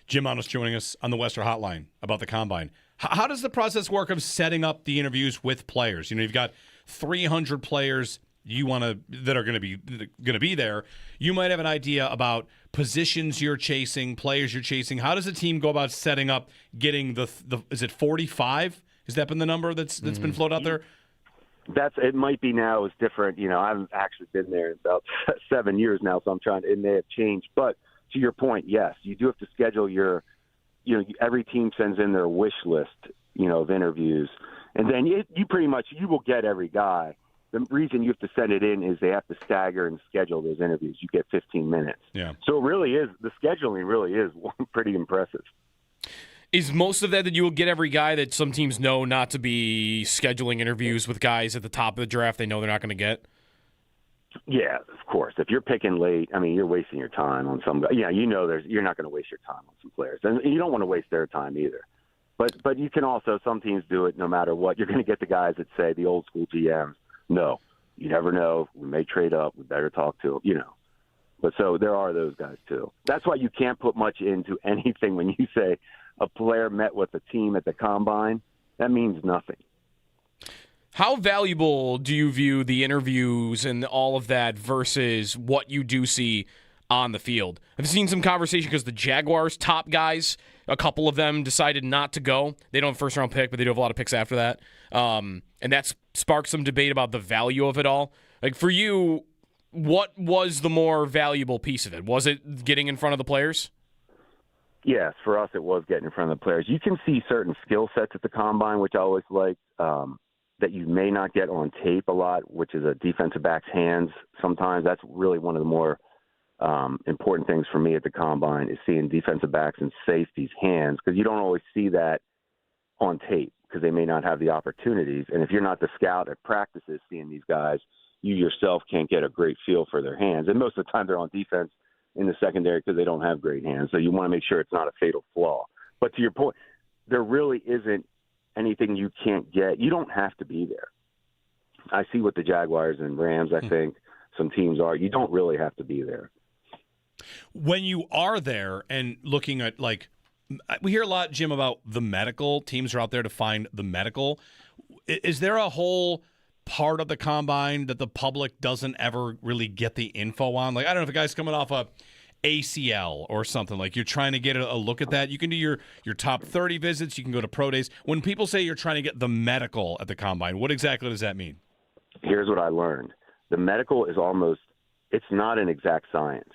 Jim Manos joining us on the Western Hotline about the Combine. How does the process work of setting up the interviews with players? You've got 300 players that are going to be there. You might have an idea about positions you're chasing, players you're chasing. How does a team go about setting up, getting the is it 45? Has that been the number that's been floated out there? It might be now. It's different. I've actually been there about 7 years now, so it may have changed. But to your point, yes, you do have to schedule every team sends in their wish list, of interviews. And then you will get every guy. the reason you have to send it in is they have to stagger and schedule those interviews. You get 15 minutes. Yeah. So it really is, the scheduling really is pretty impressive. Is most of that you will get every guy that some teams know not to be scheduling interviews with guys at the top of the draft they know they're not going to get? Yeah, of course. If you're picking late, I mean, you're wasting your time on some guy. Yeah, you know you're not going to waste your time on some players. And you don't want to waste their time either. But you can also, some teams do it no matter what. You're going to get the guys that say, the old school GMs, no, you never know. We may trade up. We better talk to them, But so there are those guys too. That's why you can't put much into anything when you say a player met with a team at the combine. That means nothing. How valuable do you view the interviews and all of that versus what you do see on the field? I've seen some conversation because the Jaguars' top guys, a couple of them decided not to go. They don't have a first-round pick, but they do have a lot of picks after that. And that's sparked some debate about the value of it all. Like, for you, what was the more valuable piece of it? Was it getting in front of the players? Yes, for us it was getting in front of the players. You can see certain skill sets at the combine, which I always like, that you may not get on tape a lot, which is a defensive back's hands. Sometimes that's really one of the more important things for me at the combine is seeing defensive backs and safeties' hands, because you don't always see that on tape because they may not have the opportunities. And if you're not the scout at practices seeing these guys, you yourself can't get a great feel for their hands. And most of the time they're on defense in the secondary because they don't have great hands. So you want to make sure it's not a fatal flaw. But to your point, there really isn't anything you can't get. You don't have to be there. I see what the Jaguars and Rams, I think, some teams are. You don't really have to be there. When you are there and looking at, like, we hear a lot, Jim, about the medical. Teams are out there to find the medical. Is there a whole part of the combine that the public doesn't ever really get the info on? Like, I don't know if a guy's coming off a ACL or something. Like, you're trying to get a look at that. You can do your top 30 visits. You can go to pro days. When people say you're trying to get the medical at the combine, what exactly does that mean? Here's what I learned. The medical is it's not an exact science.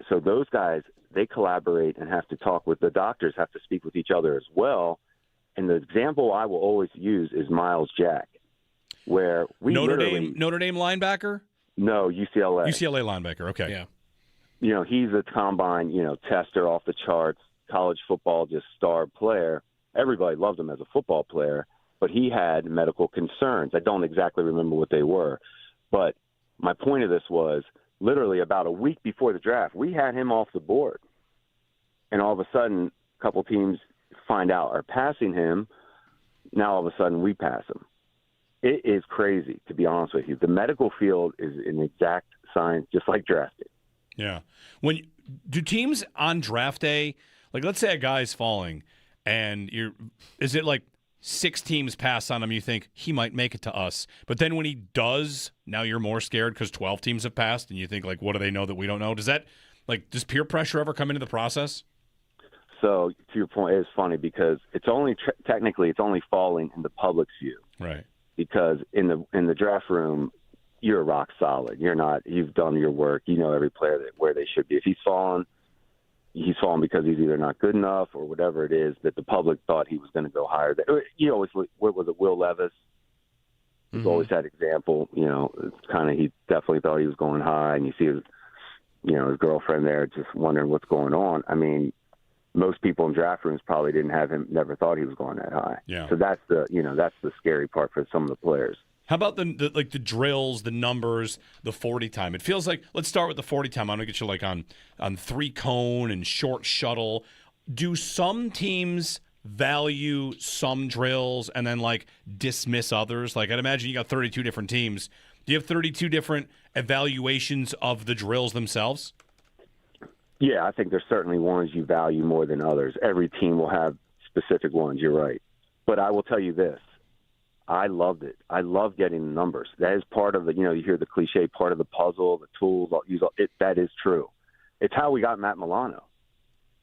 So those guys, they collaborate and have to talk with the doctors, have to speak with each other as well. And the example I will always use is Miles Jack, where we Notre Dame linebacker? No, UCLA. UCLA linebacker, okay. Yeah. He's a combine, tester off the charts, college football, just star player. Everybody loved him as a football player, but he had medical concerns. I don't exactly remember what they were. But my point of this was, literally about a week before the draft, we had him off the board. And all of a sudden, a couple teams find out are passing him. Now all of a sudden we pass him. It is crazy, to be honest with you. The medical field is an exact science, just like drafting. Yeah. Do teams on draft day, like, let's say a guy's falling and is it like 6 teams pass on him, you think he might make it to us, but then when he does, now you're more scared because 12 teams have passed and you think, like, what do they know that we don't know? Does peer pressure ever come into the process? So to your point, it's funny because it's only technically it's only falling in the public's view, right? Because in the draft room, you're rock solid. You've done your work. You know every player where they should be. If he's fallen because he's either not good enough or whatever it is that the public thought he was going to go higher. You always, what was it, Will Levis? He's always had example. It's kind of, he definitely thought he was going high, and you see his girlfriend there just wondering what's going on. I mean, most people in draft rooms probably never thought he was going that high. Yeah. So that's the scary part for some of the players. How about the drills, the numbers, the 40 time? It feels like, let's start with the 40 time. I'm going to get you like on 3-cone and short shuttle. Do some teams value some drills and then like dismiss others? Like, I'd imagine you got 32 different teams. Do you have 32 different evaluations of the drills themselves? Yeah, I think there's certainly ones you value more than others. Every team will have specific ones. You're right. But I will tell you this. I loved it. I love getting the numbers. That is part of the, you hear the cliche, part of the puzzle, the tools. That is true. It's how we got Matt Milano.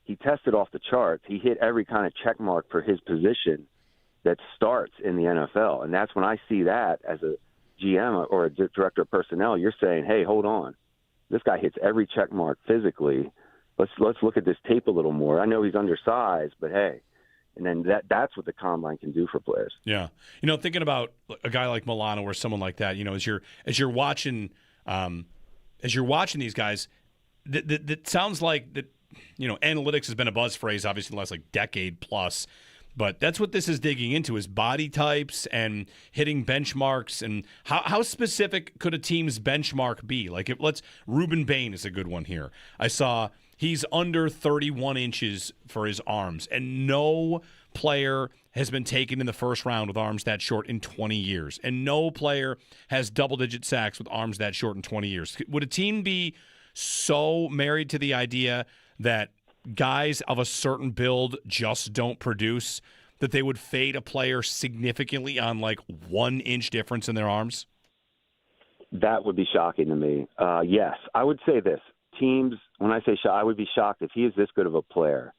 He tested off the charts. He hit every kind of check mark for his position that starts in the NFL. And that's when I see that as a GM or a director of personnel, you're saying, hey, hold on. This guy hits every check mark physically. Let's look at this tape a little more. I know he's undersized, but hey, And then that's what the combine can do for players. Yeah. Thinking about a guy like Milano or someone like that, as you're watching these guys, that sounds like that, analytics has been a buzz phrase, obviously, in the last decade plus. But that's what this is digging into, is body types and hitting benchmarks. And how specific could a team's benchmark be? Ruben Bain is a good one here. I saw he's under 31 inches for his arms, and no player has been taken in the first round with arms that short in 20 years. And no player has double-digit sacks with arms that short in 20 years. Would a team be so married to the idea that guys of a certain build just don't produce that they would fade a player significantly on 1 inch difference in their arms? That would be shocking to me. Yes, I would say this. Teams, when I say I would be shocked if he is this good of a player.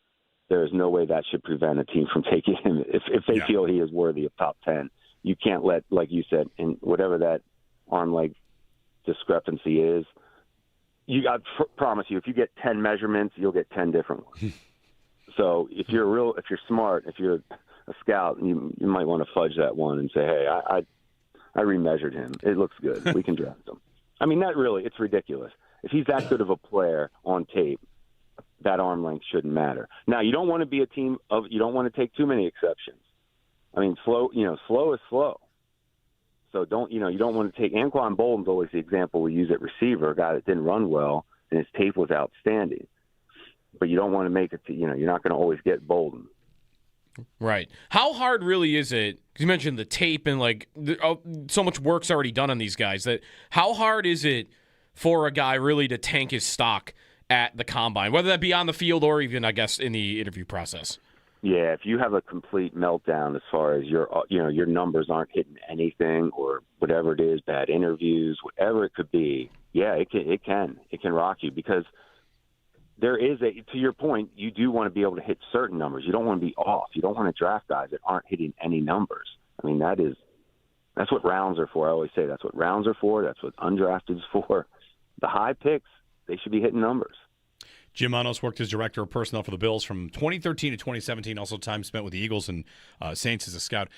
There is no way that should prevent a team from taking him if they feel he is worthy of top 10. You can't let, like you said, in whatever that arm leg discrepancy is. I promise you, if you get 10 measurements, you'll get 10 different ones. So if you're smart, if you're a scout, you might want to fudge that one and say, hey, I remeasured him. It looks good. We can draft him. I mean, it's ridiculous. If he's that good of a player on tape, that arm length shouldn't matter. Now, you don't want to be a team you don't want to take too many exceptions. I mean, slow is slow. So you don't want to take Anquan Bolden's always the example we use at receiver, a guy that didn't run well and his tape was outstanding. But you don't want to make it you're not going to always get Bolden. Right. How hard really is it? Because you mentioned the tape and so much work's already done on these guys. That how hard is it for a guy really to tank his stock at the combine, whether that be on the field or even, I guess, in the interview process? Yeah, if you have a complete meltdown as far as your numbers aren't hitting anything or whatever it is, bad interviews, whatever it could be, yeah, it can rock you, because there is to your point, you do want to be able to hit certain numbers. You don't want to be off. You don't want to draft guys that aren't hitting any numbers. I mean, that's what rounds are for. I always say that's what rounds are for. That's what undrafted is for. The high picks, they should be hitting numbers. Jim Manos worked as director of personnel for the Bills from 2013 to 2017, also time spent with the Eagles and Saints as a scout.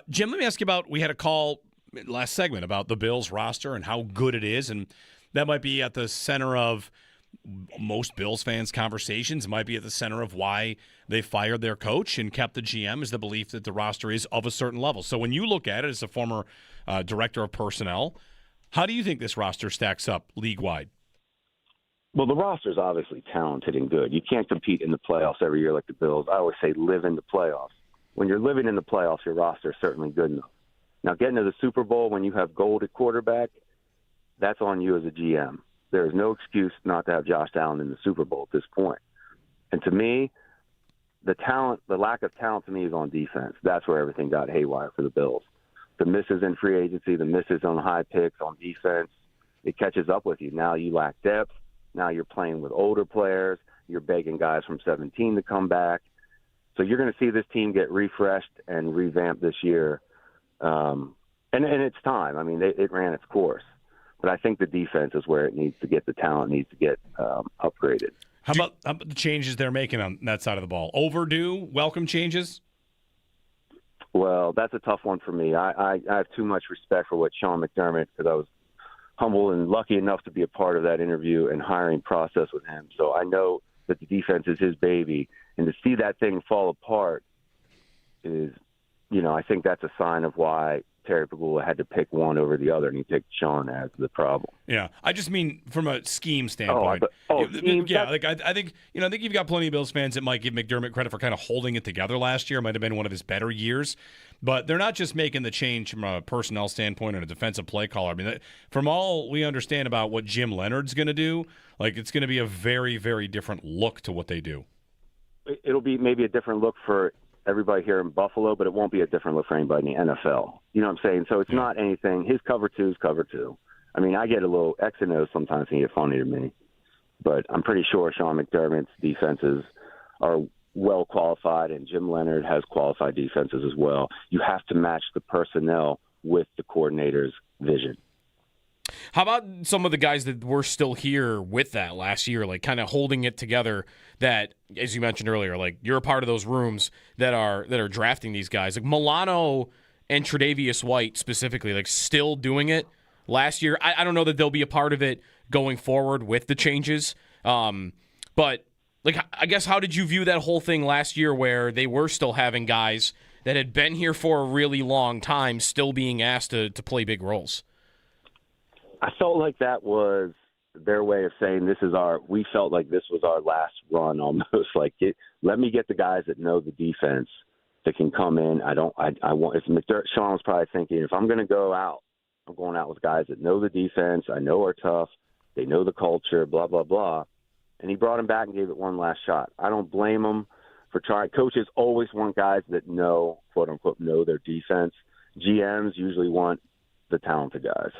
Jim, let me ask you about, we had a call last segment about the Bills roster and how good it is, and that might be at the center of most Bills fans' conversations. It might be at the center of why they fired their coach and kept the GM, is the belief that the roster is of a certain level. So when you look at it as a former director of personnel, how do you think this roster stacks up league-wide? Well, the roster is obviously talented and good. You can't compete in the playoffs every year like the Bills. I always say live in the playoffs. When you're living in the playoffs, your roster is certainly good enough. Now, getting to the Super Bowl when you have gold at quarterback, that's on you as a GM. There is no excuse not to have Josh Allen in the Super Bowl at this point. And to me, the lack of talent to me is on defense. That's where everything got haywire for the Bills. The misses in free agency, the misses on high picks on defense, it catches up with you. Now you lack depth. Now you're playing with older players. You're begging guys from 17 to come back. So you're going to see this team get refreshed and revamped this year. And it's time. I mean, it ran its course. But I think the defense is where it needs to get the talent, needs to get upgraded. How about the changes they're making on that side of the ball? Overdue, welcome changes? Well, that's a tough one for me. I have too much respect for what Sean McDermott, because I was humble and lucky enough to be a part of that interview and hiring process with him. So I know that the defense is his baby. And to see that thing fall apart is, I think that's a sign of why Terry Pagula had to pick one over the other, and he picked Sean as the problem. Yeah, I just mean from a scheme standpoint. Scheme? Yeah, I think you've got plenty of Bills fans that might give McDermott credit for kind of holding it together last year. It might have been one of his better years, but they're not just making the change from a personnel standpoint and a defensive play caller. I mean, from all we understand about what Jim Leonard's going to do, it's going to be a very, very different look to what they do. It'll be maybe a different look for everybody here in Buffalo, but it won't be a different look for anybody in the NFL. You know what I'm saying? So it's not anything. His cover two is cover two. I mean, I get a little X and O sometimes and get funny to me, but I'm pretty sure Sean McDermott's defenses are well qualified, and Jim Leonard has qualified defenses as well. You have to match the personnel with the coordinator's vision. How about some of the guys that were still here with that last year, like kind of holding it together that, as you mentioned earlier, like you're a part of those rooms that are drafting these guys. Like Milano and Tre'Davious White specifically, like still doing it last year. I don't know that they'll be a part of it going forward with the changes. But like, I guess, how did you view that whole thing last year where they were still having guys that had been here for a really long time still being asked to play big roles? I felt like that was their way of saying we felt like this was our last run almost. Like, let me get the guys that know the defense that can come in. Sean was probably thinking, if I'm going to go out, I'm going out with guys that know the defense, I know are tough, they know the culture, blah, blah, blah. And he brought him back and gave it one last shot. I don't blame him for trying. Coaches always want guys that know, quote unquote, know their defense. GMs usually want the talented guys.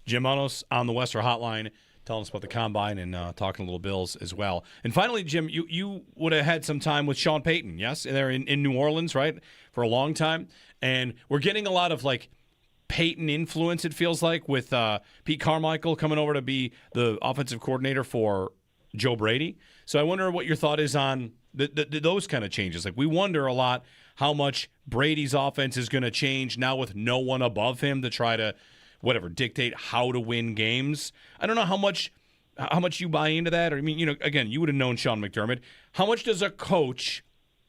Jim Manos on the Western Hotline telling us about the Combine and talking a little Bills as well. And finally, Jim, you would have had some time with Sean Payton, yes? They're in New Orleans, right, for a long time. And we're getting a lot of, like, Payton influence, it feels like, with Pete Carmichael coming over to be the offensive coordinator for Joe Brady. So I wonder what your thought is on those kind of changes. Like, we wonder a lot how much Brady's offense is going to change now with no one above him to try to dictate how to win games. I don't know how much you buy into that. Or, I mean, again, you would have known Sean McDermott. How much does a coach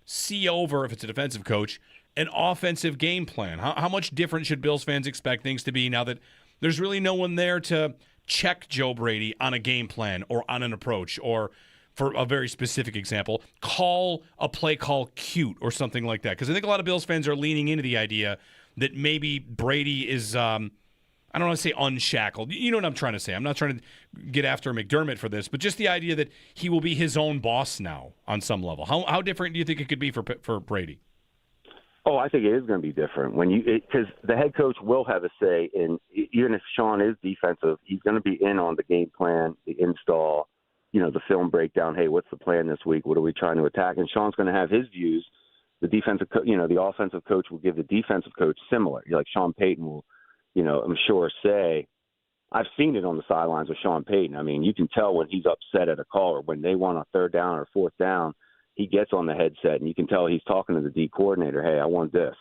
see over, if it's a defensive coach, an offensive game plan? How much different should Bills fans expect things to be now that there's really no one there to check Joe Brady on a game plan or on an approach, or, for a very specific example, call a play call cute or something like that? Because I think a lot of Bills fans are leaning into the idea that maybe Brady is I don't want to say unshackled. You know what I'm trying to say. I'm not trying to get after McDermott for this, but just the idea that he will be his own boss now on some level. How different do you think it could be for Brady? Oh, I think it is going to be different because the head coach will have a say in, even if Sean is defensive, he's going to be in on the game plan, the install, the film breakdown. Hey, what's the plan this week? What are we trying to attack? And Sean's going to have his views. The the offensive coach will give the defensive coach similar. Like Sean Payton will, I'm sure say, I've seen it on the sidelines with Sean Payton. I mean, you can tell when he's upset at a call or when they want a third down or fourth down, he gets on the headset and you can tell he's talking to the D coordinator. Hey, I want this.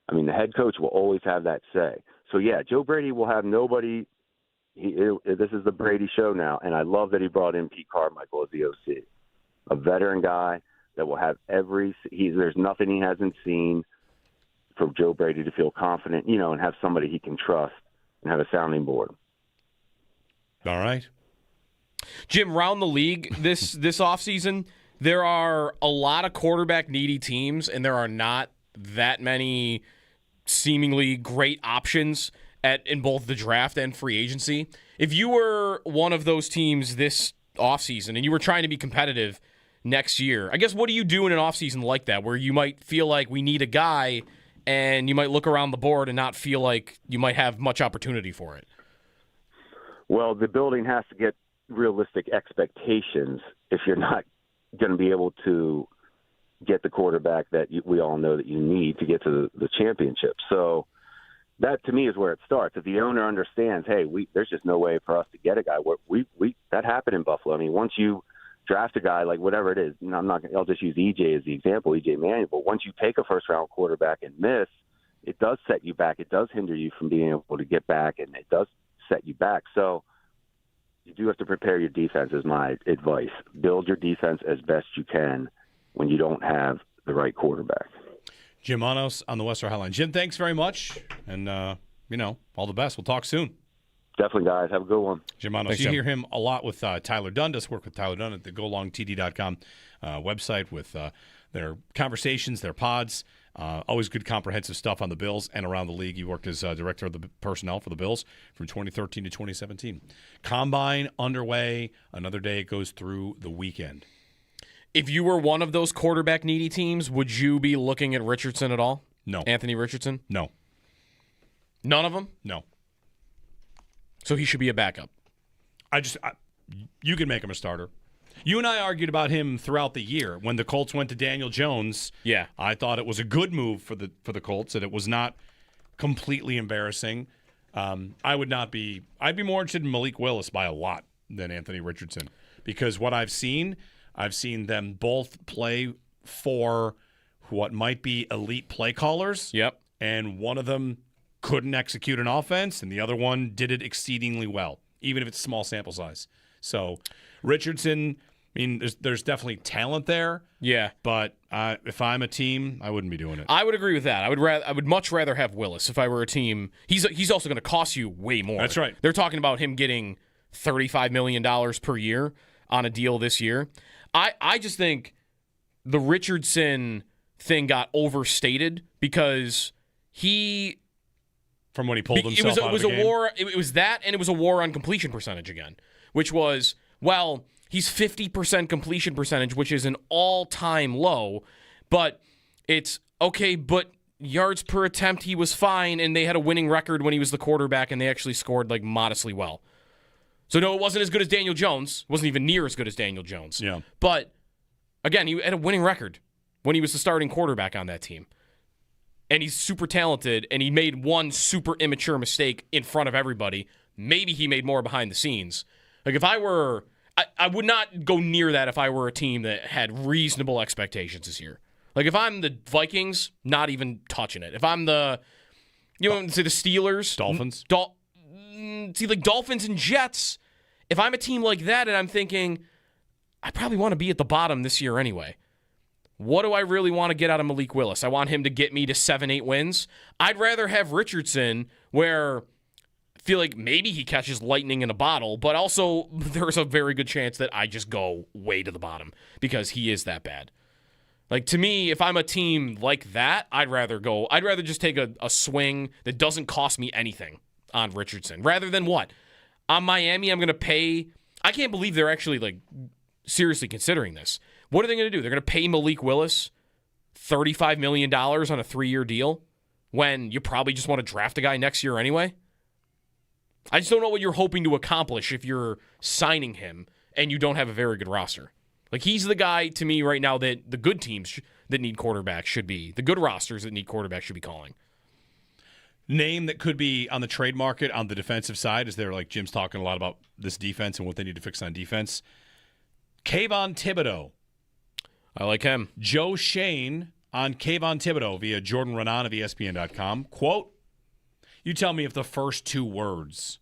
I mean, the head coach will always have that say. So, yeah, Joe Brady will have nobody. This is the Brady show now. And I love that he brought in Pete Carmichael as the OC, a veteran guy that will have there's nothing he hasn't seen for Joe Brady to feel confident, and have somebody he can trust and have a sounding board. All right. Jim, round the league this offseason, there are a lot of quarterback-needy teams, and there are not that many seemingly great options in both the draft and free agency. If you were one of those teams this offseason and you were trying to be competitive next year, I guess what do you do in an offseason like that where you might feel like we need a guy and you might look around the board and not feel like you might have much opportunity for it? Well, the building has to get realistic expectations if you're not going to be able to get the quarterback that we all know that you need to get to the championship. So that, to me, is where it starts. If the owner understands, hey, there's just no way for us to get a guy. That happened in Buffalo. I mean, once you draft a guy, like whatever it is, I'll just use EJ as the example, EJ Manuel. But once you take a first-round quarterback and miss, it does set you back. It does hinder you from being able to get back, and it does set you back. So you do have to prepare your defense, is my advice. Build your defense as best you can when you don't have the right quarterback. Jim Manos on the Western Hotline. Jim, thanks very much, and all the best. We'll talk soon. Definitely, guys. Have a good one. Jim Manos. You hear him a lot with Tyler Dunn. Does work with Tyler Dunn at the golongtd.com website with their conversations, their pods. Always good comprehensive stuff on the Bills and around the league. He worked as director of the personnel for the Bills from 2013 to 2017. Combine underway. Another day it goes through the weekend. If you were one of those quarterback-needy teams, would you be looking at Richardson at all? No. Anthony Richardson? No. None of them? No. So he should be a backup. You can make him a starter. You and I argued about him throughout the year when the Colts went to Daniel Jones. Yeah, I thought it was a good move for the Colts, that it was not completely embarrassing. I would not be. I'd be more interested in Malik Willis by a lot than Anthony Richardson, because what I've seen them both play for what might be elite play callers. Yep. And one of them couldn't execute an offense, and the other one did it exceedingly well, even if it's a small sample size. So Richardson, I mean, there's definitely talent there. Yeah. But if I'm a team, I wouldn't be doing it. I would agree with that. I would much rather have Willis if I were a team. He's also going to cost you way more. That's right. They're talking about him getting $35 million per year on a deal this year. I just think the Richardson thing got overstated because from when he pulled himself out of the game. It was that, and it was a war on completion percentage again, which was, well, he's 50% completion percentage, which is an all-time low, but it's okay, but yards per attempt, he was fine, and they had a winning record when he was the quarterback, and they actually scored, like, modestly well. So, no, it wasn't as good as Daniel Jones. It wasn't even near as good as Daniel Jones. Yeah. But, again, he had a winning record when he was the starting quarterback on that team. And he's super talented, and he made one super immature mistake in front of everybody. Maybe he made more behind the scenes. Like, if I were... I would not go near that if I were a team that had reasonable expectations this year. Like, if I'm the Vikings, not even touching it. If I'm the... say the Steelers... Dolphins? Like Dolphins and Jets, if I'm a team like that and I'm thinking, I probably want to be at the bottom this year anyway. What do I really want to get out of Malik Willis? I want him to get me to 7-8 wins. I'd rather have Richardson, where I feel like maybe he catches lightning in a bottle, but also there's a very good chance that I just go way to the bottom because he is that bad. Like, to me, if I'm a team like that, I'd rather just take a swing that doesn't cost me anything on Richardson, rather than what? On Miami, I'm going to pay... I can't believe they're actually, like, seriously considering this. What are they going to do? They're going to pay Malik Willis $35 million on a 3-year deal when you probably just want to draft a guy next year anyway? I just don't know what you're hoping to accomplish if you're signing him and you don't have a very good roster. Like, he's the guy, to me, right now that the good teams that need quarterbacks should be. The good rosters that need quarterbacks should be calling. Name that could be on the trade market on the defensive side, is there, like Jim's talking a lot about this defense and what they need to fix on defense. Kayvon Thibodeau. I like him. Joe Shane on Kayvon Thibodeau via Jordan Renan of ESPN.com. Quote, you tell me if the first 2 words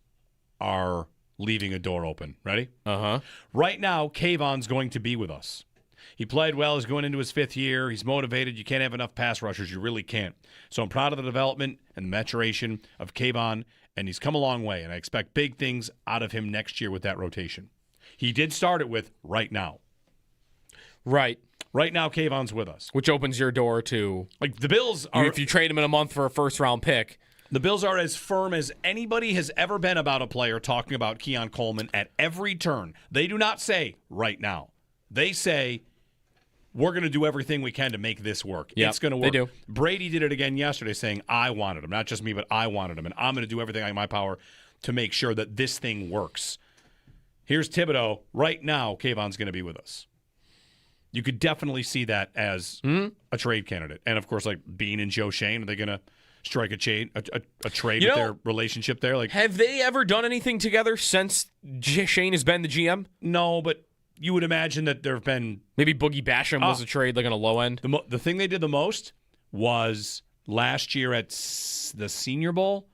are leaving a door open. Ready? Uh-huh. Right now, Kayvon's going to be with us. He played well. He's going into his 5th year. He's motivated. You can't have enough pass rushers. You really can't. So I'm proud of the development and the maturation of Kayvon, and he's come a long way, and I expect big things out of him next year with that rotation. He did start it with right now. Right. Right now, Kayvon's with us. Which opens your door to... Like, the Bills are... If you trade him in a month for a first-round pick... The Bills are as firm as anybody has ever been about a player, talking about Keon Coleman at every turn. They do not say right now. They say... we're going to do everything we can to make this work. Yep, it's going to work. They do. Brady did it again yesterday, saying, I wanted him. Not just me, but I wanted him. And I'm going to do everything in my power to make sure that this thing works. Here's Thibodeau. Right now, Kayvon's going to be with us. You could definitely see that as a trade candidate. And, of course, like Bean and Joe Shane, are they going to strike a trade with their relationship there? Like, have they ever done anything together since Shane has been the GM? No, but you would imagine that there have been... Maybe Boogie Basham was a trade, like on a low end. The thing they did the most was last year at the Senior Bowl,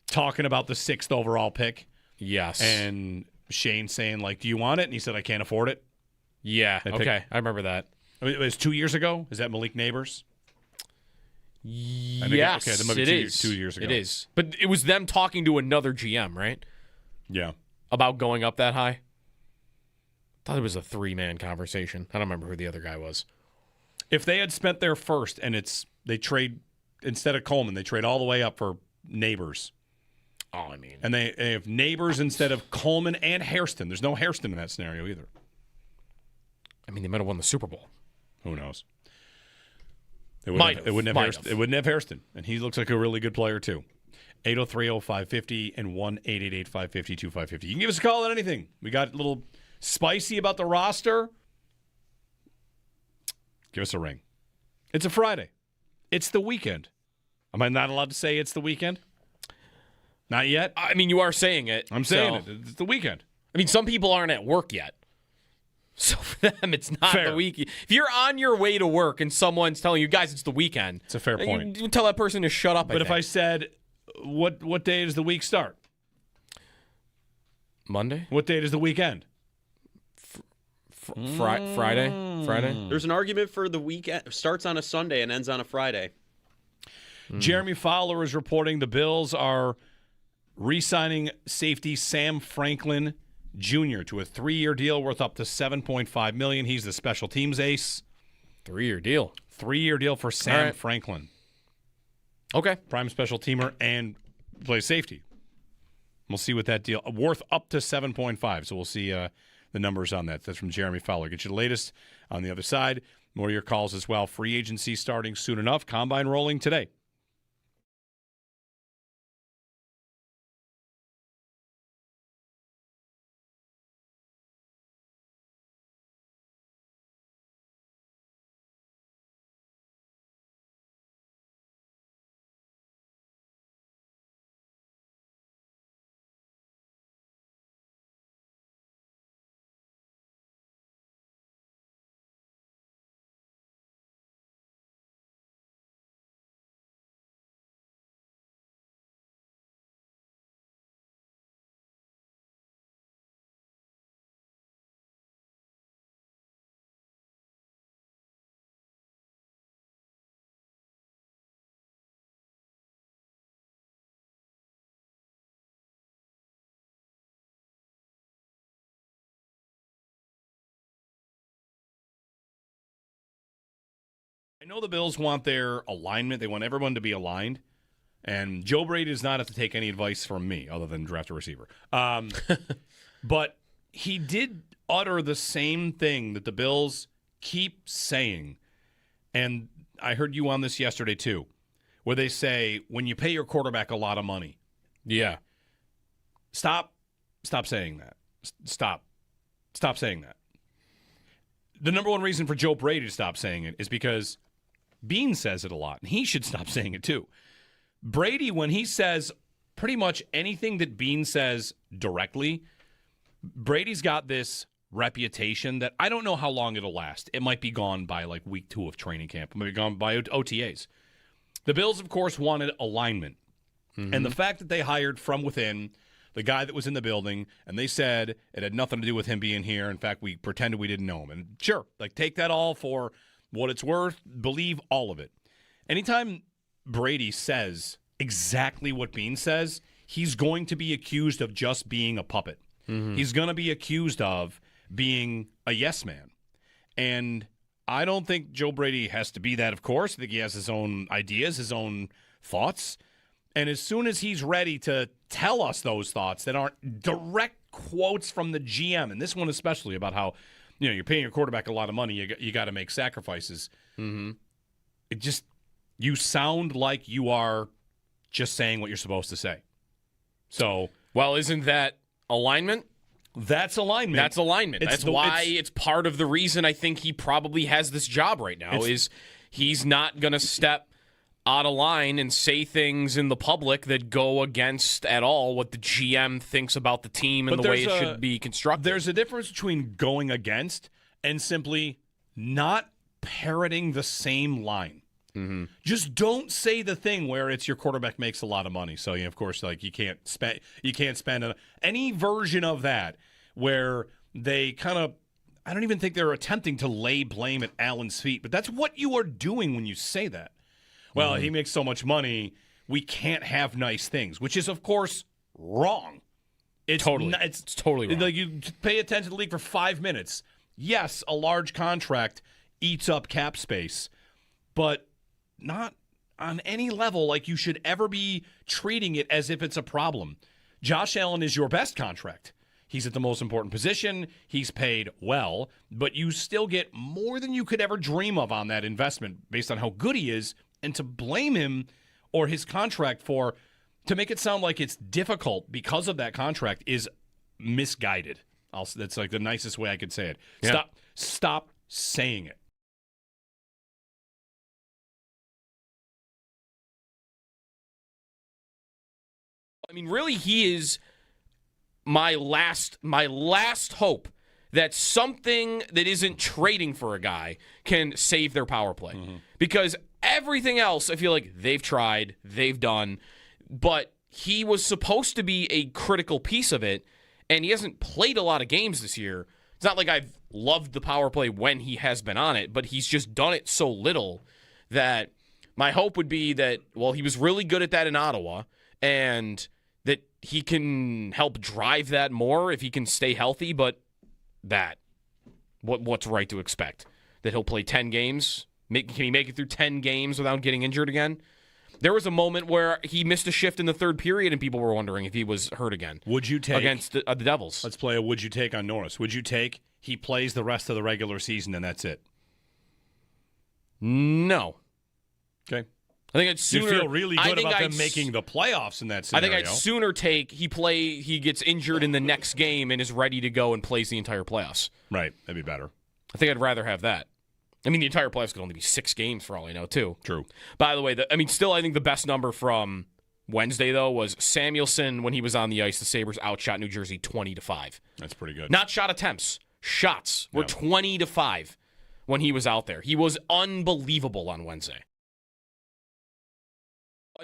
talking about the 6th overall pick. Yes. And Shane saying, like, do you want it? And he said, I can't afford it. Yeah, okay. I remember that. I mean, it was 2 years ago? Is that Malik Neighbors? Yes, okay, that might be it is. 2 years ago. It is. But it was them talking to another GM, right? Yeah. About going up that high? I thought it was a 3-man conversation. I don't remember who the other guy was. If they had spent their first and they trade, instead of Coleman, they trade all the way up for Neighbors. Oh, I mean. And they have Neighbors instead of Coleman and Hairston. There's no Hairston in that scenario either. I mean, they might have won the Super Bowl. Who knows? It wouldn't have Hairston. And he looks like a really good player, too. 803-0550 and 1-888-550-2550. You can give us a call on anything. We got a little spicy about the roster. Give us a ring. It's a Friday. It's the weekend. Am I not allowed to say it's the weekend? Not yet? I mean, you are saying it. I'm saying it. It's the weekend. I mean, some people aren't at work yet. So for them, it's not Fair. the weekend. If you're on your way to work and someone's telling you, guys, it's the weekend. It's a fair point. You tell that person to shut up. But if I said, what day does the week start? Monday? What day does the weekend? Friday? There's an argument for the weekend starts on a Sunday and ends on a Friday. Jeremy Fowler is reporting the Bills are re-signing safety Sam Franklin Jr. to a 3-year deal worth up to $7.5 million. He's the special teams ace. 3-year deal. 3-year deal for Sam right. Franklin. Okay. Prime special teamer and plays safety. We'll see what that deal worth up to 7.5. So we'll see the numbers on that. That's from Jeremy Fowler. Get you the latest on the other side. More of your calls as well. Free agency starting soon enough. Combine rolling today. I know the Bills want their alignment. They want everyone to be aligned. And Joe Brady does not have to take any advice from me other than draft a receiver. But he did utter the same thing that the Bills keep saying. And I heard you on this yesterday too, where they say, when you pay your quarterback a lot of money. Yeah. Stop saying that. Stop saying that. The number one reason for Joe Brady to stop saying it is because Bean says it a lot, and he should stop saying it too. Brady, when he says pretty much anything that Bean says directly, Brady's got this reputation that I don't know how long it'll last. It might be gone by like week 2 of training camp. It might be gone by OTAs. The Bills, of course, wanted alignment. Mm-hmm. And the fact that they hired from within the guy that was in the building, and they said it had nothing to do with him being here. In fact, we pretended we didn't know him. And sure, like take that all for what it's worth. Believe all of it. Anytime Brady says exactly what Bean says, he's going to be accused of just being a puppet. Mm-hmm. He's going to be accused of being a yes man. And I don't think Joe Brady has to be that, of course. I think he has his own ideas, his own thoughts. And as soon as he's ready to tell us those thoughts that aren't direct quotes from the GM, and this one especially about how, you know, you're paying your quarterback a lot of money, you got to make sacrifices. Mm-hmm. It just, you sound like you are just saying what you're supposed to say. So, well, isn't that alignment? That's alignment. That's alignment. That's why it's part of the reason I think he probably has this job right now is he's not going to step out of line and say things in the public that go against at all what the GM thinks about the team and the way it should be constructed. There's a difference between going against and simply not parroting the same line. Mm-hmm. Just don't say the thing where it's your quarterback makes a lot of money. So, of course, like you can't spend any version of that where they kind of, I don't even think they're attempting to lay blame at Allen's feet, but that's what you are doing when you say that. Well, he makes so much money, we can't have nice things, which is, of course, wrong. It's totally wrong. Like you pay attention to the league for 5 minutes. Yes, a large contract eats up cap space, but not on any level like you should ever be treating it as if it's a problem. Josh Allen is your best contract. He's at the most important position. He's paid well, but you still get more than you could ever dream of on that investment based on how good he is. And to blame him or his contract to make it sound like it's difficult because of that contract is misguided. That's like the nicest way I could say it. Yeah. Stop saying it. Really, he is my last hope that something that isn't trading for a guy can save their power play. Because everything else, I feel like they've tried, they've done, but he was supposed to be a critical piece of it, and he hasn't played a lot of games this year. It's not like I've loved the power play when he has been on it, but he's just done it so little that my hope would be that, well, he was really good at that in Ottawa, and that he can help drive that more if he can stay healthy, but what's right to expect? That he'll play 10 games? Can he make it through 10 games without getting injured again? There was a moment where he missed a shift in the third period, and people were wondering if he was hurt again. Would you take against the Devils? Let's play a would you take on Norris. Would you take he plays the rest of the regular season and that's it? No. Okay. I think it's sooner. You feel really good about them making the playoffs in that scenario. I think I'd sooner take he gets injured in the next game and is ready to go and plays the entire playoffs. Right. That'd be better. I think I'd rather have that. I mean, the entire playoffs could only be 6 games for all I know, too. True. By the way, still I think the best number from Wednesday, though, was Samuelson, when he was on the ice, the Sabres outshot New Jersey 20-5. That's pretty good. Not shot attempts. Shots were 20-5 when he was out there. He was unbelievable on Wednesday.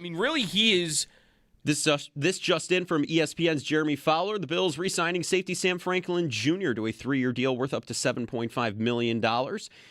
Really, he is... This just in from ESPN's Jeremy Fowler. The Bills re-signing safety Sam Franklin Jr. to a 3-year deal worth up to $7.5 million.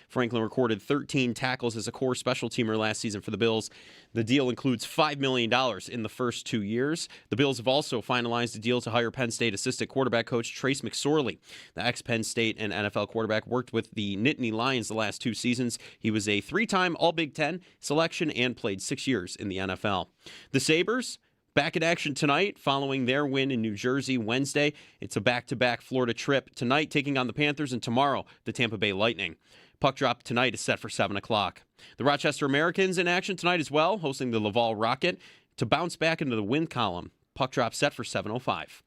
Franklin recorded 13 tackles as a core special teamer last season for the Bills. The deal includes $5 million in the first 2 years. The Bills have also finalized a deal to hire Penn State assistant quarterback coach Trace McSorley. The ex-Penn State and NFL quarterback worked with the Nittany Lions the last 2 seasons. He was a 3-time All-Big Ten selection and played 6 years in the NFL. The Sabres back in action tonight following their win in New Jersey Wednesday. It's a back-to-back Florida trip tonight, taking on the Panthers, and tomorrow the Tampa Bay Lightning. Puck drop tonight is set for 7 o'clock. The Rochester Americans in action tonight as well, hosting the Laval Rocket to bounce back into the win column. Puck drop set for 7:05.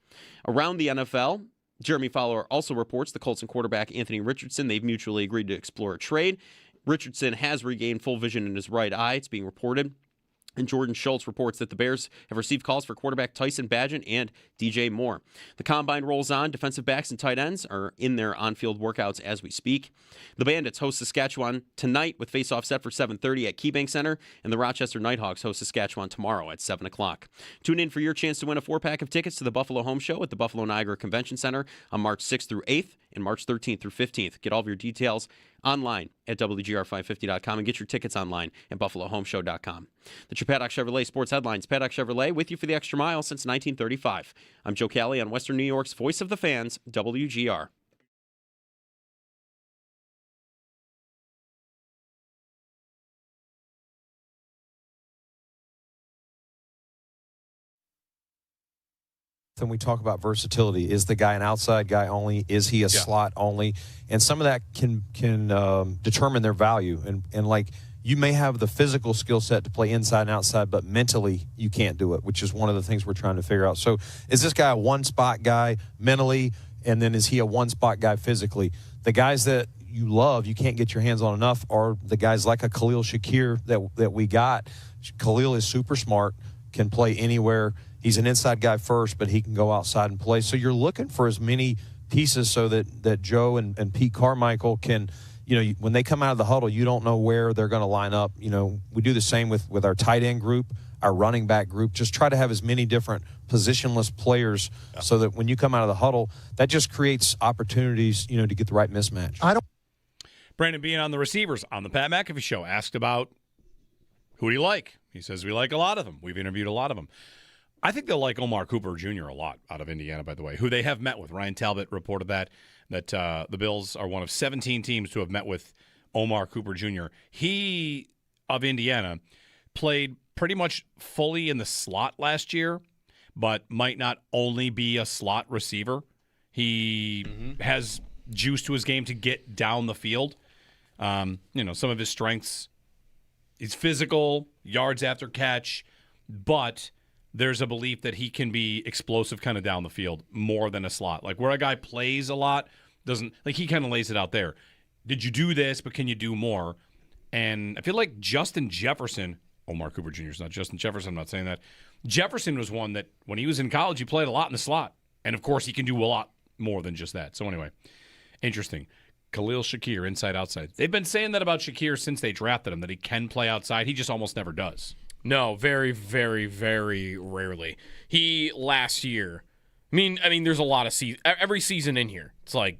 Around the NFL, Jeremy Fowler also reports the Colts and quarterback Anthony Richardson, they've mutually agreed to explore a trade. Richardson has regained full vision in his right eye, it's being reported. And Jordan Schultz reports that the Bears have received calls for quarterback Tyson Bagent and DJ Moore. The combine rolls on. Defensive backs and tight ends are in their on-field workouts as we speak. The Bandits host Saskatchewan tonight with face-off set for 7:30 at KeyBank Center, and the Rochester Nighthawks host Saskatchewan tomorrow at 7 o'clock. Tune in for your chance to win a 4-pack of tickets to the Buffalo Home Show at the Buffalo Niagara Convention Center on March 6th through 8th and March 13th through 15th. Get all of your details online at WGR550.com and get your tickets online at BuffaloHomeShow.com. The Paddock Chevrolet Sports Headlines. Paddock Chevrolet with you for the extra mile since 1935. I'm Joe Kelly on Western New York's Voice of the Fans, WGR. And we talk about versatility. Is the guy an outside guy only? Is he a slot only? And some of that can determine their value. And like, you may have the physical skill set to play inside and outside, but mentally you can't do it, which is one of the things we're trying to figure out. So is this guy a one-spot guy mentally, and then is he a one-spot guy physically? The guys that you love, you can't get your hands on enough, are the guys like a Khalil Shakir that we got. Khalil is super smart, can play anywhere. He's an inside guy first, but he can go outside and play. So you're looking for as many pieces so that Joe and Pete Carmichael can, when they come out of the huddle, you don't know where they're going to line up. We do the same with our tight end group, our running back group. Just try to have as many different positionless players so that when you come out of the huddle, that just creates opportunities, to get the right mismatch. Brandon Bean on the receivers on the Pat McAfee Show asked about who do you like? He says we like a lot of them. We've interviewed a lot of them. I think they'll like Omar Cooper Jr. a lot out of Indiana, by the way, who they have met with. Ryan Talbot reported that the Bills are one of 17 teams to have met with Omar Cooper Jr. He, of Indiana, played pretty much fully in the slot last year, but might not only be a slot receiver. He has juice to his game to get down the field. Some of his strengths, he's physical, yards after catch, but there's a belief that he can be explosive kind of down the field more than a slot. Like where a guy plays a lot, he kind of lays it out there. Did you do this, but can you do more? And I feel like Justin Jefferson, Omar Cooper Jr. is not Justin Jefferson, I'm not saying that. Jefferson was one that when he was in college, he played a lot in the slot. And, of course, he can do a lot more than just that. So, anyway, interesting. Khalil Shakir, inside, outside. They've been saying that about Shakir since they drafted him, that he can play outside. He just almost never does. No, very, very, very rarely. He, last year, I mean, there's a lot of every season in here. It's like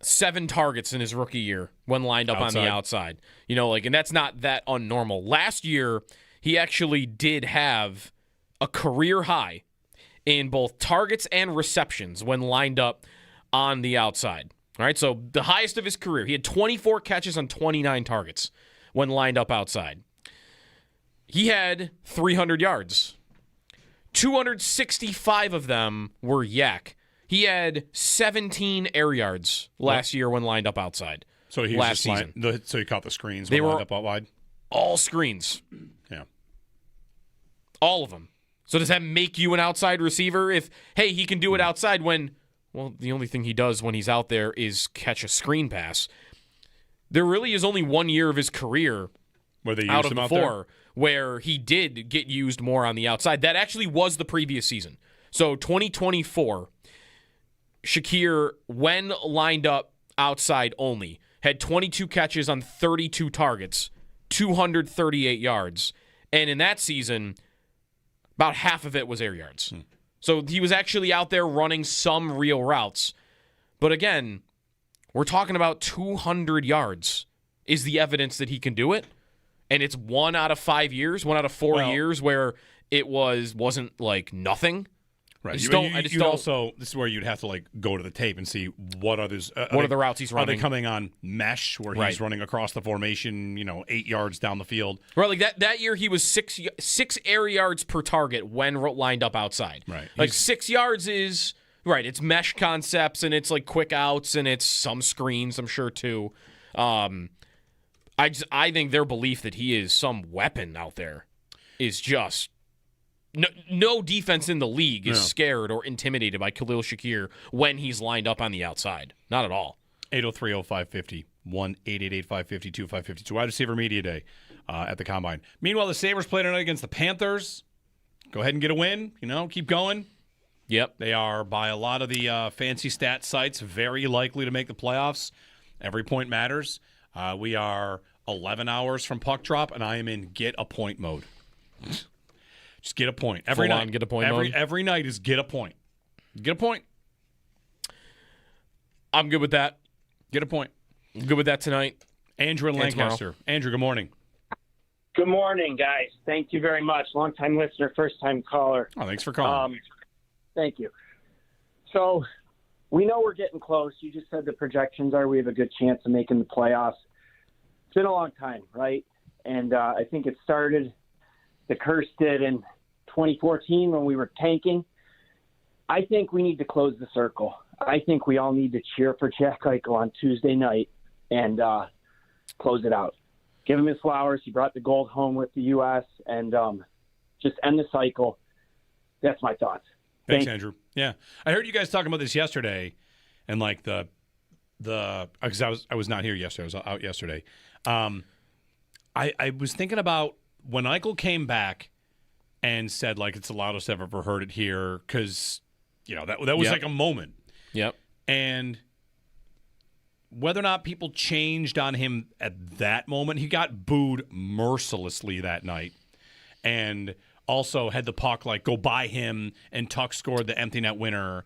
7 targets in his rookie year when lined up on the outside. And that's not that unnormal. Last year, he actually did have a career high in both targets and receptions when lined up on the outside. All right, so the highest of his career. He had 24 catches on 29 targets when lined up outside. He had 300 yards. 265 of them were yak. He had 17 air yards last year when lined up outside. So he last season. So he caught the screens they when were lined up out wide? All screens. Yeah. All of them. So does that make you an outside receiver? If, hey, he can do it outside when, well, the only thing he does when he's out there is catch a screen pass. There really is only 1 year of his career where they used out of him the out 4 there? Where he did get used more on the outside. That actually was the previous season. So 2024, Shakir, when lined up outside only, had 22 catches on 32 targets, 238 yards. And in that season, about half of it was air yards. So he was actually out there running some real routes. But again, we're talking about 200 yards is the evidence that he can do it. And it's 1 out of 5 years, 1 out of 4 years where it wasn't like nothing. Right. This is where you'd have to like go to the tape and see what others. What are the routes he's running? Are they coming on mesh where he's running across the formation, 8 yards down the field? Right, like that year he was six air yards per target when lined up outside. Right, like 6 yards is right. It's mesh concepts and it's like quick outs and it's some screens, I'm sure too. I think their belief that he is some weapon out there is just. No defense in the league is scared or intimidated by Khalil Shakir when he's lined up on the outside. Not at all. 803-0550, 1-888-552-552. Wide receiver media day at the Combine. Meanwhile, the Sabres played tonight against the Panthers. Go ahead and get a win. Keep going. Yep. They are, by a lot of the fancy stat sites, very likely to make the playoffs. Every point matters. We are 11 hours from puck drop, and I am in get a point mode. Just get a point. Every Full night. on get a point mode? Every night is get a point. Get a point. I'm good with that. Get a point. I'm good with that tonight. Andrew in Lancaster. Andrew, good morning. Good morning, guys. Thank you very much. Long-time listener, first-time caller. Oh, thanks for calling. Thank you. So we know we're getting close. You just said the projections are we have a good chance of making the playoffs. It's been a long time, right? And I think it started – the curse did in 2014 when we were tanking. I think we need to close the circle. I think we all need to cheer for Jack Eichel on Tuesday night and close it out. Give him his flowers. He brought the gold home with the U.S. and just end the cycle. That's my thoughts. Thanks, Andrew. Yeah, I heard you guys talking about this yesterday, and like the because I was not here yesterday. I was out yesterday. I was thinking about when Eichel came back and said, like, it's the loudest I've ever heard it here, because, that was like a moment. Yep. And whether or not people changed on him at that moment, he got booed mercilessly that night. And also had the puck, like, go by him, and Tuck scored the empty net winner.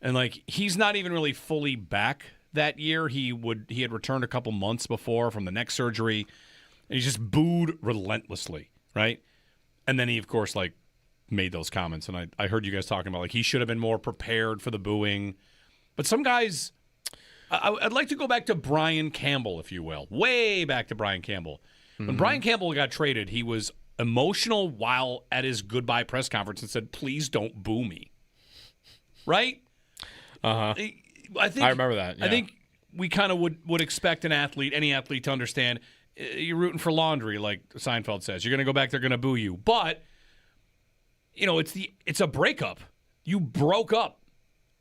And, like, he's not even really fully back that year. He had returned a couple months before from the neck surgery. And he's just booed relentlessly, right? And then he, of course, like, made those comments. And I heard you guys talking about, like, he should have been more prepared for the booing. But some guys, I'd like to go back to Brian Campbell, if you will. Way back to Brian Campbell. When Brian Campbell got traded, he was emotional while at his goodbye press conference and said, please don't boo me. Right? Uh-huh. I remember that. Yeah. I think we kind of would expect any athlete to understand – you're rooting for laundry, like Seinfeld says. You're going to go back, they're going to boo you. But, it's a breakup. You broke up.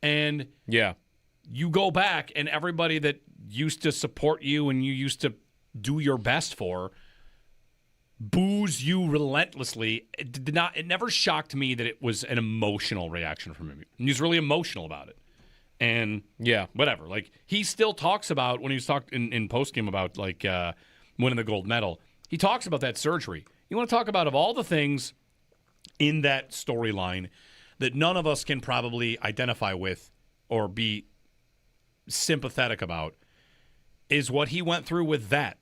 And you go back, and everybody that used to support you and you used to do your best for boos you relentlessly. It never shocked me that it was an emotional reaction from him. He was really emotional about it. And yeah, whatever. Like, he still talks about, when he was talking in postgame about like winning the gold medal, he talks about that surgery. You want to talk about, of all the things in that storyline that none of us can probably identify with or be sympathetic about, is what he went through with that.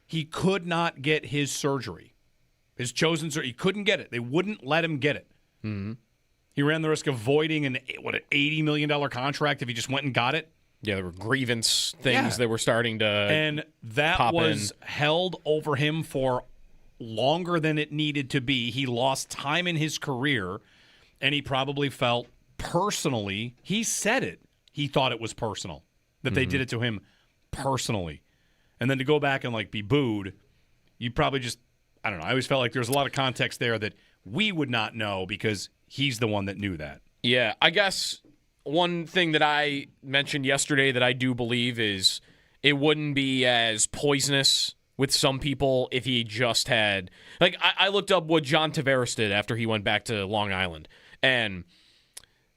He could not get his surgery. His chosen surgery. He couldn't get it. They wouldn't let him get it. Mm-hmm. He ran the risk of voiding an $80 million contract if he just went and got it. Yeah, there were grievance things that were starting to and that pop was in. held over him for longer than it needed to be. He lost time in his career, and he probably felt personally, he said it, he thought it was personal, that they did it to him personally. And then to go back and like be booed, you probably just, I don't know, I always felt like there's a lot of context there that we would not know because he's the one that knew that. Yeah, I guess one thing that I mentioned yesterday that I do believe is it wouldn't be as poisonous with some people if he just had... Like, I looked up what John Tavares did after he went back to Long Island, and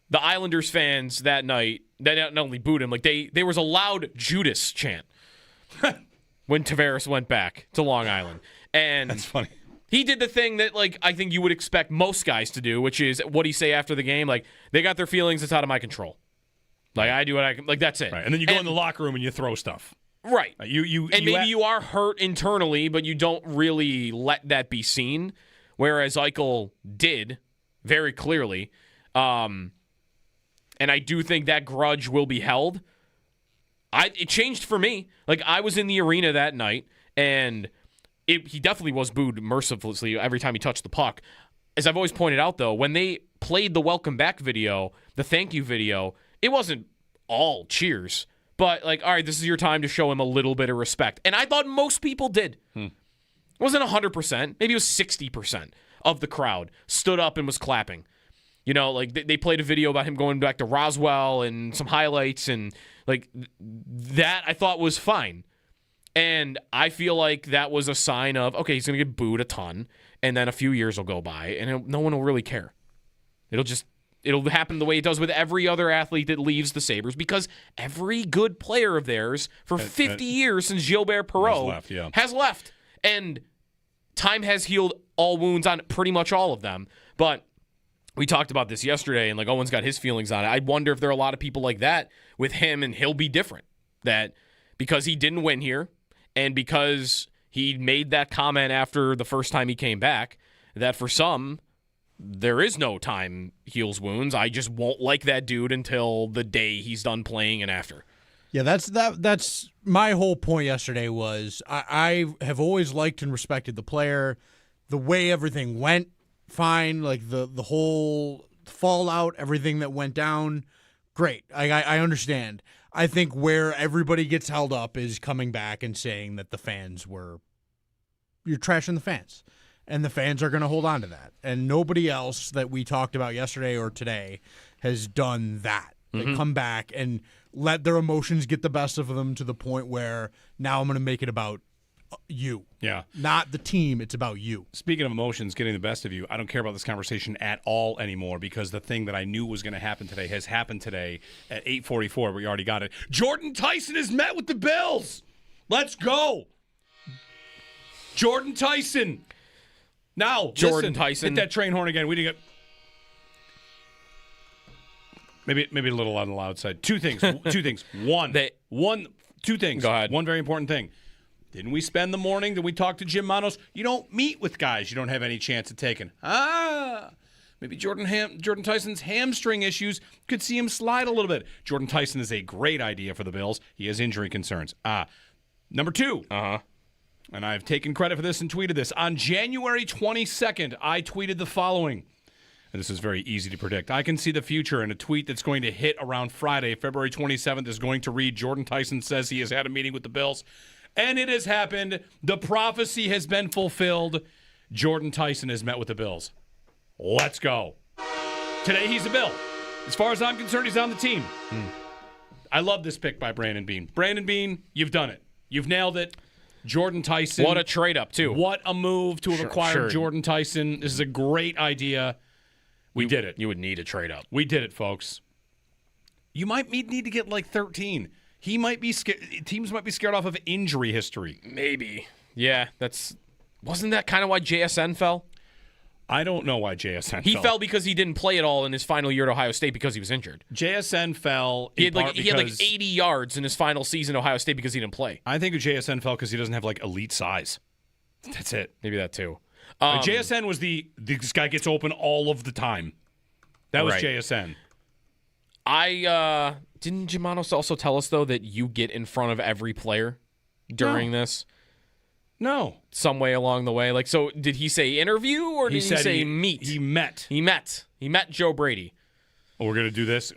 the Islanders fans that night, they not only booed him, like there was a loud Judas chant when Tavares went back to Long Island. And that's funny. He did the thing that, like, I think you would expect most guys to do, which is what he say after the game, like, they got their feelings, it's out of my control. Like, I do what I can, like, that's it. Right. And then you go in the locker room and you throw stuff. Right. Maybe you are hurt internally, but you don't really let that be seen, whereas Eichel did very clearly. And I do think that grudge will be held. It changed for me. Like, I was in the arena that night, and he definitely was booed mercilessly every time he touched the puck. As I've always pointed out, though, when they played the welcome back video, the thank you video, it wasn't all cheers. But, like, all right, this is your time to show him a little bit of respect. And I thought most people did. It wasn't 100%. Maybe it was 60% of the crowd stood up and was clapping. You know, like, they played a video about him going back to Roswell and some highlights. And, like, that I thought was fine. And I feel like that was a sign of, okay, he's going to get booed a ton. And then a few years will go by, and no one will really care. It'll happen the way it does with every other athlete that leaves the Sabres, because every good player of theirs for 50 years since Gilbert Perreault has left. And time has healed all wounds on pretty much all of them. But we talked about this yesterday, and like Owen's got his feelings on it. I wonder if there are a lot of people like that with him, and he'll be different. That because he didn't win here, and because he made that comment after the first time he came back, that for some, there is no time heals wounds. I just won't like that dude until the day he's done playing and after. Yeah, that's my whole point yesterday was I have always liked and respected the player, the way everything went, fine, like the whole fallout, everything that went down, great. I understand. I think where everybody gets held up is coming back and saying that the fans you're trashing the fans. And the fans are going to hold on to that. And nobody else that we talked about yesterday or today has done that. They come back and let their emotions get the best of them to the point where now I'm going to make it about you. Yeah. Not the team, it's about you. Speaking of emotions getting the best of you, I don't care about this conversation at all anymore, because the thing that I knew was going to happen today has happened today at 8:44. We already got it. Jordan Tyson has met with the Bills. Let's go. Jordan Tyson. Now, Jordan listen, Tyson. hit that train horn again. We didn't get... Maybe a little on the loud side. Two things. Two things. Go ahead. One very important thing. Didn't we spend the morning? Did we talk to Jim Manos? You don't meet with guys you don't have any chance of taking. Maybe Jordan Tyson's hamstring issues could see him slide a little bit. Jordan Tyson is a great idea for the Bills. He has injury concerns. Number two. And I've taken credit for this and tweeted this. On January 22nd, I tweeted the following. And this is very easy to predict. I can see the future, and a tweet that's going to hit around Friday, February 27th, is going to read, Jordan Tyson says he has had a meeting with the Bills. And it has happened. The prophecy has been fulfilled. Jordan Tyson has met with the Bills. Let's go. Today, he's a Bill. As far as I'm concerned, he's on the team. I love this pick by Brandon Beane. Brandon Beane, you've done it. You've nailed it. Jordan Tyson. What a trade-up, too. What a move to have acquired Jordan Tyson. This is a great idea. We did it. You would need a trade-up. We did it, folks. You might need to get like 13. He might be scared. Teams might be scared off of injury history. Maybe. Yeah, wasn't that kind of why JSN fell? I don't know why JSN fell. He fell because he didn't play at all in his final year at Ohio State because he was injured. JSN fell. He had like 80 yards in his final season at Ohio State because he didn't play. I think JSN fell because he doesn't have like elite size. That's it. Maybe that too. JSN was this guy gets open all of the time. That was JSN. Didn't Gimanos also tell us though that you get in front of every player during this? No. Some way along the way. Like, so did he say interview or did he say meet? He met. He met Joe Brady. Oh, we're gonna do this.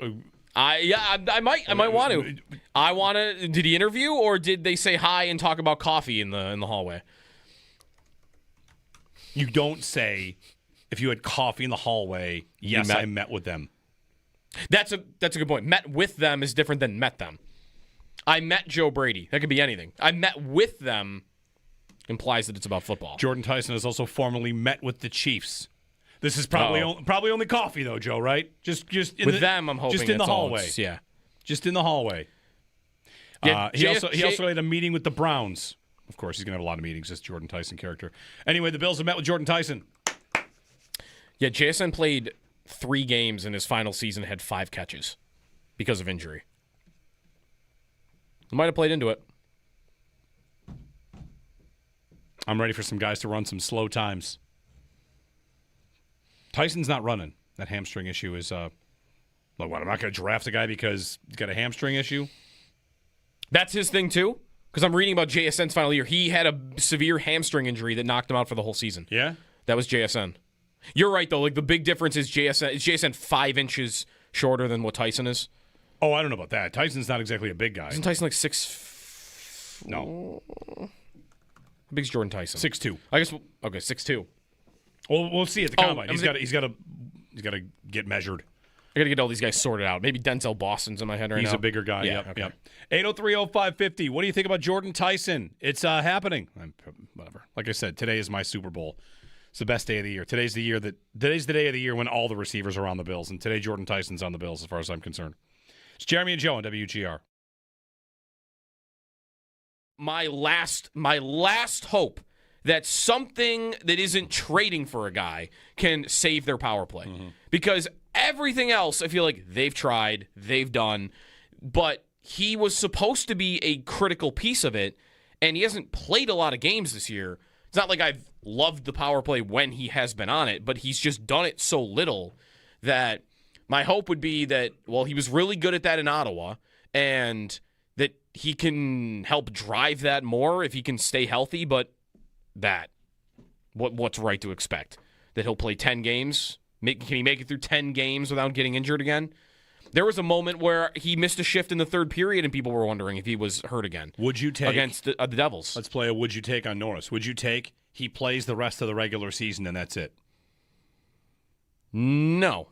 I might want to. Did he interview or did they say hi and talk about coffee in the hallway? You don't say if you had coffee in the hallway. Yes, I met with them. That's a good point. Met with them is different than met them. I met Joe Brady. That could be anything. I met with them implies that it's about football. Jordan Tyson has also formally met with the Chiefs. This is probably only coffee though, Joe. Right? Just with them. I'm hoping just in the hallway. Yeah, just in the hallway. Yeah, he also had a meeting with the Browns. Of course, he's gonna have a lot of meetings. This Jordan Tyson character. Anyway, the Bills have met with Jordan Tyson. Yeah, JSN played 3 games in his final season, had 5 catches because of injury. He might have played into it. I'm ready for some guys to run some slow times. Tyson's not running. That hamstring issue is, I'm not going to draft a guy because he's got a hamstring issue? That's his thing, too? Because I'm reading about JSN's final year. He had a severe hamstring injury that knocked him out for the whole season. Yeah? That was JSN. You're right, though. Like, the big difference is JSN 5 inches shorter than what Tyson is. Oh, I don't know about that. Tyson's not exactly a big guy. Isn't Tyson like 6? No. How big's Jordan Tyson? 6'2". I guess. Okay, 6'2". Well, we'll see at the combine. He's got to get measured. I got to get all these guys sorted out. Maybe Denzel Boston's in my head right now. He's a bigger guy. Yeah. Yep. 803-0550. What do you think about Jordan Tyson? It's happening. Whatever. Like I said, today is my Super Bowl. It's the best day of the year. Today's the day of the year when all the receivers are on the Bills, and today Jordan Tyson's on the Bills as far as I'm concerned. It's Jeremy and Joe on WGR. My last hope that something that isn't trading for a guy can save their power play. Mm-hmm. Because everything else, I feel like they've tried, they've done, but he was supposed to be a critical piece of it, and he hasn't played a lot of games this year. It's not like I've loved the power play when he has been on it, but he's just done it so little that my hope would be that, well, he was really good at that in Ottawa, and that he can help drive that more if he can stay healthy, but what's right to expect? That he'll play 10 games? Can he make it through 10 games without getting injured again? There was a moment where he missed a shift in the third period, and people were wondering if he was hurt again. Would you take against the Devils? Let's play a would you take on Norris. Would you take he plays the rest of the regular season and that's it? No.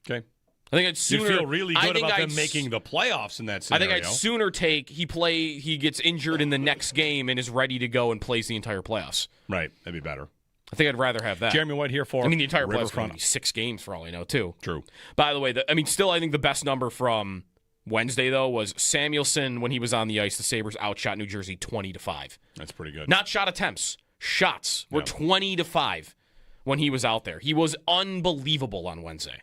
Okay. I think I'd sooner. You feel really good about them making the playoffs in that scenario. I think I'd sooner take he gets injured in the next game and is ready to go and plays the entire playoffs. Right. That'd be better. I think I'd rather have that. Jeremy White here for the entire playoffs Riverfront. would be 6 games for all I know, too. True. By the way, still I think the best number from Wednesday, though, was Samuelson when he was on the ice. The Sabres outshot New Jersey 20-5. That's pretty good. Not shot attempts. Shots were 20-5 when he was out there. He was unbelievable on Wednesday.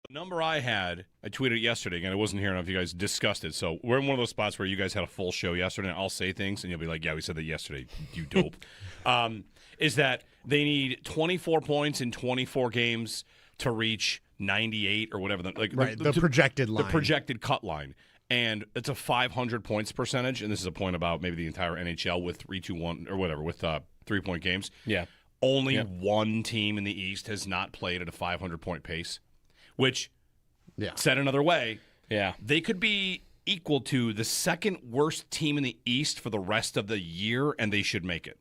The number I tweeted it yesterday, and I wasn't here. I don't know if you guys discussed it. So we're in one of those spots where you guys had a full show yesterday, and I'll say things, and you'll be like, yeah, we said that yesterday, you dope. Is that they need 24 points in 24 games to reach 98 or whatever. The projected line. The projected cut line. And it's a 500 points percentage, and this is a point about maybe the entire NHL with 3-2-1 or whatever, with 3-point games. Yeah. Only one team in the East has not played at a 500-point pace. Which, said another way, they could be equal to the second worst team in the East for the rest of the year, and they should make it.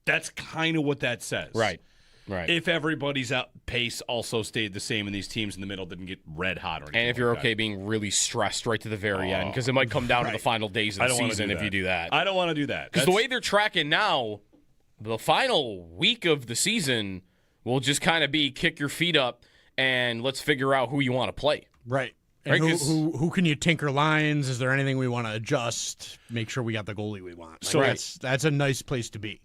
That's kind of what that says. Right. Right. If everybody's pace also stayed the same and these teams in the middle didn't get red hot or anything. And if you're like okay that. being really stressed right to the very end, because it might come down to the final days of the season if you do that. I don't want to do that. Because the way they're tracking now, the final week of the season will just kind of be kick your feet up and let's figure out who you want to play. Right. And Right, who can you tinker lines? Is there anything we want to adjust? Make sure we got the goalie we want. So that's a nice place to be.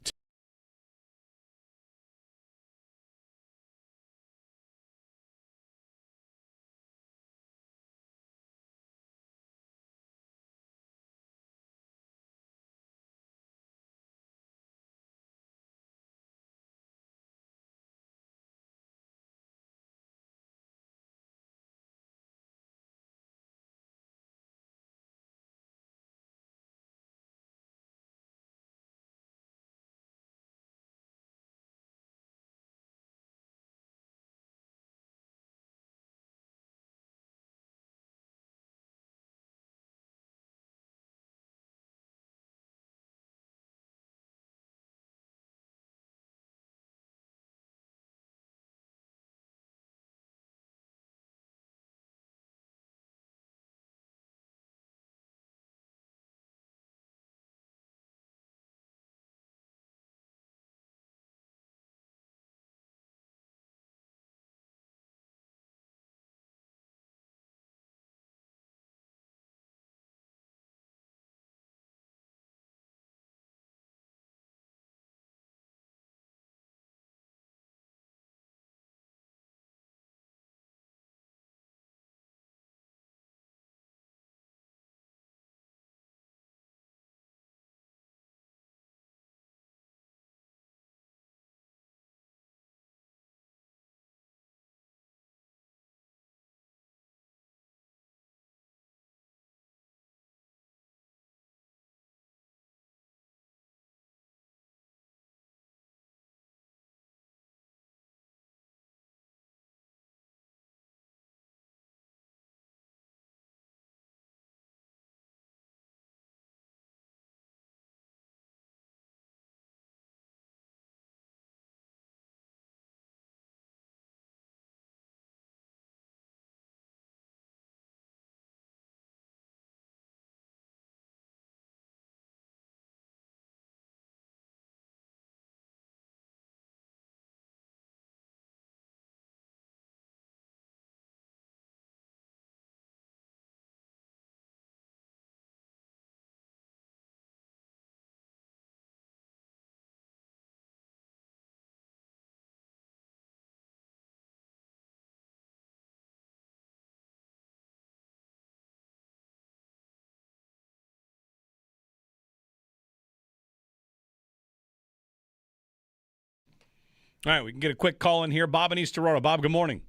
All right, we can get a quick call in here. Bob in East Aurora. Bob, good morning.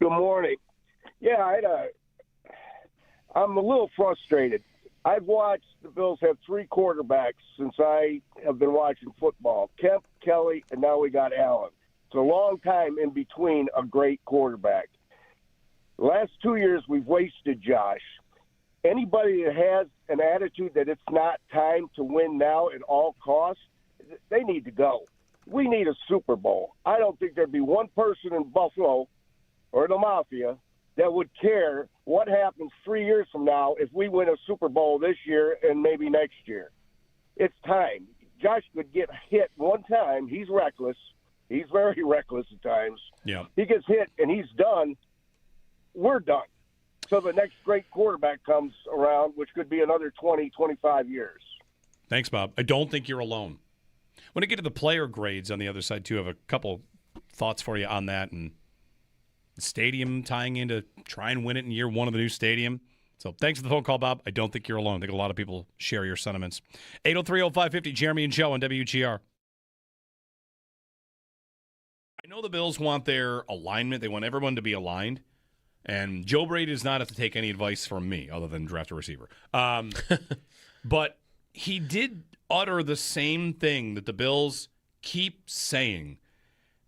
Good morning. Yeah, I'm a little frustrated. I've watched the Bills have three quarterbacks since I have been watching football. Kemp, Kelly, and now we got Allen. It's a long time in between a great quarterback. The last 2 years, we've wasted Josh. Anybody that has an attitude that it's not time to win now at all costs, they need to go. We need a Super Bowl. I don't think there'd be one person in Buffalo or the Mafia that would care what happens 3 years from now if we win a Super Bowl this year and maybe next year. It's time. Josh could get hit one time. He's reckless. He's very reckless at times. Yeah. He gets hit and he's done. We're done. So the next great quarterback comes around, which could be another 20, 25 years. Thanks, Bob. I don't think you're alone. When I get to the player grades on the other side, too, I have a couple thoughts for you on that. And the stadium tying into try and win it in year one of the new stadium. So thanks for the phone call, Bob. I don't think you're alone. I think a lot of people share your sentiments. 803-0550, Jeremy and Joe on WGR. I know the Bills want their alignment. They want everyone to be aligned. And Joe Brady does not have to take any advice from me other than draft a receiver. But he did utter the same thing that the Bills keep saying.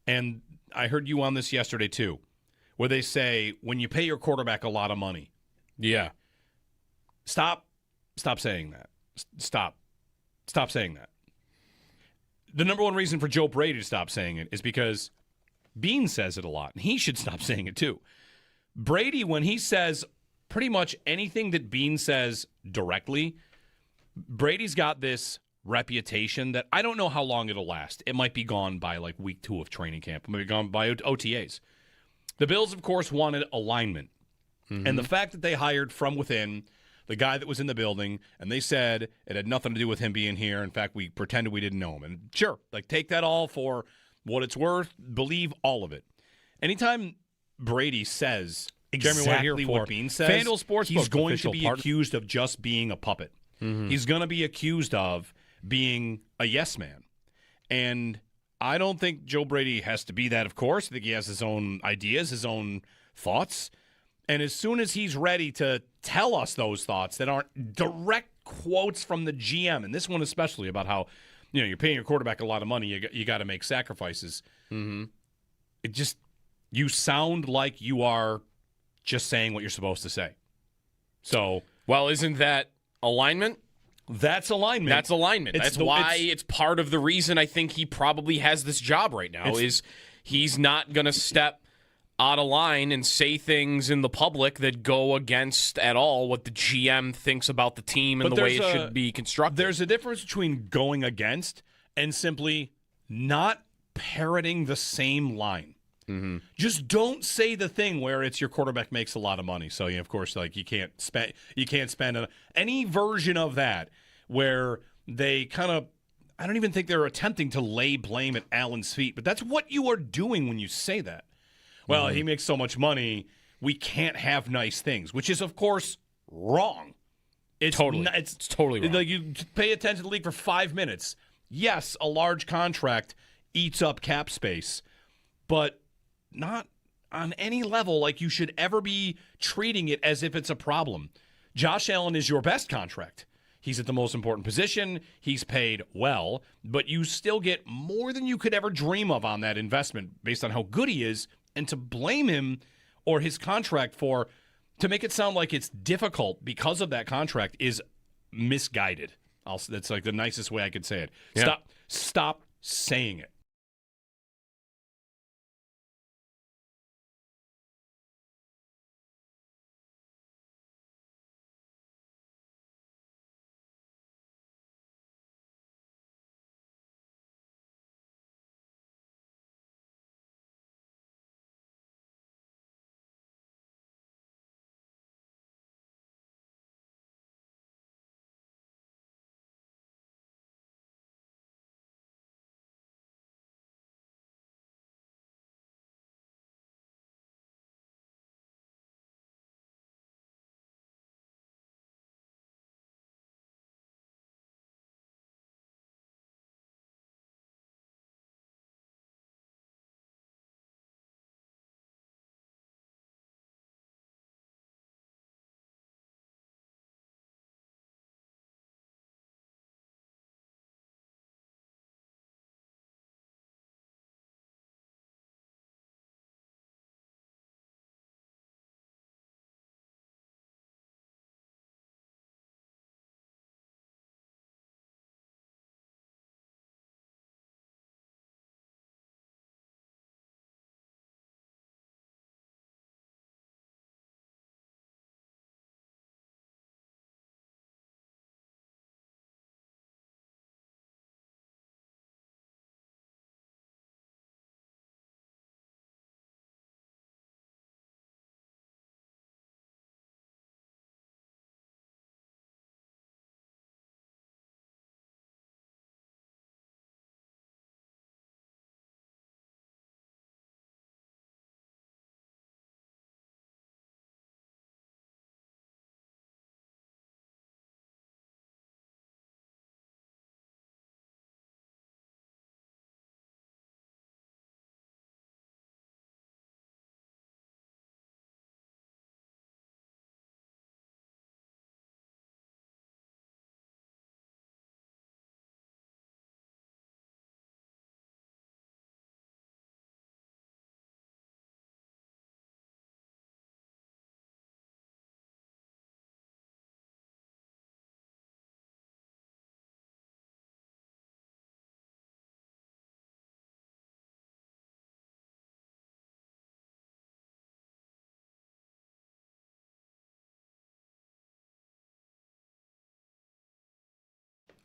And I heard you on this yesterday, too, where they say, when you pay your quarterback a lot of money. Yeah. Stop saying that. Stop saying that. the number one reason for Joe Brady to stop saying it is because Bean says it a lot, and he should stop saying it too. Brady, when he says pretty much anything that Bean says directly, Brady's got this reputation that I don't know how long it'll last. It might be gone by like week 2 of training camp. It might be gone by OTAs. The Bills, of course, wanted alignment. And the fact that they hired from within the guy that was in the building, and they said it had nothing to do with him being here. In fact, we pretended we didn't know him. And sure, like take that all for what it's worth. Believe all of it. Anytime Brady says exactly what Bean says, FanDuel Sportsbook, he's going to official be part- accused of just being a puppet. He's going to be accused of being a yes man. And I don't think Joe Brady has to be that, of course. I think he has his own ideas, his own thoughts. And as soon as he's ready to tell us those thoughts that aren't direct quotes from the GM, and this one especially about how, you're paying your quarterback a lot of money, you got to make sacrifices. It just, you sound like you are just saying what you're supposed to say. So, well, isn't that alignment? That's alignment. That's alignment. That's why it's part of the reason I think he probably has this job right now is he's not going to step out of line and say things in the public that go against at all what the GM thinks about the team and the way it should be constructed. There's a difference between going against and simply not parroting the same line. Just don't say the thing where it's your quarterback makes a lot of money. So, of course, like you can't spend any version of that where they kind of, I don't even think they're attempting to lay blame at Allen's feet, but that's what you are doing when you say that. Well, he makes so much money, we can't have nice things, which is, of course, wrong. It's totally wrong. Like you pay attention to the league for 5 minutes. Yes, a large contract eats up cap space, but not on any level like you should ever be treating it as if it's a problem. Josh Allen is your best contract. He's at the most important position. He's paid well, but you still get more than you could ever dream of on that investment based on how good he is. And to blame him or his contract to make it sound like it's difficult because of that contract is misguided. That's like the nicest way I could say it. Yeah. Stop saying it.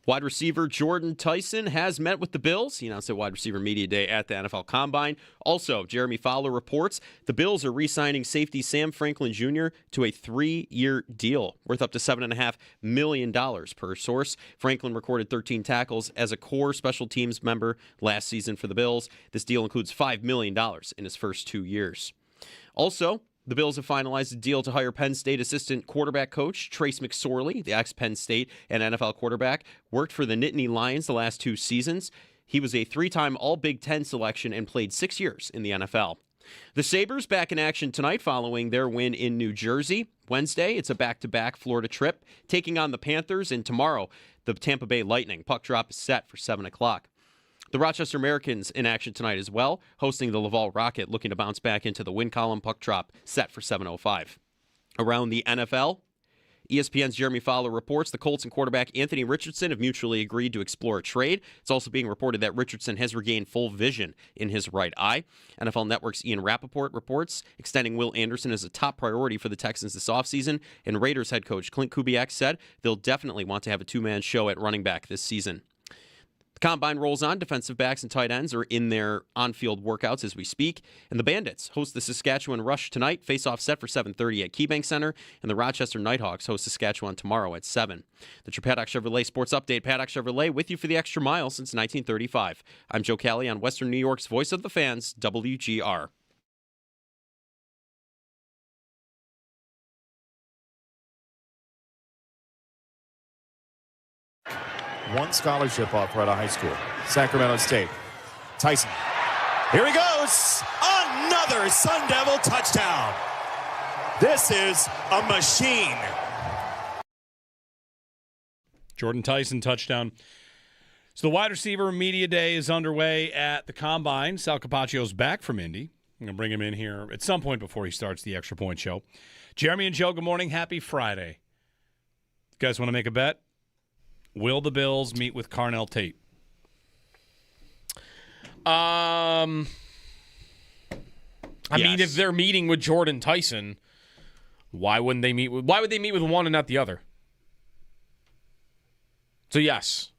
Wide receiver Jordan Tyson has met with the Bills. He announced at Wide Receiver Media Day at the NFL Combine. Also, Jeremy Fowler reports the Bills are re-signing safety Sam Franklin Jr. to a 3-year deal worth up to $7.5 million per source. Franklin recorded 13 tackles as a core special teams member last season for the Bills. This deal includes $5 million in his first 2 years. Also, the Bills have finalized a deal to hire Penn State assistant quarterback coach Trace McSorley, the ex-Penn State and NFL quarterback, worked for the Nittany Lions the last 2 seasons. He was a 3-time All-Big Ten selection and played 6 years in the NFL. The Sabres back in action tonight following their win in New Jersey. Wednesday, it's a back-to-back Florida trip, taking on the Panthers, and tomorrow, the Tampa Bay Lightning. Puck drop is set for 7 o'clock. The Rochester Americans in action tonight as well, hosting the Laval Rocket, looking to bounce back into the win column. Puck drop set for 7:05. Around the NFL, ESPN's Jeremy Fowler reports the Colts and quarterback Anthony Richardson have mutually agreed to explore a trade. It's also being reported that Richardson has regained full vision in his right eye. NFL Network's Ian Rappaport reports extending Will Anderson as a top priority for the Texans this offseason, and Raiders head coach Clint Kubiak said they'll definitely want to have a 2-man show at running back this season. The Combine rolls on. Defensive backs and tight ends are in their on-field workouts as we speak. And the Bandits host the Saskatchewan Rush tonight. Face-off set for 7:30 at KeyBank Center. And the Rochester Nighthawks host Saskatchewan tomorrow at 7. That's your Paddock Chevrolet Sports Update. Paddock Chevrolet with you for the extra mile since 1935. I'm Joe Kelly on Western New York's Voice of the Fans, WGR. One scholarship offer out of high school, Sacramento State. Tyson. Here he goes. Another Sun Devil touchdown. This is a machine. Jordan Tyson touchdown. So the Wide Receiver Media Day is underway at the Combine. Sal Capaccio's back from Indy. I'm going to bring him in here at some point before he starts the Extra Point Show. Jeremy and Joe, good morning. Happy Friday. You guys want to make a bet? Will the Bills meet with Carnell Tate? I mean, if they're meeting with Jordan Tyson, why would they meet with one and not the other? So yes.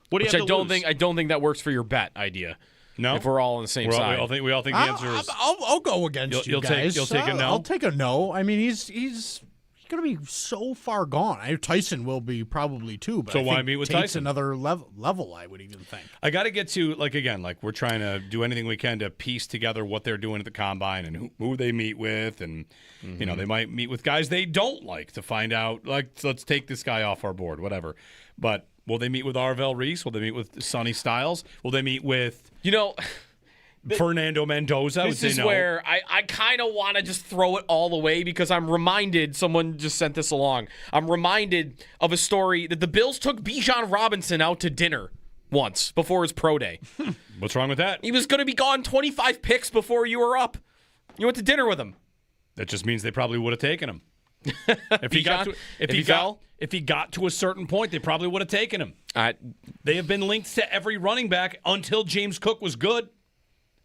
What do you Which have I to don't lose? think think that works for your bet idea. No, if we're all on the same side. We all think the answer is. I'll go against you guys. You'll take a no. I'll take a no. I mean, he's going to be so far gone. Tyson will be probably too. But So I why think meet with Tate's Tyson? Another level, I would even think. I got to get to, we're trying to do anything we can to piece together what they're doing at the Combine and who they meet with. And, they might meet with guys they don't like to find out, let's take this guy off our board, whatever. But will they meet with Arvell Reese? Will they meet with Sonny Styles? Will they meet with, Fernando Mendoza? This is where I kind of want to just throw it all away because I'm reminded, someone just sent this along, I'm reminded of a story that the Bills took Bijan Robinson out to dinner once before his pro day. What's wrong with that? He was going to be gone 25 picks before you were up. You went to dinner with him. That just means they probably would have taken him. If he got to a certain point, they probably would have taken him. They have been linked to every running back until James Cook was good.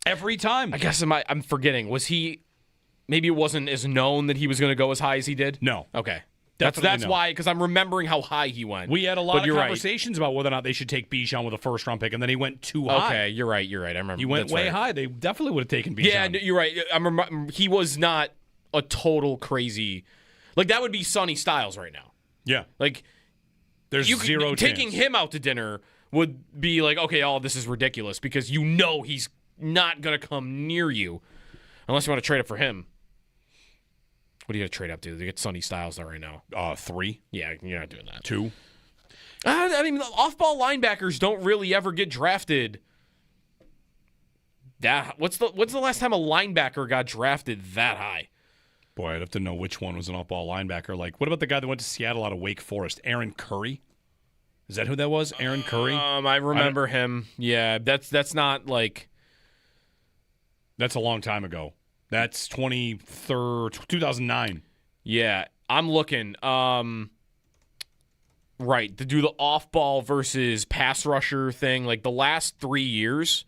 Every time. I guess I'm forgetting. Was he? Maybe it wasn't as known that he was going to go as high as he did. No. Okay. That's why, because I'm remembering how high he went. We had a lot of conversations about whether or not they should take Bijan with a first-round pick, and then he went too high. Okay, you're right. I remember. He went way high. They definitely would have taken Bijan. Yeah, you're right. He was not a total crazy. That would be Sonny Styles right now. Yeah. There's zero chance. Taking him out to dinner would be okay, this is ridiculous because he's not going to come near you unless you want to trade up for him. What are you going to trade up to? They get Sonny Styles there right now. 3. Yeah, you're not doing that. 2. I mean, off-ball linebackers don't really ever get drafted. What's the last time a linebacker got drafted that high? Boy, I'd have to know which one was an off-ball linebacker. What about the guy that went to Seattle out of Wake Forest? Aaron Curry? Is that who that was? Aaron Curry? I remember him. Yeah, that's not That's a long time ago. That's 2009. Yeah, I'm looking. Right, to do the off-ball versus pass rusher thing, the last 3 years.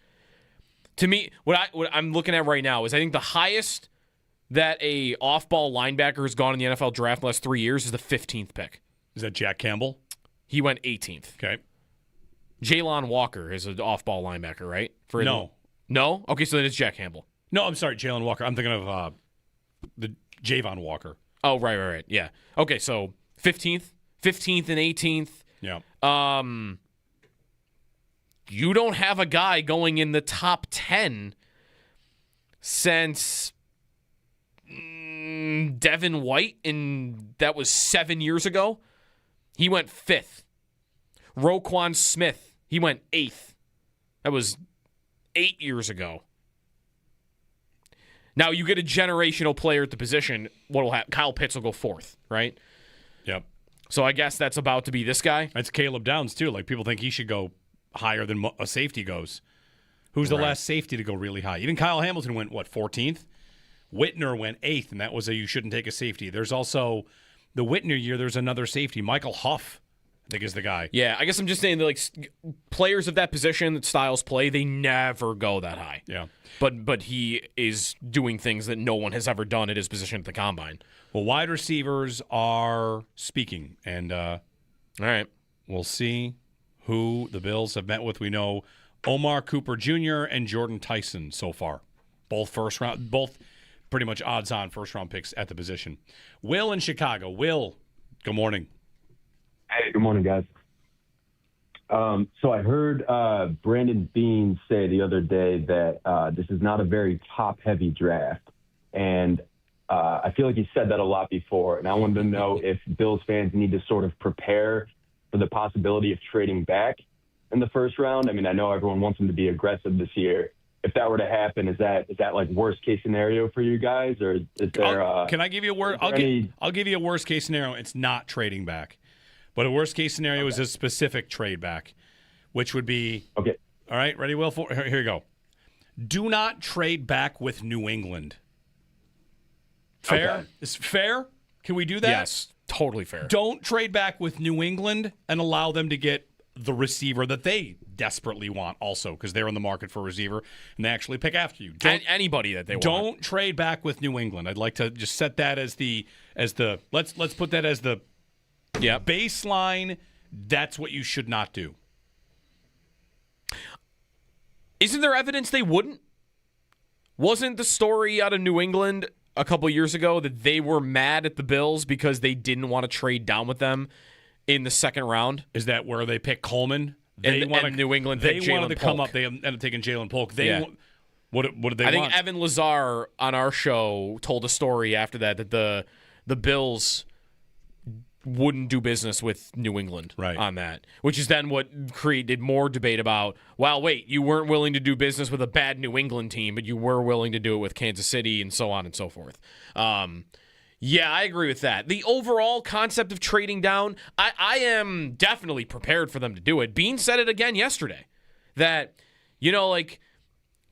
To me, what I'm looking at right now is I think the highest that a off-ball linebacker has gone in the NFL draft in the last 3 years is the 15th pick. Is that Jack Campbell? He went 18th. Okay. Jalon Walker is an off-ball linebacker, right? No. No? Okay, so then it's Jack Campbell. No, I'm sorry, Jalen Walker. I'm thinking of the Javon Walker. Oh, right. Yeah. Okay, so 15th and 18th. Yeah. You don't have a guy going in the top 10 since Devin White, and that was 7 years ago. He went 5th. Roquan Smith, he went 8th. That was 8 years ago. Now you get a generational player at the position. What'll happen? Kyle Pitts will go 4th, right? Yep. So I guess that's about to be this guy. That's Caleb Downs too. Like people think he should go higher than a safety goes. Who's the last safety to go really high? Even Kyle Hamilton went 14th. Whitner went 8th, and that was a you shouldn't take a safety. There's also the Whitner year. There's another safety, Michael Huff, I think is the guy. Yeah, I guess I'm just saying that, like, players of that position that Styles play, they never go that high. Yeah. But he is doing things that no one has ever done at his position at the combine. Well, wide receivers are speaking, and all right, we'll see who the Bills have met with. We know Omar Cooper Jr. and Jordan Tyson so far, both first round, both pretty much odds-on first-round picks at the position. Will in Chicago. Will, good morning. Hey, good morning, guys. So I heard Brandon Beane say the other day that this is not a very top-heavy draft, and I feel like he said that a lot before, and I wanted to know if Bills fans need to sort of prepare for the possibility of trading back in the first round. I mean, I know everyone wants them to be aggressive this year. If that were to happen, is that like worst case scenario for you guys, or is there? Can I give you a word? I'll give you a worst case scenario. It's not trading back, but a worst case scenario is a specific trade back, which would be okay. All right, ready, Will? Here you go. Do not trade back with New England. Fair? Okay. Is fair? Can we do that? Yes, totally fair. Don't trade back with New England and allow them to get the receiver that they desperately want also, because they're in the market for a receiver and they actually pick after you. Anybody that they want. Don't trade back with New England. I'd like to just set that as the let's put that as the baseline. That's what you should not do. Isn't there evidence they wouldn't? Wasn't the story out of New England a couple years ago that they were mad at the Bills because they didn't want to trade down with them in the second round? Is that where they picked Coleman? And New England they picked wanted to Jalen come Polk. up. They ended up taking Jalen Polk. What did they I want? think Evan Lazar on our show told a story after that the Bills wouldn't do business with New England on that, which is then what created more debate about, well, wait, you weren't willing to do business with a bad New England team, but you were willing to do it with Kansas City and so on and so forth. Yeah, I agree with that. The overall concept of trading down, I am definitely prepared for them to do it. Bean said it again yesterday, that, like,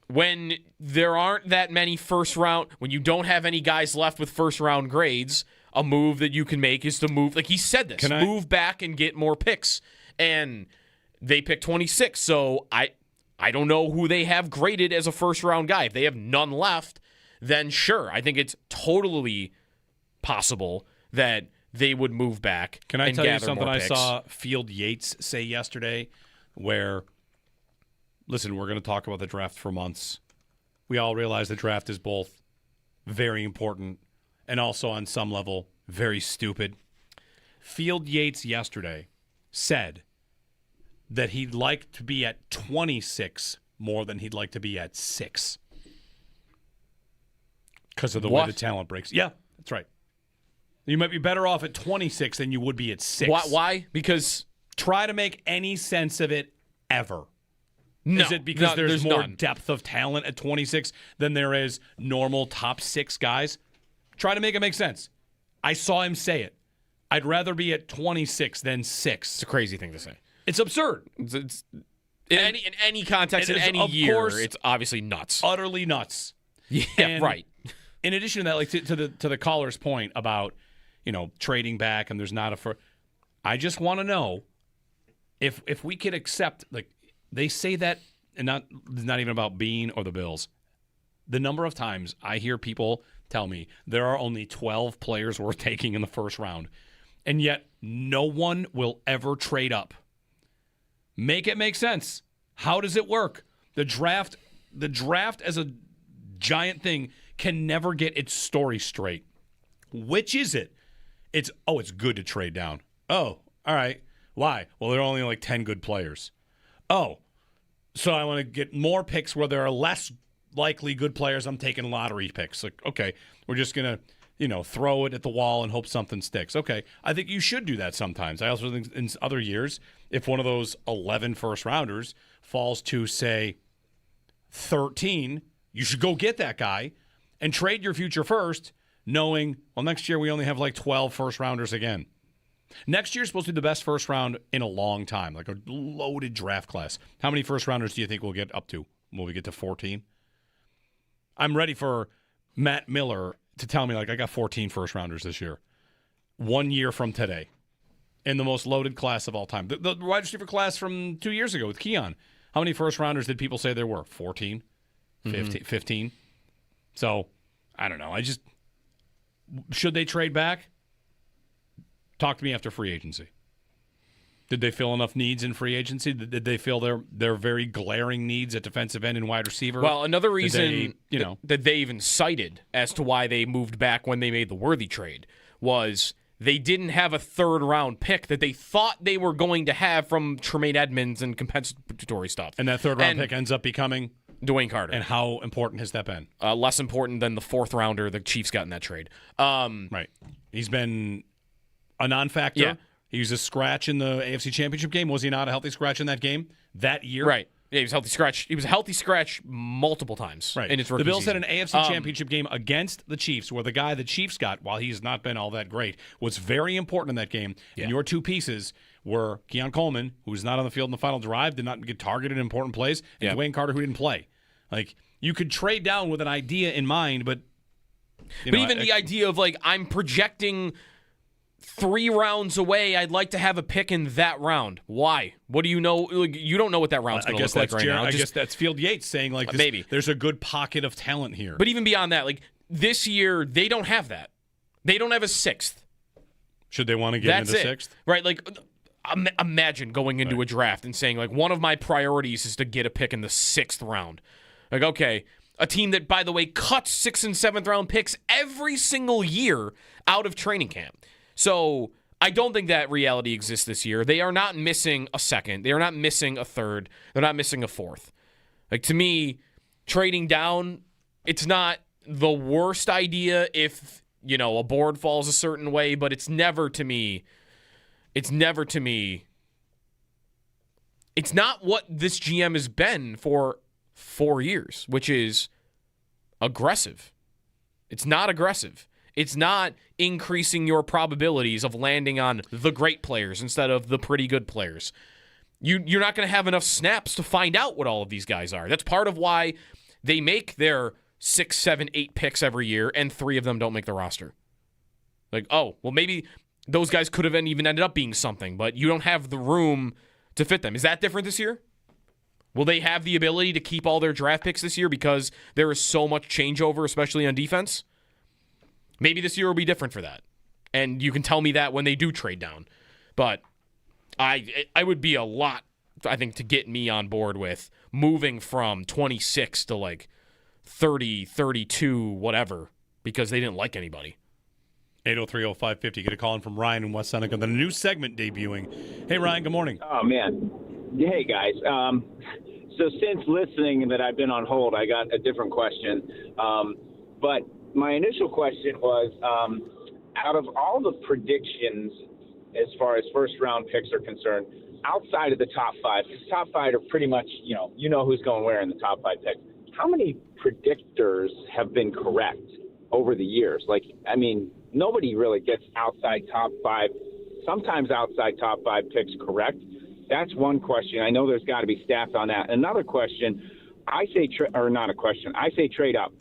when there aren't that many first round, when you don't have any guys left with first round grades, a move that you can make is to move, like he said this, move back and get more picks. And they picked 26, so I don't know who they have graded as a first round guy. If they have none left, then sure, I think it's totally possible that they would move back. Can I and tell you gather something more I picks. saw Field Yates say yesterday? Where, listen, we're going to talk about the draft for months. We all realize the draft is both very important and also on some level very stupid. Field Yates yesterday said that he'd like to be at 26 more than he'd like to be at 6 because of the way the talent breaks. Yeah, that's right. You might be better off at 26 than you would be at 6. Why? Because try to make any sense of it ever. No, is it because there's more none. depth of talent at 26 than there is normal top 6 guys? Try to make it make sense. I saw him say it. I'd rather be at 26 than 6. It's a crazy thing to say. It's absurd. It's in any context, in any year, it's obviously nuts. Utterly nuts. Yeah, And right. In addition to that, like to the caller's point about, trading back and there's not a I just want to know if we could accept, like, they say that, and not even about Bean or the Bills. The number of times I hear people tell me there are only 12 players worth taking in the first round, and yet no one will ever trade up. Make it make sense. How does it work? The draft as a giant thing can never get its story straight. Which is it? It's good to trade down. Oh, all right. Why? Well, there are only like 10 good players. Oh, so I want to get more picks where there are less likely good players. I'm taking lottery picks. Like, okay, we're just going to, throw it at the wall and hope something sticks. Okay, I think you should do that sometimes. I also think in other years, if one of those 11 first-rounders falls to, say, 13, you should go get that guy and trade your future first, knowing, well, next year we only have like 12 first-rounders again. Next year's supposed to be the best first round in a long time, like a loaded draft class. How many first rounders do you think we'll get up to? Will we get to 14? I'm ready for Matt Miller to tell me, like, I got 14 first rounders this year. 1 year from today. In the most loaded class of all time. The wide receiver class from 2 years ago with Keon. How many first rounders did people say there were? 14? 15? So, I don't know. Should they trade back? Talk to me after free agency. Did they fill enough needs in free agency? Did they fill their very glaring needs at defensive end and wide receiver? Well, another reason that they even cited as to why they moved back when they made the Worthy trade was they didn't have a third-round pick that they thought they were going to have from Tremaine Edmonds and compensatory stuff. And that third-round pick ends up becoming? Dwayne Carter. And how important has that been? Less important than the fourth-rounder the Chiefs got in that trade. Right. He's been a non-factor. Yeah. He was a scratch in the AFC Championship game. Was he not a healthy scratch in that game that year? Right. Yeah, he was a healthy scratch. He was a healthy scratch multiple times in his rookie The Bills season. had an AFC Championship game against the Chiefs where the guy the Chiefs got, while he's not been all that great, was very important in that game. Yeah. And your two pieces were Keon Coleman, who was not on the field in the final drive, did not get targeted in important plays, and Dwayne Carter, who didn't play. Like, you could trade down with an idea in mind, but... the idea of, like, I'm projecting 3 rounds away, I'd like to have a pick in that round. Why? What do you know? Like, you don't know what that round's going to look like right now. I guess that's Field Yates saying, like, maybe there's a good pocket of talent here. But even beyond that, like, this year, they don't have that. They don't have a 6th. Should they want to get into 6th? Right, like... Imagine going into a draft and saying, like, one of my priorities is to get a pick in the 6th round. Like, okay, a team that, by the way, cuts 6th and 7th round picks every single year out of training camp. So I don't think that reality exists this year. They are not missing a 2nd. They are not missing a 3rd. They're not missing a 4th. Like, to me, trading down, it's not the worst idea if, a board falls a certain way, but it's never to me, it's not what this GM has been for 4 years, which is aggressive. It's not aggressive. It's not increasing your probabilities of landing on the great players instead of the pretty good players. You're not going to have enough snaps to find out what all of these guys are. That's part of why they make their 6, 7, 8 picks every year, and 3 of them don't make the roster. Like, oh, well, maybe those guys could have even ended up being something, but you don't have the room to fit them. Is that different this year? Will they have the ability to keep all their draft picks this year because there is so much changeover, especially on defense? Maybe this year will be different for that. And you can tell me that when they do trade down. But I would be a lot, I think, to get me on board with moving from 26 to like 30, 32, whatever, because they didn't like anybody. 803-0550. Get a call in from Ryan in West Seneca. The new segment debuting. Hey, Ryan, good morning. Oh, man. Hey, guys. So since listening that I've been on hold, I got a different question. But my initial question was, out of all the predictions as far as first-round picks are concerned, outside of the top 5, because top 5 are pretty much, you know who's going where in the top 5 picks. How many predictors have been correct over the years? Like, I mean, nobody really gets outside top 5, sometimes outside top 5 picks correct. That's one question. I know there's got to be stats on that. Another question, I say trade up.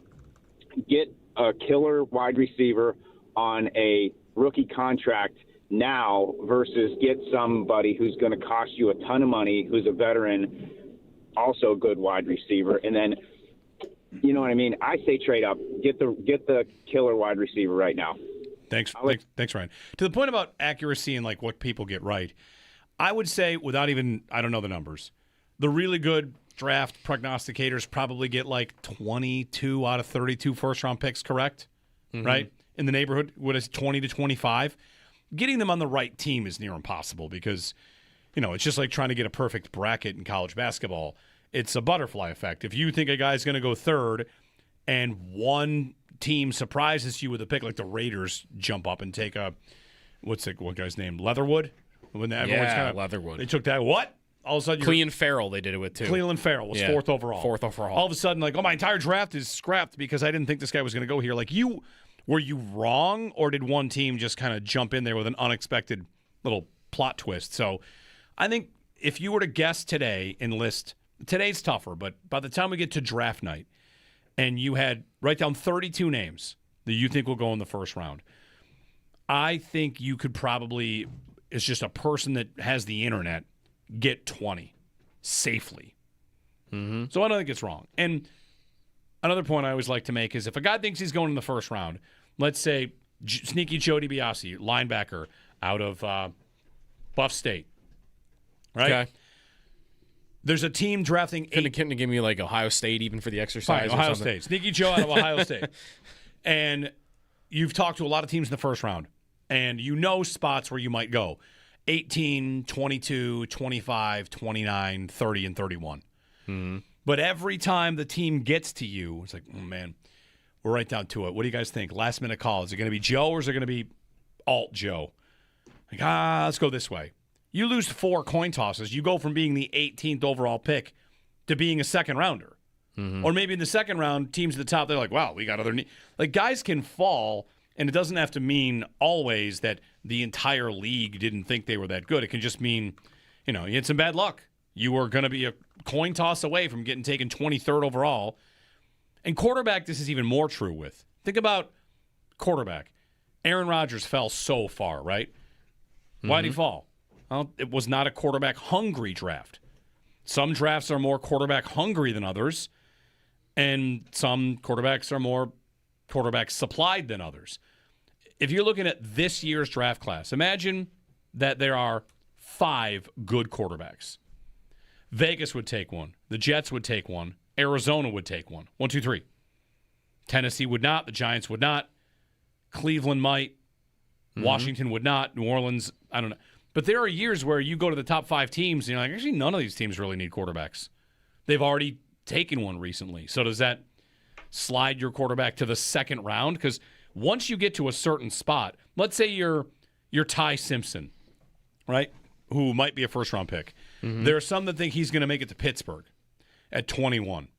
Get a killer wide receiver on a rookie contract now versus get somebody who's going to cost you a ton of money, who's a veteran, also a good wide receiver. And then, you know what I mean? I say trade up. Get the killer wide receiver right now. Thanks, Ryan. To the point about accuracy and like what people get right, I would say I don't know the numbers. The really good draft prognosticators probably get like 22 out of 32 first-round picks correct, right? In the neighborhood, what is 20 to 25? Getting them on the right team is near impossible because, it's just like trying to get a perfect bracket in college basketball. It's a butterfly effect. If you think a guy's going to go third and one team surprises you with a pick, like the Raiders jump up and take what guy's name? Leatherwood? Leatherwood. They took that. What? All of a sudden, Cleveland Farrell, they did it with too. Cleveland Farrell was fourth overall. Fourth overall. All of a sudden, like, my entire draft is scrapped because I didn't think this guy was going to go here. Like, were you wrong, or did one team just kind of jump in there with an unexpected little plot twist? So I think if you were to guess today and list, today's tougher, but by the time we get to draft night and you write down 32 names that you think will go in the first round, I think you could probably, as just a person that has the internet, get 20 safely. So I don't think it's wrong. And another point I always like to make is if a guy thinks he's going in the first round, let's say Sneaky Joe DiBiase, linebacker out of Buff State, right? Okay. There's a team drafting Couldn't give me like Ohio State even for the exercise. Fine, Ohio State. Sneaky Joe out of Ohio State. And you've talked to a lot of teams in the first round, and you know spots where you might go. 18, 22, 25, 29, 30, and 31. But every time the team gets to you, it's like, oh, man, we're right down to it. What do you guys think? Last minute call. Is it going to be Joe or is it going to be alt Joe? Like, let's go this way. You lose 4 coin tosses. You go from being the 18th overall pick to being a second rounder. Or maybe in the second round, teams at the top, they're like, wow, we got other like, guys can fall, and it doesn't have to mean always that the entire league didn't think they were that good. It can just mean, you had some bad luck. You were going to be a coin toss away from getting taken 23rd overall. And quarterback, this is even more true with. Think about quarterback. Aaron Rodgers fell so far, right? Why did he fall? Well, it was not a quarterback-hungry draft. Some drafts are more quarterback-hungry than others, and some quarterbacks are more quarterback-supplied than others. If you're looking at this year's draft class, imagine that there are 5 good quarterbacks. Vegas would take one. The Jets would take one. Arizona would take one. 1, 2, 3. Tennessee would not. The Giants would not. Cleveland might. Washington would not. New Orleans, I don't know. But there are years where you go to the top 5 teams and you're like, actually, none of these teams really need quarterbacks. They've already taken one recently. So does that slide your quarterback to the second round? Because once you get to a certain spot, let's say you're Ty Simpson, right, who might be a first-round pick. There are some that think he's going to make it to Pittsburgh at 21.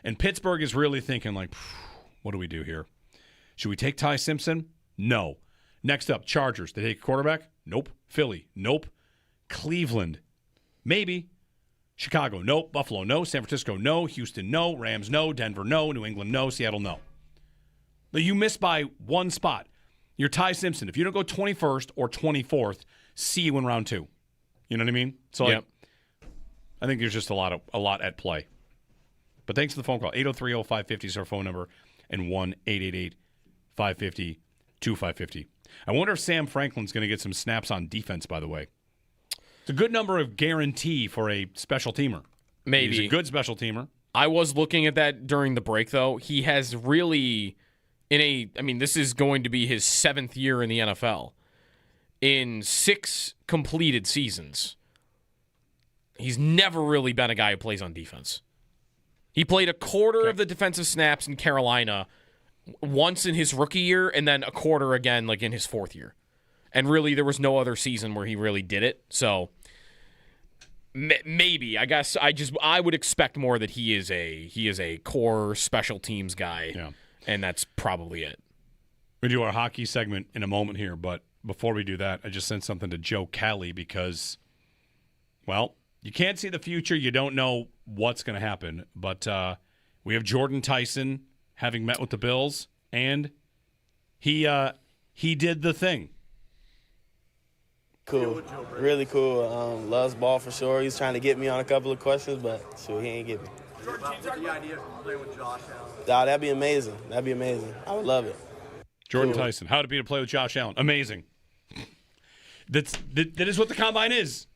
And Pittsburgh is really thinking, like, what do we do here? Should we take Ty Simpson? No. Next up, Chargers. They take a quarterback? Nope. Philly? Nope. Cleveland? Maybe. Chicago? Nope. Buffalo? No. San Francisco? No. Houston? No. Rams? No. Denver? No. New England? No. Seattle? No. You miss by one spot. You're Ty Simpson. If you don't go 21st or 24th, see you in round 2. You know what I mean? So I think there's just a lot at play. But thanks for the phone call. 803-0550 is our phone number, and 1-888-550-2550. I wonder if Sam Franklin's going to get some snaps on defense, by the way. It's a good number of guarantee for a special teamer. Maybe. He's a good special teamer. I was looking at that during the break, though. He has really, this is going to be his 7th year in the NFL. In 6 completed seasons, he's never really been a guy who plays on defense. He played a quarter of the defensive snaps in Carolina once in his rookie year and then a quarter again like in his 4th year. And really there was no other season where he really did it. So maybe, I guess I would expect more that he is a core special teams guy. Yeah. And that's probably it. We do our hockey segment in a moment here, but before we do that, I just sent something to Joe Cali because, well, you can't see the future. You don't know what's going to happen. But we have Jordan Tyson having met with the Bills, and he did the thing. Cool. Really cool. Loves ball for sure. He's trying to get me on a couple of questions, but sure, he ain't get me. Jordan, can you talk about the idea of playing with Josh Allen? That'd be amazing. I would love it. Jordan Tyson, how to be to play with Josh Allen. Amazing. That is what the combine is.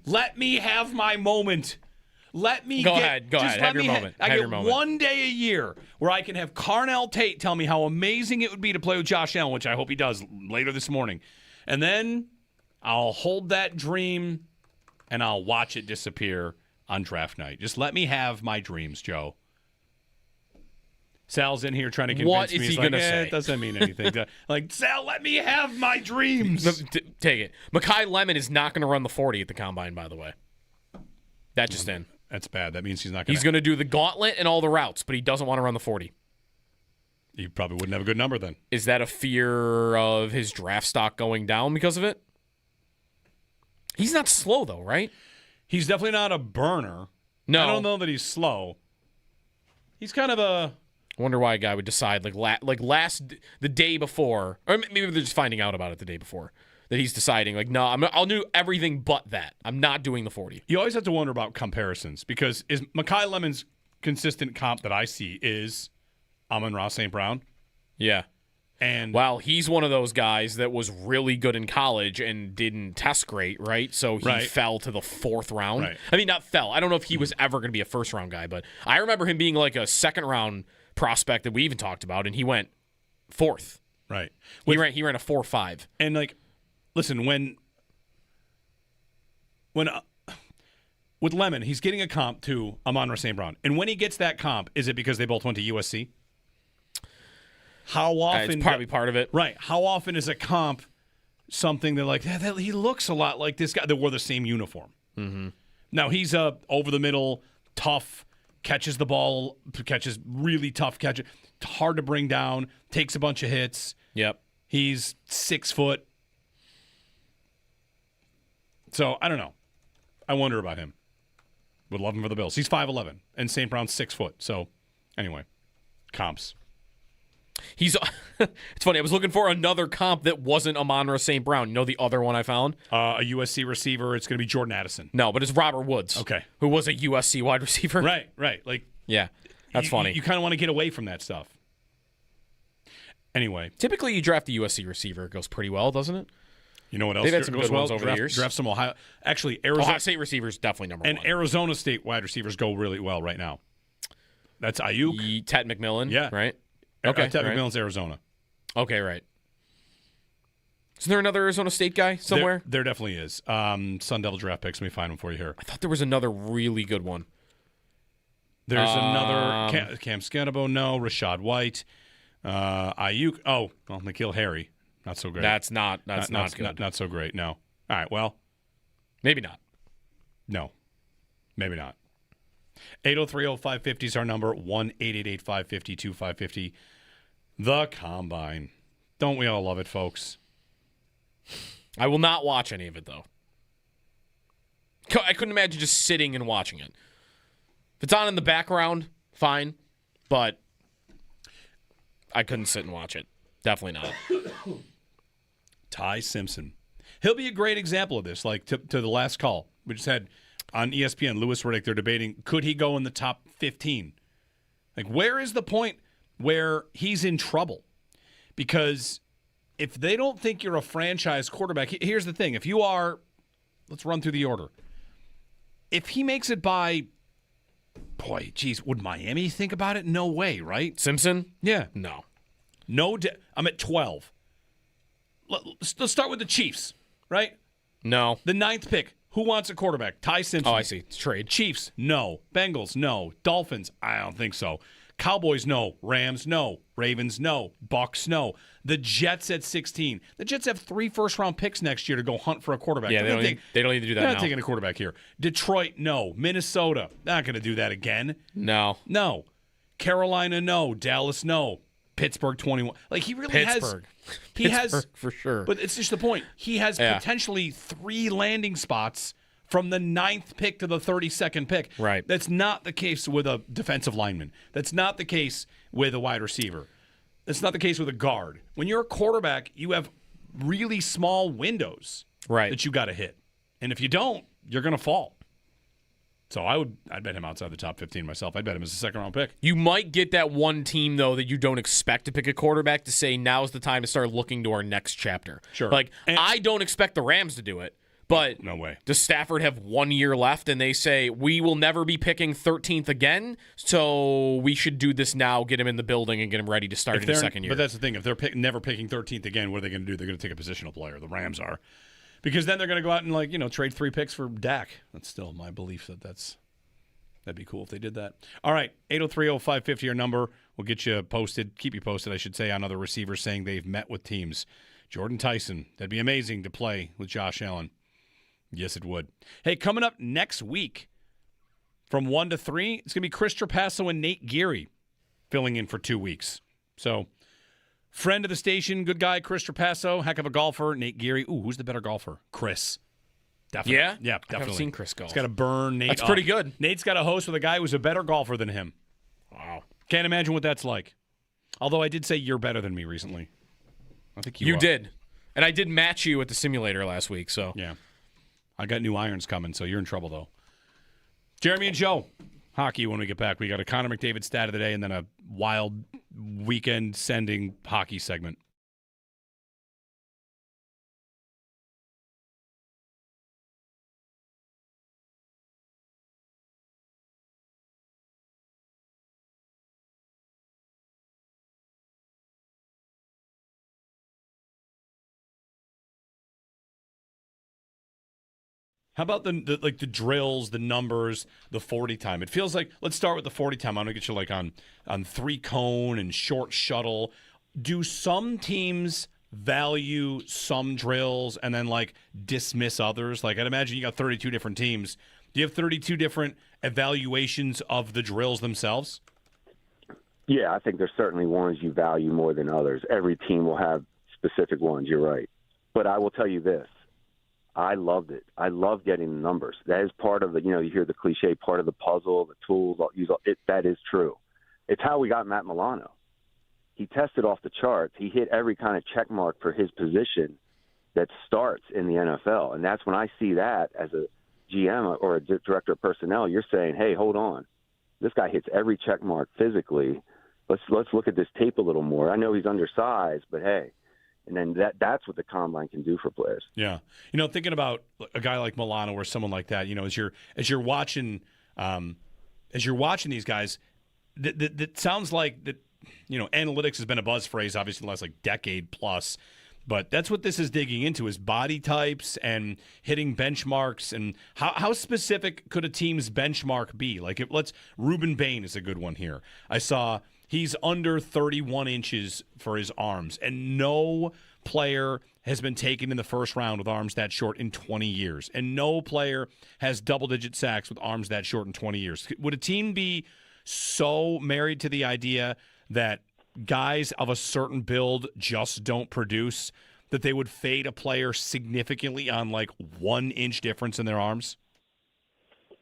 Let me have my moment. Let me Go ahead. Have your moment. I get one day a year where I can have Carnell Tate tell me how amazing it would be to play with Josh Allen, which I hope he does later this morning. And then I'll hold that dream and I'll watch it disappear on draft night. Just let me have my dreams, Joe. Sal's in here trying to convince what me. What is He's he like, going to say? It doesn't mean anything. Like, Sal, let me have my dreams. Take it. Mekhi Lemon is not going to run the 40 at the combine, by the way. That just in. That's bad. That means he's not going to. He's going to do the gauntlet and all the routes, but he doesn't want to run the 40. He probably wouldn't have a good number then. Is that a fear of his draft stock going down because of it? He's not slow, though, right? He's definitely not a burner. No. I don't know that he's slow. He's kind of a... I wonder why a guy would decide the day before, or maybe they're just finding out about it the day before, that he's deciding no, I'll do everything but that. I'm not doing the 40. You always have to wonder about comparisons because is Mekhi Lemon's consistent comp that I see is Amon-Ra St. Brown. Yeah. And he's one of those guys that was really good in college and didn't test great, right? So he fell to the 4th round. Right. I mean, not fell. I don't know if he was ever going to be a first-round guy, but I remember him being like a second-round prospect that we even talked about, and he went 4th. Right. He ran a 4.5. And listen, when with Lemon, he's getting a comp to Amon-Ra St. Brown, and when he gets that comp, is it because they both went to USC? How often? It's probably part of it, right? How often is a comp something that he looks a lot like this guy that wore the same uniform? Mm-hmm. Now he's over the middle, tough. Catches the ball, catches really tough catches. Hard to bring down, takes a bunch of hits. Yep. He's 6 foot. So, I don't know. I wonder about him. Would love him for the Bills. He's 5'11", and St. Brown's 6 foot. So, anyway, comps. It's funny. I was looking for another comp that wasn't Amon-Ra St. Brown. You know the other one I found? A USC receiver. It's going to be Jordan Addison. No, but it's Robert Woods. Okay. Who was a USC wide receiver. Right. Yeah, that's funny. You kind of want to get away from that stuff. Anyway. Typically, you draft a USC receiver. It goes pretty well, doesn't it? You know what else They've had some goes good well? ones over the years. Draft some Ohio State receivers definitely number one. And Arizona State wide receivers go really well right now. That's Ayuk. Ted McMillan. Yeah. Right? Okay. Ted McMillan's Arizona. Okay, right. Isn't there another Arizona State guy somewhere? There definitely is. Sun Devil draft picks. Let me find him for you here. I thought there was another really good one. There's another Cam Scanabo, no. Rashad White. Ayuk. Oh, well, N'Keal Harry. Not so great. That's not good. Not so great, no. All right, well. Maybe not. No. Maybe not. 803-0550 is our number. 1-888-550-2550. The Combine. Don't we all love it, folks? I will not watch any of it, though. I couldn't imagine just sitting and watching it. If it's on in the background, fine. But I couldn't sit and watch it. Definitely not. Ty Simpson. He'll be a great example of this, to the last call. We just had on ESPN, Louis Riddick, they're debating, could he go in the top 15? Where is the point where he's in trouble? Because if they don't think you're a franchise quarterback, here's the thing. If you are, let's run through the order. If he makes it by, would Miami think about it? No way, right? Simpson? Yeah. No. I'm at 12. Let's start with the Chiefs, right? No. The 9th pick. Who wants a quarterback? Ty Simpson. Oh, I see. It's trade. Chiefs, no. Bengals, no. Dolphins, I don't think so. Cowboys, no. Rams, no. Ravens, no. Bucks, no. The Jets at 16. The Jets have 3 first-round picks next year to go hunt for a quarterback. Yeah, they don't need to do that They're now. not taking a quarterback here. Detroit, no. Minnesota, not going to do that again. No. Carolina, no. Dallas, no. Pittsburgh, 21. He really Pittsburgh. has for sure. But it's just the point. He has potentially 3 landing spots from the 9th pick to the 32nd pick. Right. That's not the case with a defensive lineman. That's not the case with a wide receiver. That's not the case with a guard. When you're a quarterback, you have really small windows that you got to hit. And if you don't, you're going to fall. So I'd bet him outside the top 15 myself. I'd bet him as a second-round pick. You might get that one team, though, that you don't expect to pick a quarterback to say now's the time to start looking to our next chapter. Sure. Like, I don't expect the Rams to do it, but no way. Does Stafford have 1 year left and they say, we will never be picking 13th again, so we should do this now, get him in the building, and get him ready to start in the second year? But that's the thing. If they're never picking 13th again, what are they going to do? They're going to take a positional player. The Rams are. Because then they're going to go out and, trade 3 picks for Dak. That's still my belief that'd be cool if they did that. All right, 803-0550, our number. We'll get you posted, keep you posted, I should say, on other receivers saying they've met with teams. Jordan Tyson, that'd be amazing to play with Josh Allen. Yes, it would. Hey, coming up next week from 1 to 3, it's going to be Chris Trapasso and Nate Geary filling in for 2 weeks. So, friend of the station, good guy, Chris Trapasso, heck of a golfer. Nate Geary, who's the better golfer? Chris. Definitely. Yeah? Yeah, definitely. I haven't seen Chris golf. He's got to burn Nate. That's pretty good. Nate's got a host with a guy who's a better golfer than him. Wow. Can't imagine what that's like. Although I did say you're better than me recently. I think you are. Did. And I did match you at the simulator last week, so. Yeah. I got new irons coming, so you're in trouble, though. Jeremy and Joe, hockey when we get back. We got a Connor McDavid stat of the day and then a wild weekend-sending hockey segment. How about the drills, the numbers, the 40 time? It feels like, let's start with the 40 time. I'm going to get you on 3-cone and short shuttle. Do some teams value some drills and then dismiss others? I'd imagine you got 32 different teams. Do you have 32 different evaluations of the drills themselves? Yeah, I think there's certainly ones you value more than others. Every team will have specific ones. You're right. But I will tell you this. I loved it. I love getting the numbers. That is part of the, you hear the cliche, part of the puzzle, the tools. That is true. It's how we got Matt Milano. He tested off the charts. He hit every kind of check mark for his position that starts in the NFL. And that's when I see that as a GM or a director of personnel, you're saying, hey, hold on. This guy hits every check mark physically. Let's look at this tape a little more. I know he's undersized, but hey. And then that's what the combine can do for players. Yeah, thinking about a guy like Milano or someone like that, as you're watching these guys, that sounds like that. Analytics has been a buzz phrase, obviously, in the last decade plus. But that's what this is digging into: is body types and hitting benchmarks. And how specific could a team's benchmark be? Ruben Bain is a good one here. I saw. He's under 31 inches for his arms, and no player has been taken in the first round with arms that short in 20 years, and no player has double-digit sacks with arms that short in 20 years. Would a team be so married to the idea that guys of a certain build just don't produce that they would fade a player significantly on 1 inch difference in their arms?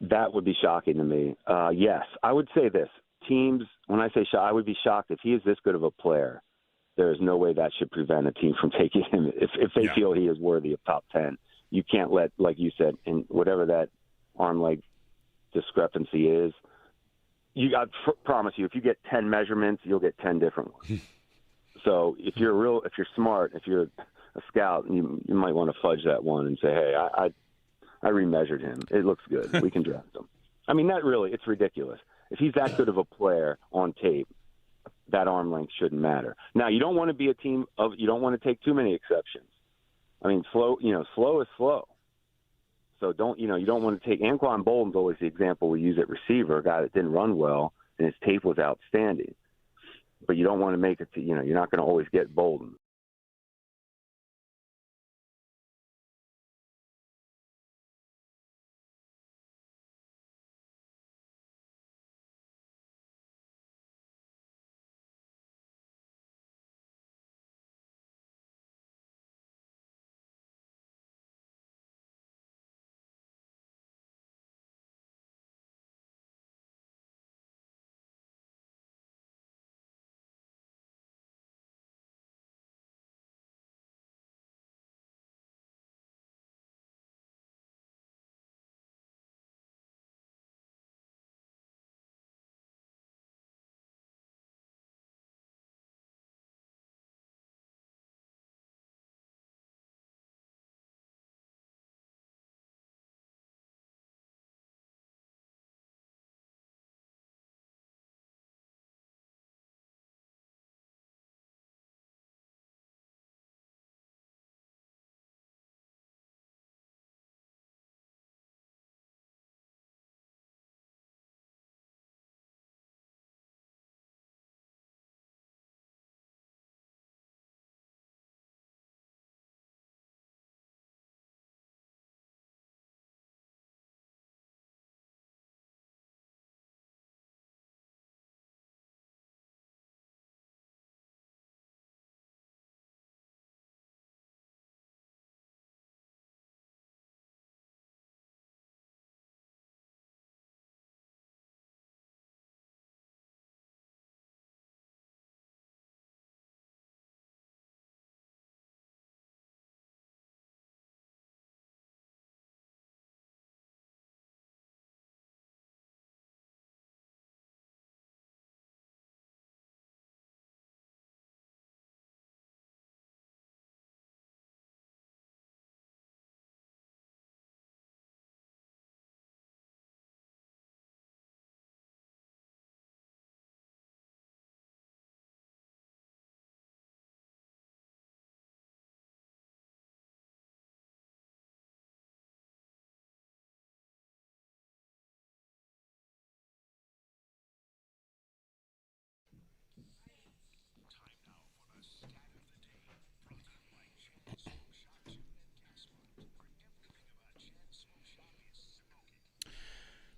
That would be shocking to me. Yes, I would say this. Teams, when I say shocked, I would be shocked if he is this good of a player. There is no way that should prevent a team from taking him if they feel he is worthy of top 10. You can't let, like you said, in whatever that arm leg discrepancy is. I promise you, if you get 10 measurements, you'll get 10 different ones. So if you're smart, if you're a scout, you might want to fudge that one and say, hey, I remeasured him. It looks good. We can draft him. I mean, it's ridiculous. If he's that good of a player on tape, that arm length shouldn't matter. Now, you don't want to be a team you don't want to take too many exceptions. I mean, slow is slow. So you don't want to take Anquan Bolden's always the example we use at receiver, a guy that didn't run well and his tape was outstanding. But you don't want to make it to, you're not going to always get Bolden.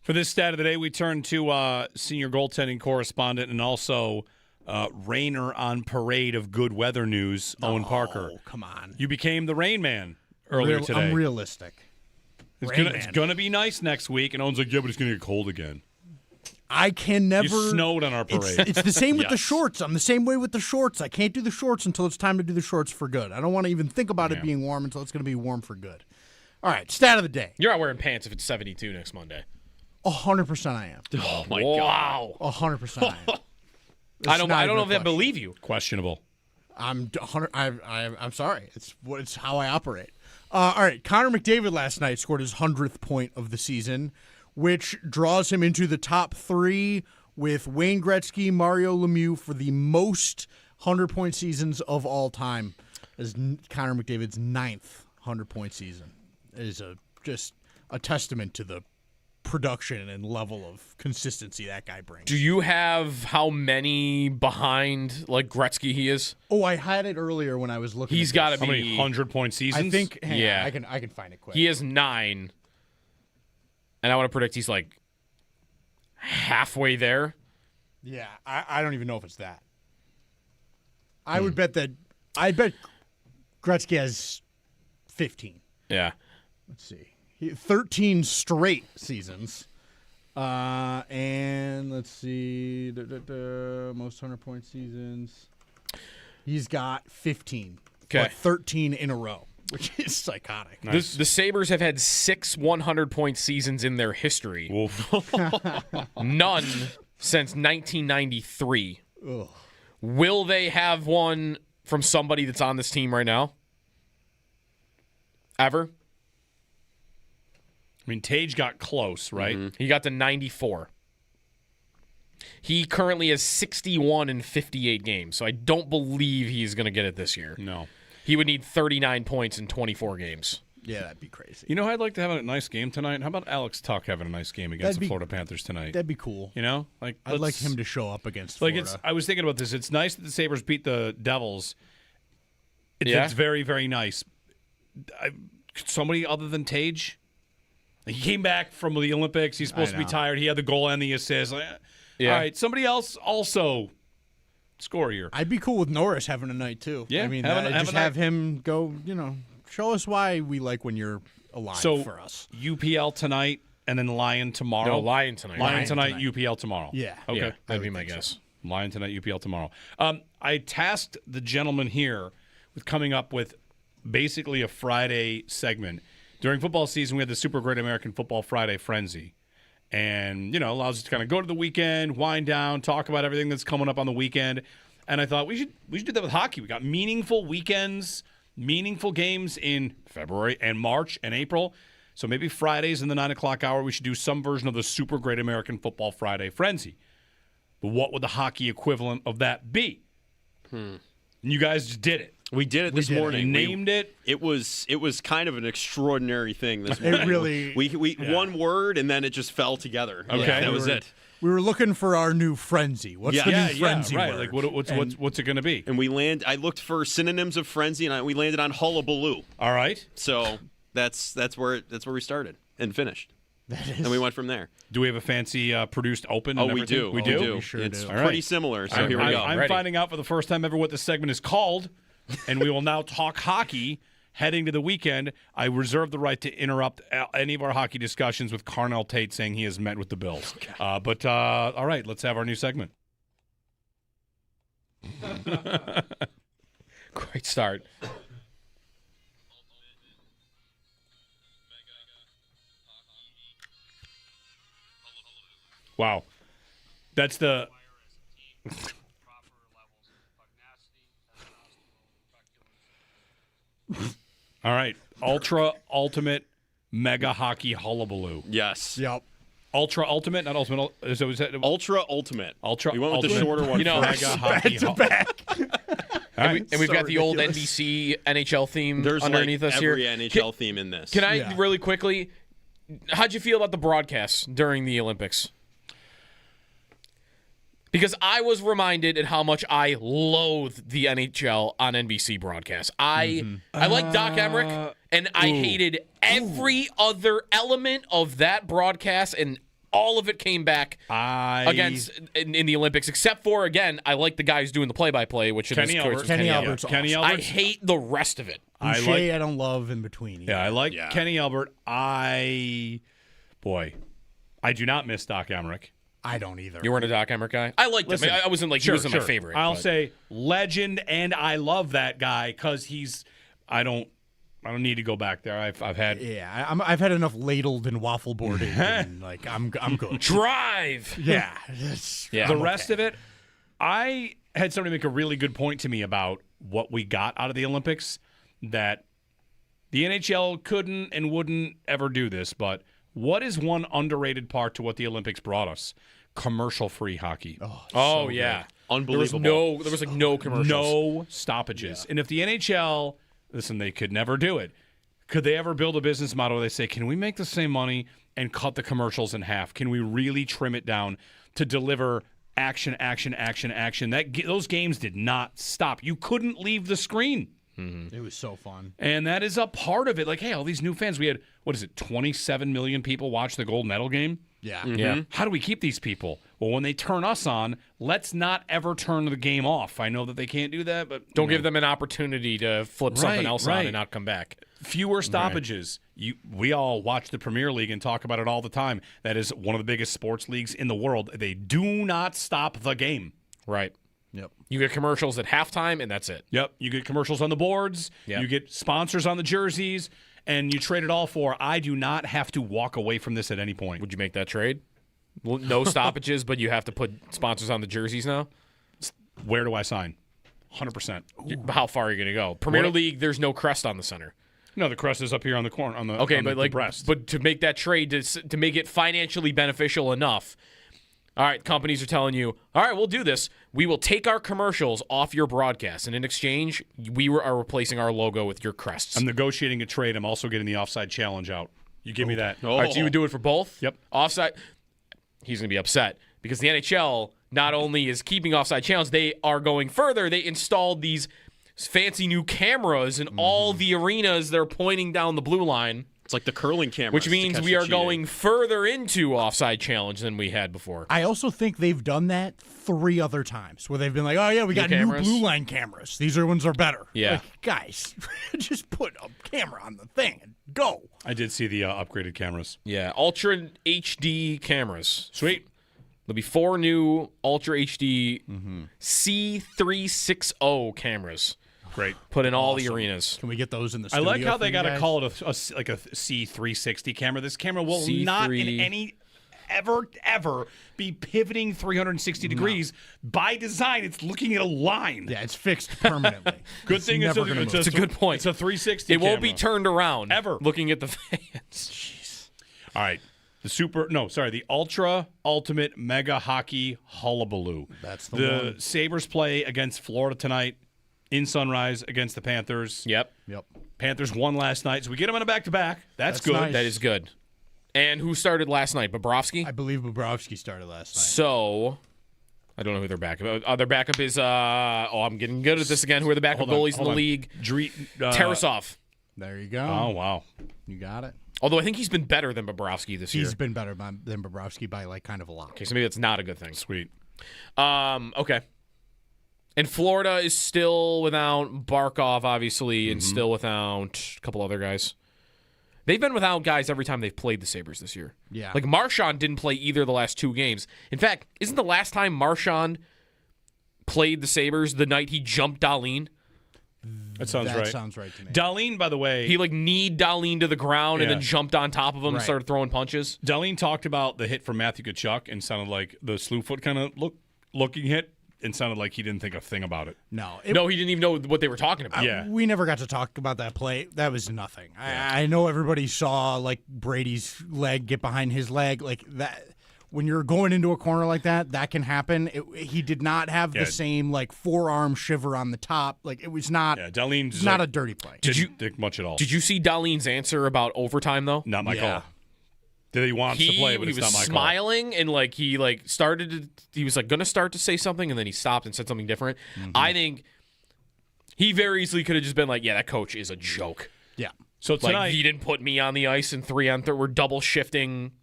For this stat of the day, we turn to senior goaltending correspondent and also rainer on parade of good weather news, Owen Parker. Oh, come on. You became the Rain Man earlier today. I'm realistic. It's gonna be nice next week, and Owen's like, yeah, but it's gonna get cold again. I can never. You snowed on our parade. It's the same with the Yes. shorts. I'm the same way with the shorts. I can't do the shorts until it's time to do the shorts for good. I don't want to even think about it being warm until it's going to be warm for good. All right, stat of the day. You're not wearing pants if it's 72 next Monday. 100% I am. Oh my God. 100% I am. I don't know if I believe you. Questionable. I'm sorry. It's how I operate. All right, Connor McDavid last night scored his 100th point of the season, which draws him into the top 3 with Wayne Gretzky, Mario Lemieux for the most 100-point seasons of all time. As Connor McDavid's 9th 100-point season. It is just a testament to the production and level of consistency that guy brings. Do you have how many behind like Gretzky he is? Oh, I had it earlier when I was looking. He's got to How be many 100-point seasons? I think. Yeah. I can find it quick. He has 9, and I want to predict he's like halfway there. Yeah, I don't even know if it's that. I would bet that. I bet Gretzky has 15. Yeah. Let's see. 13 straight seasons. And let's see. Most 100-point seasons. He's got 15. Okay. But 13 in a row, which is psychotic. Nice. The Sabres have had 6 100-point seasons in their history. None since 1993. Ugh. Will they have one from somebody that's on this team right now? Ever? I mean, Tage got close, right? Mm-hmm. He got to 94. He currently has 61 in 58 games, so I don't believe he's going to get it this year. No. He would need 39 points in 24 games. Yeah, that'd be crazy. You know, I'd like to have a nice game tonight. How about Alex Tuck having a nice game against the Florida Panthers tonight? That'd be cool. You know, I'd like him to show up against like Florida. I was thinking about this. It's nice that the Sabres beat the Devils. Yeah. It's very, very nice. Somebody other than Tage. He came back from the Olympics. He's supposed to be tired. He had the goal and the assist. Yeah. All right, somebody else also score here. I'd be cool with Norris having a night too. Yeah, I mean, have him go. Show us why we like when you're alive for us. UPL tonight and then Lion tomorrow. No, Lion tonight. Lion tonight, UPL tomorrow. Yeah. Okay. Yeah, that'd be my guess. Lion tonight, UPL tomorrow. I tasked the gentleman here with coming up with basically a Friday segment. During football season, we had the Super Great American Football Friday Frenzy. And, allows us to kind of go to the weekend, wind down, talk about everything that's coming up on the weekend. And I thought we should do that with hockey. We got meaningful weekends, meaningful games in February and March and April. So maybe Fridays in the 9 o'clock hour, we should do some version of the Super Great American Football Friday Frenzy. But what would the hockey equivalent of that be? And you guys just did it. We did it this morning. We named it. It was kind of an extraordinary thing this morning. It really. We one word and then it just fell together. Okay, that was it. We were looking for our new frenzy. What's the new frenzy right. word? Like what's it going to be? And I looked for synonyms of frenzy, and we landed on hullabaloo. All right. So that's where we started and finished. And we went from there. Do we have a fancy produced open? Oh, and we everything? do. We do. We sure It's do. pretty similar. So here we go. I'm finding out for the first time ever what this segment is called, and we will now talk hockey heading to the weekend. I reserve the right to interrupt any of our hockey discussions with Carnell Tate saying he has met with the Bills. Okay. But all right, let's have our new segment. Great start. Wow. That's the... All right. Ultra Ultimate Mega Hockey Hullabaloo. Yes. Yep. Ultra Ultimate, not Ultimate. So is that Ultra Ultimate. Ultra. We went with the Ultimate. shorter one. Mega Hockey. And we've got the old NBC NHL theme There's underneath us here. every NHL theme in this. Can I really quickly? How'd you feel about the broadcasts during the Olympics? Because I was reminded at how much I loathe the NHL on NBC broadcast. I like Doc Emmerich, and I hated every other element of that broadcast and All of it came back against in the Olympics, except for, again, I like the guy who's doing the play-by-play, which Kenny in this Albert. case was Kenny Albert. Albert's Kenny awesome. Albert's I hate the rest of it. Boucher, I don't love in between. Yeah, I like Kenny Albert. I do not miss Doc Emmerich. I don't either. You weren't a Doc Emmerich guy? I liked him. I wasn't like he wasn't my favorite. I'll but. say legend, and I love that guy because he's. I don't need to go back there. I've had. Yeah, I've had enough ladled and waffle boarding. And, like I'm good. Drive. Yeah. The rest of it, I had somebody make a really good point to me about what we got out of the Olympics, that the NHL couldn't and wouldn't ever do this, but what is one underrated part to what the Olympics brought us? Commercial-free hockey. Oh yeah. Unbelievable. There was like no commercials. No stoppages. And if the NHL, listen, they could never do it. Could they ever build a business model where they say, can we make the same money and cut the commercials in half? Can we really trim it down to deliver action? Those games did not stop. You couldn't leave the screen. Mm-hmm. It was so fun. And that is a part of it. Like, hey, all these new fans. We had, 27 million people watch the gold medal game? Yeah. Mm-hmm. Yeah. How do we keep these people? Well, when they turn us on, let's not ever turn the game off. I know that they can't do that, but don't give them an opportunity to flip something else on right. and not come back. Fewer stoppages. We all watch the Premier League and talk about it all the time. That is one of the biggest sports leagues in the world. They do not stop the game. Right. Yep. You get commercials at halftime, and that's it. Yep. You get commercials on the boards. Yep. You get sponsors on the jerseys, and you trade it all for, I do not have to walk away from this at any point. Would you make that trade? Well, no stoppages, but you have to put sponsors on the jerseys now? Where do I sign? 100%. How far are you going to go? Premier League, there's no crest on the center. No, the crest is up here on the corner, on the breast. But to make that trade, to make it financially beneficial enough, all right, companies are telling you, all right, we'll do this. We will take our commercials off your broadcast, and in exchange, we are replacing our logo with your crests. I'm negotiating a trade. I'm also getting the offside challenge out. You give me that. All right, so you would do it for both? Yep. Offside. He's going to be upset because the NHL not only is keeping offside challenge, they are going further. They installed these fancy new cameras in all the arenas. They're pointing down the blue line. It's like the curling cameras. Which means we are going further into offside challenge than we had before. I also think they've done that 3 other times where they've been like, oh, yeah, we got new blue line cameras. These ones are better. Yeah. Like, guys, just put a camera on the thing and go. I did see the upgraded cameras. Yeah, Ultra HD cameras. Sweet. There'll be 4 new Ultra HD C360 cameras. Great. Put in all the arenas. Can we get those in the I studio? like how they got to call it a C360 camera. This camera will not in any ever be pivoting 360 degrees. By design, it's looking at a line. Yeah, it's fixed permanently. Good thing it's a good point. It's a 360 It won't be turned around. Ever. Looking at the fans. Jeez. All right. The Ultra Ultimate Mega Hockey Hullabaloo. That's the one. The Sabres play against Florida tonight in Sunrise against the Panthers. Yep. Panthers won last night, so we get them on a back-to-back. That's good. nice. That is good. And who started last night? Bobrovsky? I believe Bobrovsky started last night. So, I don't know who their backup. Their backup is. I'm getting good at this again. Who are the backup goalies in the league? Tarasov. There you go. Oh wow, you got it. Although I think he's been better than Bobrovsky this year. He's been better than Bobrovsky by like kind of a lot. Okay, so maybe that's not a good thing. Sweet. Okay. And Florida is still without Barkov, obviously, and still without a couple other guys. They've been without guys every time they've played the Sabres this year. Yeah. Like Marchand didn't play either of the last 2 games. In fact, isn't the last time Marchand played the Sabres the night he jumped Dahlin? That sounds right. That sounds right to me. Dahlin, by the way. He kneed Dahlin to the ground and then jumped on top of him and started throwing punches. Dahlin talked about the hit from Matthew Tkachuk and sounded like the slew foot kind of looking hit. And sounded like he didn't think a thing about it. No, he didn't even know what they were talking about. Yeah, we never got to talk about that play. That was nothing. I know everybody saw like Brady's leg get behind his leg like that. When you're going into a corner like that, that can happen. He did not have the same like forearm shiver on the top. Like it was not. Yeah, Dahlin's not a dirty play. Didn't think much at all. Did you see Dahlin's answer about overtime though? Not my call. Did he want to play? But he it's was not my smiling and he started to. He was going to start to say something and then he stopped and said something different. I think he very easily could have just been like, "Yeah, that coach is a joke." Yeah. So tonight he didn't put me on the ice in 3-on-3. We're double shifting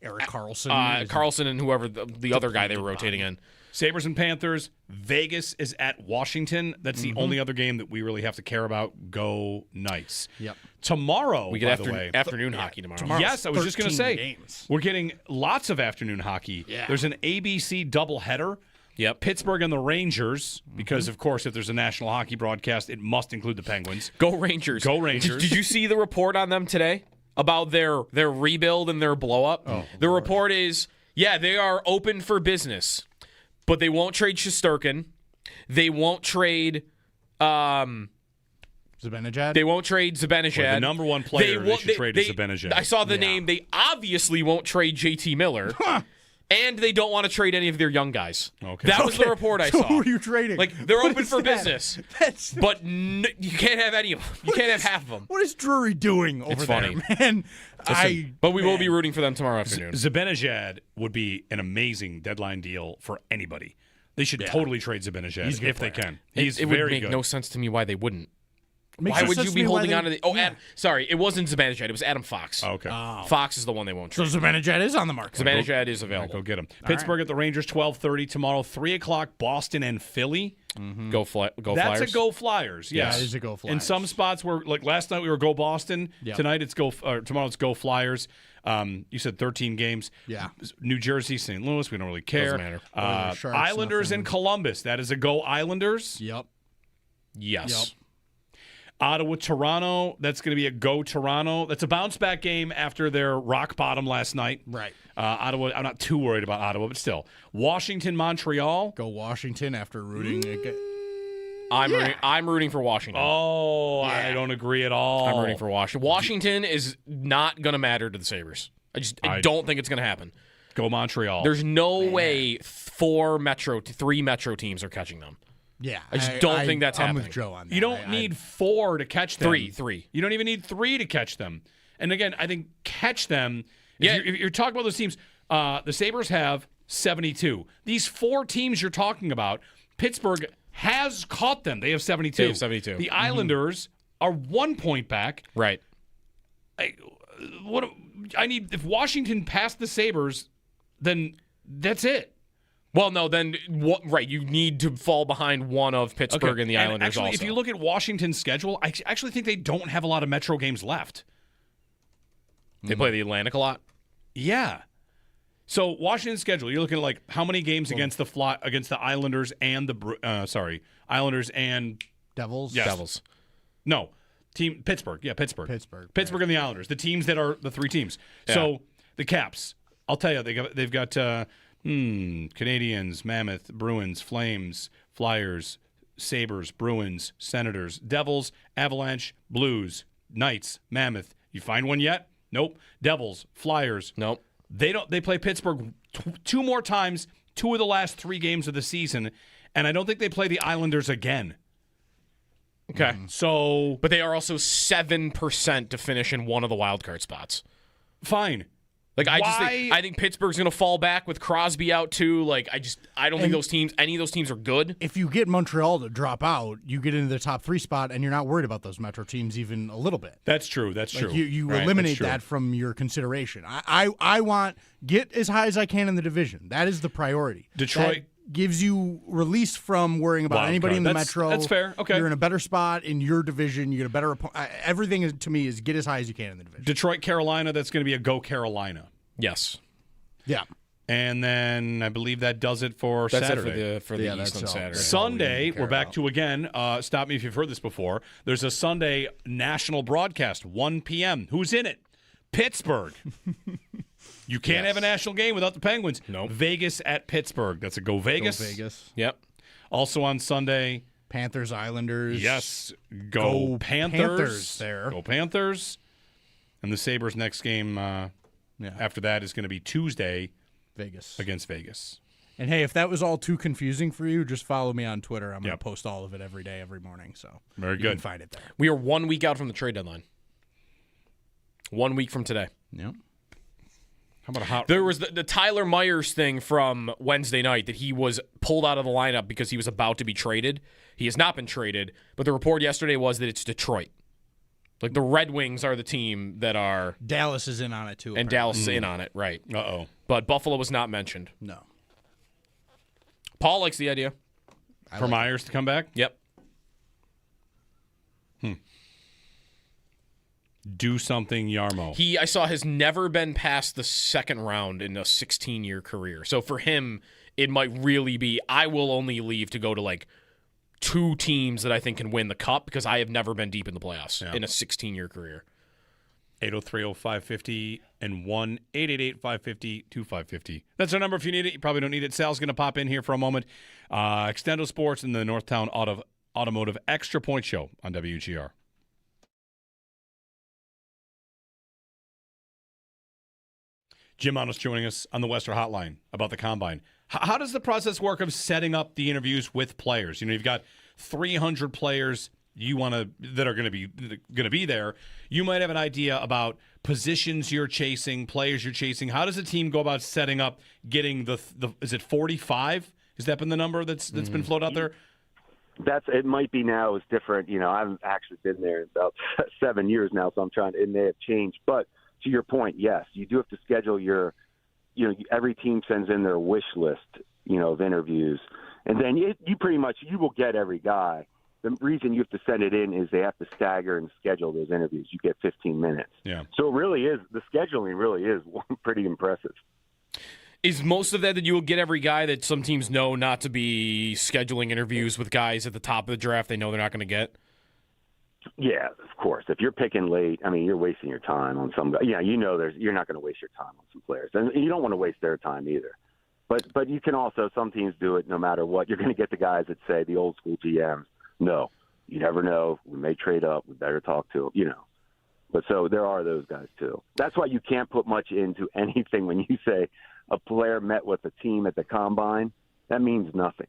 Eric Carlson. Carlson and whoever the other guy they were rotating in. Sabres and Panthers. Vegas is at Washington. That's the only other game that we really have to care about. Go Knights. Yep. Tomorrow, We get by the way. afternoon hockey tomorrow. Yes, I was just going to say. games. We're getting lots of afternoon hockey. Yeah. There's an ABC doubleheader. Yep. Pittsburgh and the Rangers, because, of course, if there's a national hockey broadcast, it must include the Penguins. Go Rangers. Go Rangers. Did you see the report on them today about their rebuild and their blow-up? The report is, they are open for business, but they won't trade Shesterkin. They won't trade Zibanejad? They won't trade Zibanejad. Well, the number one player they should trade is Zibanejad. I saw the name. They obviously won't trade JT Miller. And they don't want to trade any of their young guys. Okay. That was the report I saw. Who are you trading? Like, they're What open is for that? business. But you can't have any of them. You can't have half of them. What is Drury doing over It's funny. there, man? But we will be rooting for them tomorrow afternoon. Zibanejad would be an amazing deadline deal for anybody. They should totally trade Zibanejad if they can. He's it would very make good. no sense to me why they wouldn't. Makes Why no would sense you to be me why holding they- on to the... sorry, it wasn't Zibanejad. It was Adam Fox. Okay. Fox is the one they won't So trade. Zibanejad is on the market. Zibanejad is available. Go get him. Pittsburgh at the Rangers, 12:30 tomorrow. 3 o'clock, Boston and Philly. Go Flyers. That's a go Flyers. Yes, that is a go In Flyers. some spots where, like last night, we were go Boston. Yep. Tonight it's tomorrow it's go Flyers. You said 13 games. Yeah. New Jersey, St. Louis. We don't really care. Doesn't matter. Sharks, Islanders nothing. and Columbus. That is a go Islanders. Yep. Yes. Ottawa, Toronto. That's going to be a go Toronto. That's a bounce back game after their rock bottom last night. Right. Ottawa. I'm not too worried about Ottawa, but still. Washington, Montreal. Go Washington after rooting. I'm rooting for Washington. Oh, I don't agree at all. I'm rooting for Washington. Washington is not going to matter to the Sabres. I don't think it's going to happen. Go Montreal. There's no way three Metro teams are catching them. Yeah. I just don't think that's I'm happening. with Joe on that. You don't need 4 to catch them. Three. You don't even need 3 to catch them. And again, I think catch them. Yeah. If you're talking about those teams, the Sabres have 72. These 4 teams you're talking about, Pittsburgh has caught them. They have 72. They have 72. The Islanders are 1 point back. Right. If Washington passed the Sabres, then that's it. Well, no, then right, you need to fall behind one of Pittsburgh and the Islanders actually, also. if you look at Washington's schedule, I actually think they don't have a lot of Metro games left. They play the Atlantic a lot. Yeah. So Washington's schedule, you're looking at like how many games against the Islanders and Islanders and Devils. Yes. Devils. No. Team Pittsburgh. Yeah, Pittsburgh. Pittsburgh. And the Islanders, the teams that are the 3 teams. Yeah. So the Caps, I'll tell you, they've got Canadians, Mammoth, Bruins, Flames, Flyers, Sabres, Bruins, Senators, Devils, Avalanche, Blues, Knights, Mammoth. You find one yet? Nope. Devils, Flyers. Nope. They play Pittsburgh 2 more times, 2 of the last 3 games of the season, and I don't think they play the Islanders again. Okay. So, But they are also 7% to finish in one of the wild card spots. fine. Like I think Pittsburgh's going to fall back with Crosby out too. Like I don't think any of those teams are good. If you get Montreal to drop out, you get into the top 3 spot, and you're not worried about those Metro teams even a little bit. That's true. That's true. You Right, eliminate that's true. that from your consideration. I want get as high as I can in the division. That is the priority. Detroit That gives you release from worrying about Wild anybody card. in the That's- Metro. that's fair. Okay. You're in a better spot in your division. You get a better everything to me is get as high as you can in the division. Detroit, Carolina, that's going to be a go Carolina. Yes. Yeah. And then I believe that does it for That's Saturday. it for the East on Saturday. Sunday, we're back to again. Stop me if you've heard this before. There's a Sunday national broadcast, 1 p.m. Who's in it? Pittsburgh. You can't have a national game without the Penguins. Nope. Vegas at Pittsburgh. That's a go Vegas. Go Vegas. Yep. Also on Sunday, Panthers, Islanders. yes, go Panthers. Panthers there. Go Panthers. And the Sabres' next game after that is going to be Tuesday Vegas. against Vegas. And hey, if that was all too confusing for you, just follow me on Twitter. I'm going to post all of it every day, every morning. So Very you good. can find it there. We are 1 week out from the trade deadline. 1 week from today. Yep. How about a hot? There was the Tyler Myers thing from Wednesday night that he was pulled out of the lineup because he was about to be traded. He has not been traded, but the report yesterday was that it's Detroit. Like the Red Wings are the team that are. Dallas is in on it too. And Dallas is in on it, right. Uh-oh. But Buffalo was not mentioned. No. Paul likes the idea. For Myers to come back? Yep. Do something, Yarmo. I saw, has never been past the second round in a 16-year career. So for him, it might really be, I will only leave to go to like 2 teams that I think can win the cup because I have never been deep in the playoffs in a 16-year career. 803-0550 and 1-888-550-2550. That's our number if you need it. You probably don't need it. Sal's going to pop in here for a moment. Extendo Sports and the Northtown Automotive Extra Point Show on WGR. Jim Manos joining us on the Western Hotline about the Combine. How does the process work of setting up the interviews with players? You know, you've got 300 players that are going to be there. You might have an idea about positions you're chasing, players you're chasing. How does a team go about setting up getting the is it 45? Has that been the number that's been floated out there? It might be now. It's different. You know, I haven't actually been there in about 7 years now, so it may have changed. But to your point, yes, you do have to schedule every team sends in their wish list, of interviews. And then you will get every guy. The reason you have to send it in is they have to stagger and schedule those interviews. You get 15 minutes. Yeah. So the scheduling really is pretty impressive. Is most of that you will get every guy that some teams know not to be scheduling interviews with guys at the top of the draft they know they're not going to get? Yeah, of course. If you're picking late, you're wasting your time on some guy. Yeah, you're not going to waste your time on some players, and you don't want to waste their time either. But you can also, some teams do it no matter what. You're going to get the guys that say, the old school GMs, no, you never know. We may trade up. We better talk to them, But so there are those guys too. That's why you can't put much into anything when you say a player met with a team at the Combine. That means nothing.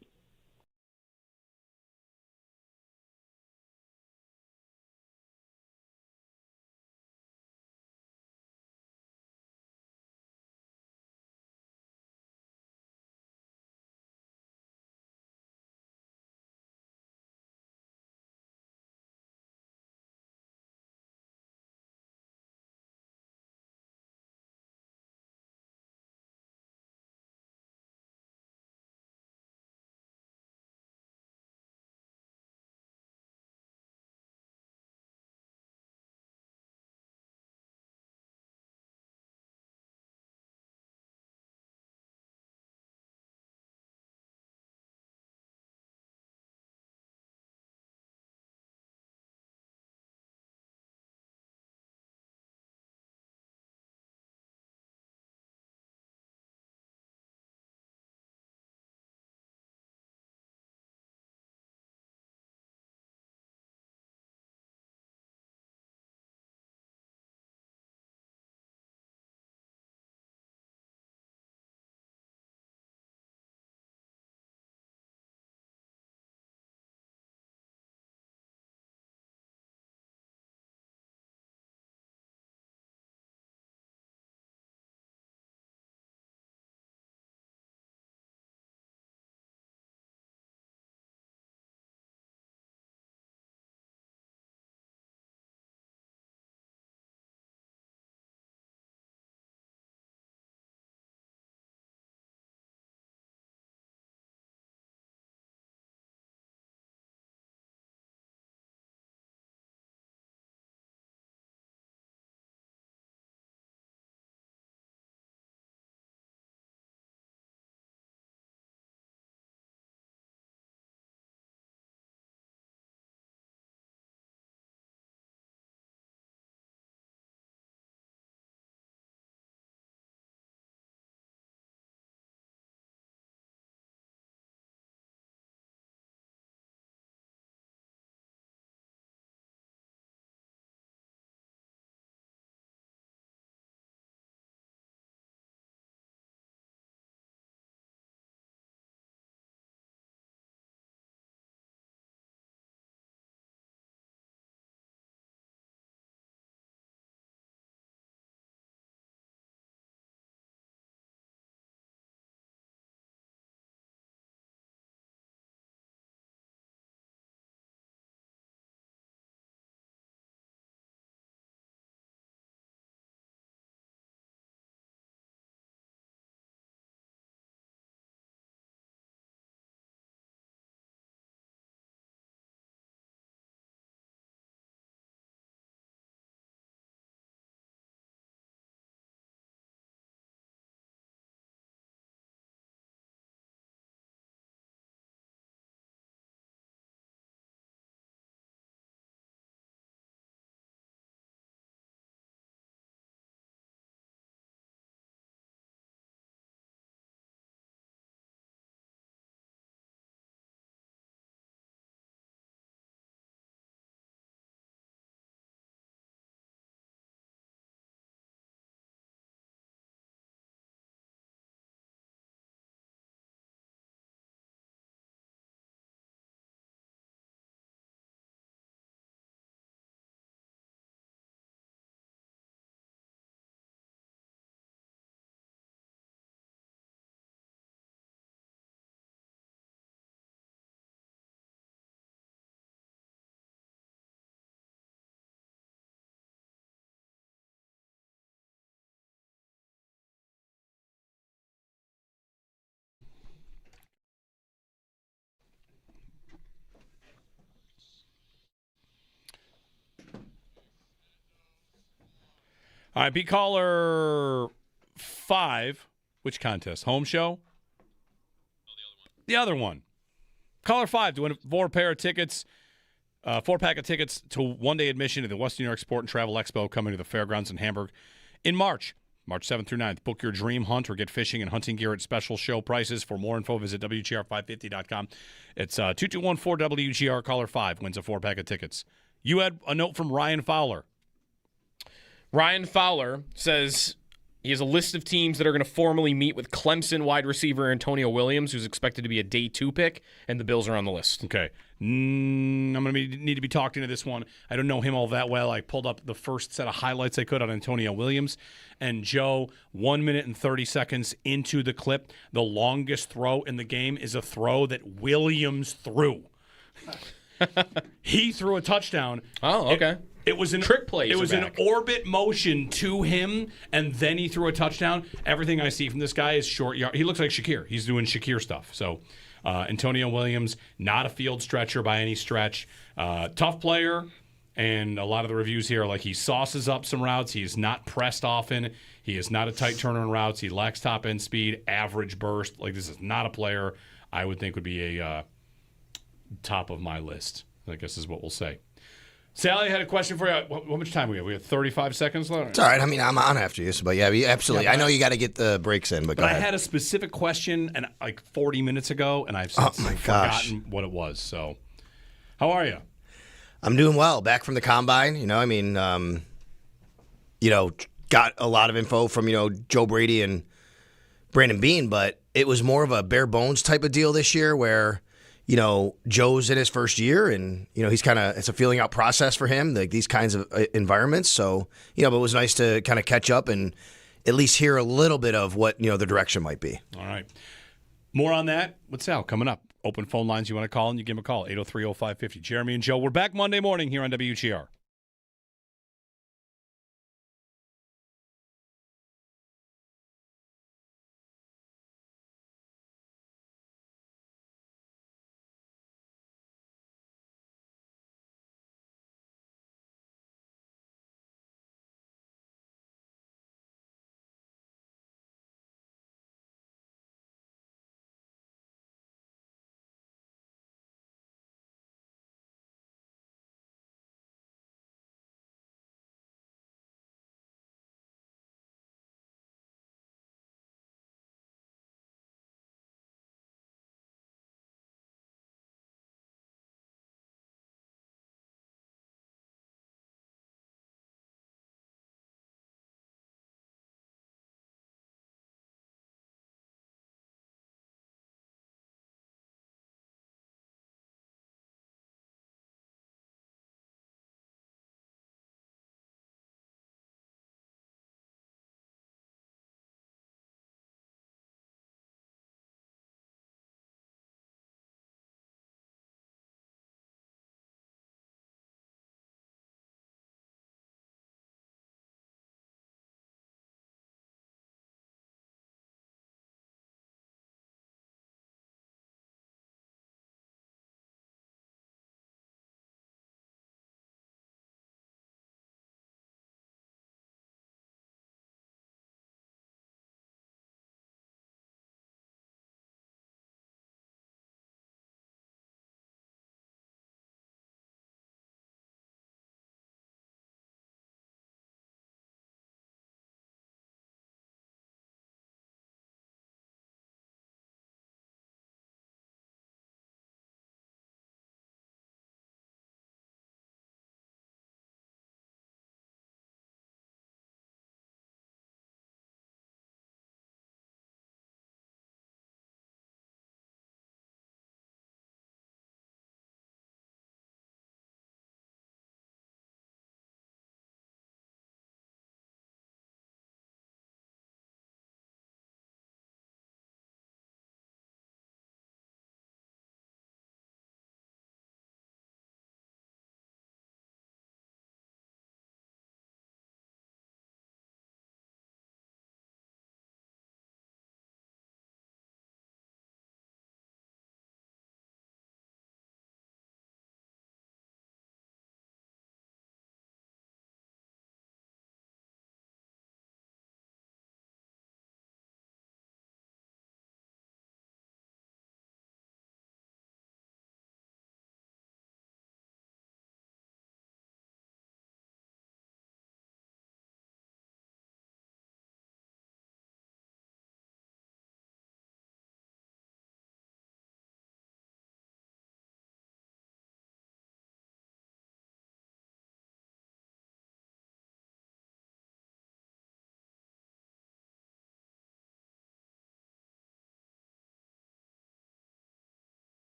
All right, be caller 5. Which contest? Home show? The other one. Caller 5 to win 4-pack of tickets to one-day admission to the Western New York Sport and Travel Expo coming to the Fairgrounds in Hamburg in March 7th through 9th. Book your dream hunt or get fishing and hunting gear at special show prices. For more info, visit WGR550.com. It's 221-4WGR. Caller 5 wins a 4-pack of tickets. You had a note from Ryan Fowler. Ryan Fowler says he has a list of teams that are going to formally meet with Clemson wide receiver Antonio Williams, who's expected to be a day 2 pick, and the Bills are on the list. Okay. I'm going to need to be talked into this one. I don't know him all that well. I pulled up the first set of highlights I could on Antonio Williams. And Joe, 1 minute and 30 seconds into the clip, the longest throw in the game is a throw that Williams threw. He threw a touchdown. Oh, okay. It was an trick play. It was an orbit motion to him, and then he threw a touchdown. Everything I see from this guy is short yard. He looks like Shakir. He's doing Shakir stuff. So Antonio Williams, not a field stretcher by any stretch. Tough player, and a lot of the reviews here are like he sauces up some routes. He is not pressed often. He is not a tight turner in routes. He lacks top end speed, average burst. Like, this is not a player I would think would be a top of my list, I guess is what we'll say. Sally had a question for you. How much time we have? We have 35 seconds left. It's all right. I mean, I'm on after you, but yeah, absolutely. Yeah, I know you got to get the breaks in, but go I ahead. had a specific question and like 40 minutes ago, and I've since forgotten what it was. So, how are you? I'm doing well. Back from the combine. Got a lot of info from Joe Brady and Brandon Beane, but it was more of a bare bones type of deal this year where. Joe's in his first year, and he's it's a feeling out process for him, like these kinds of environments. So but it was nice to kind of catch up and at least hear a little bit of what the direction might be. All right, more on that with Sal coming up. Open phone lines you want to call, and you give him a call 803-0550. Jeremy and Joe, we're back Monday morning here on WGR.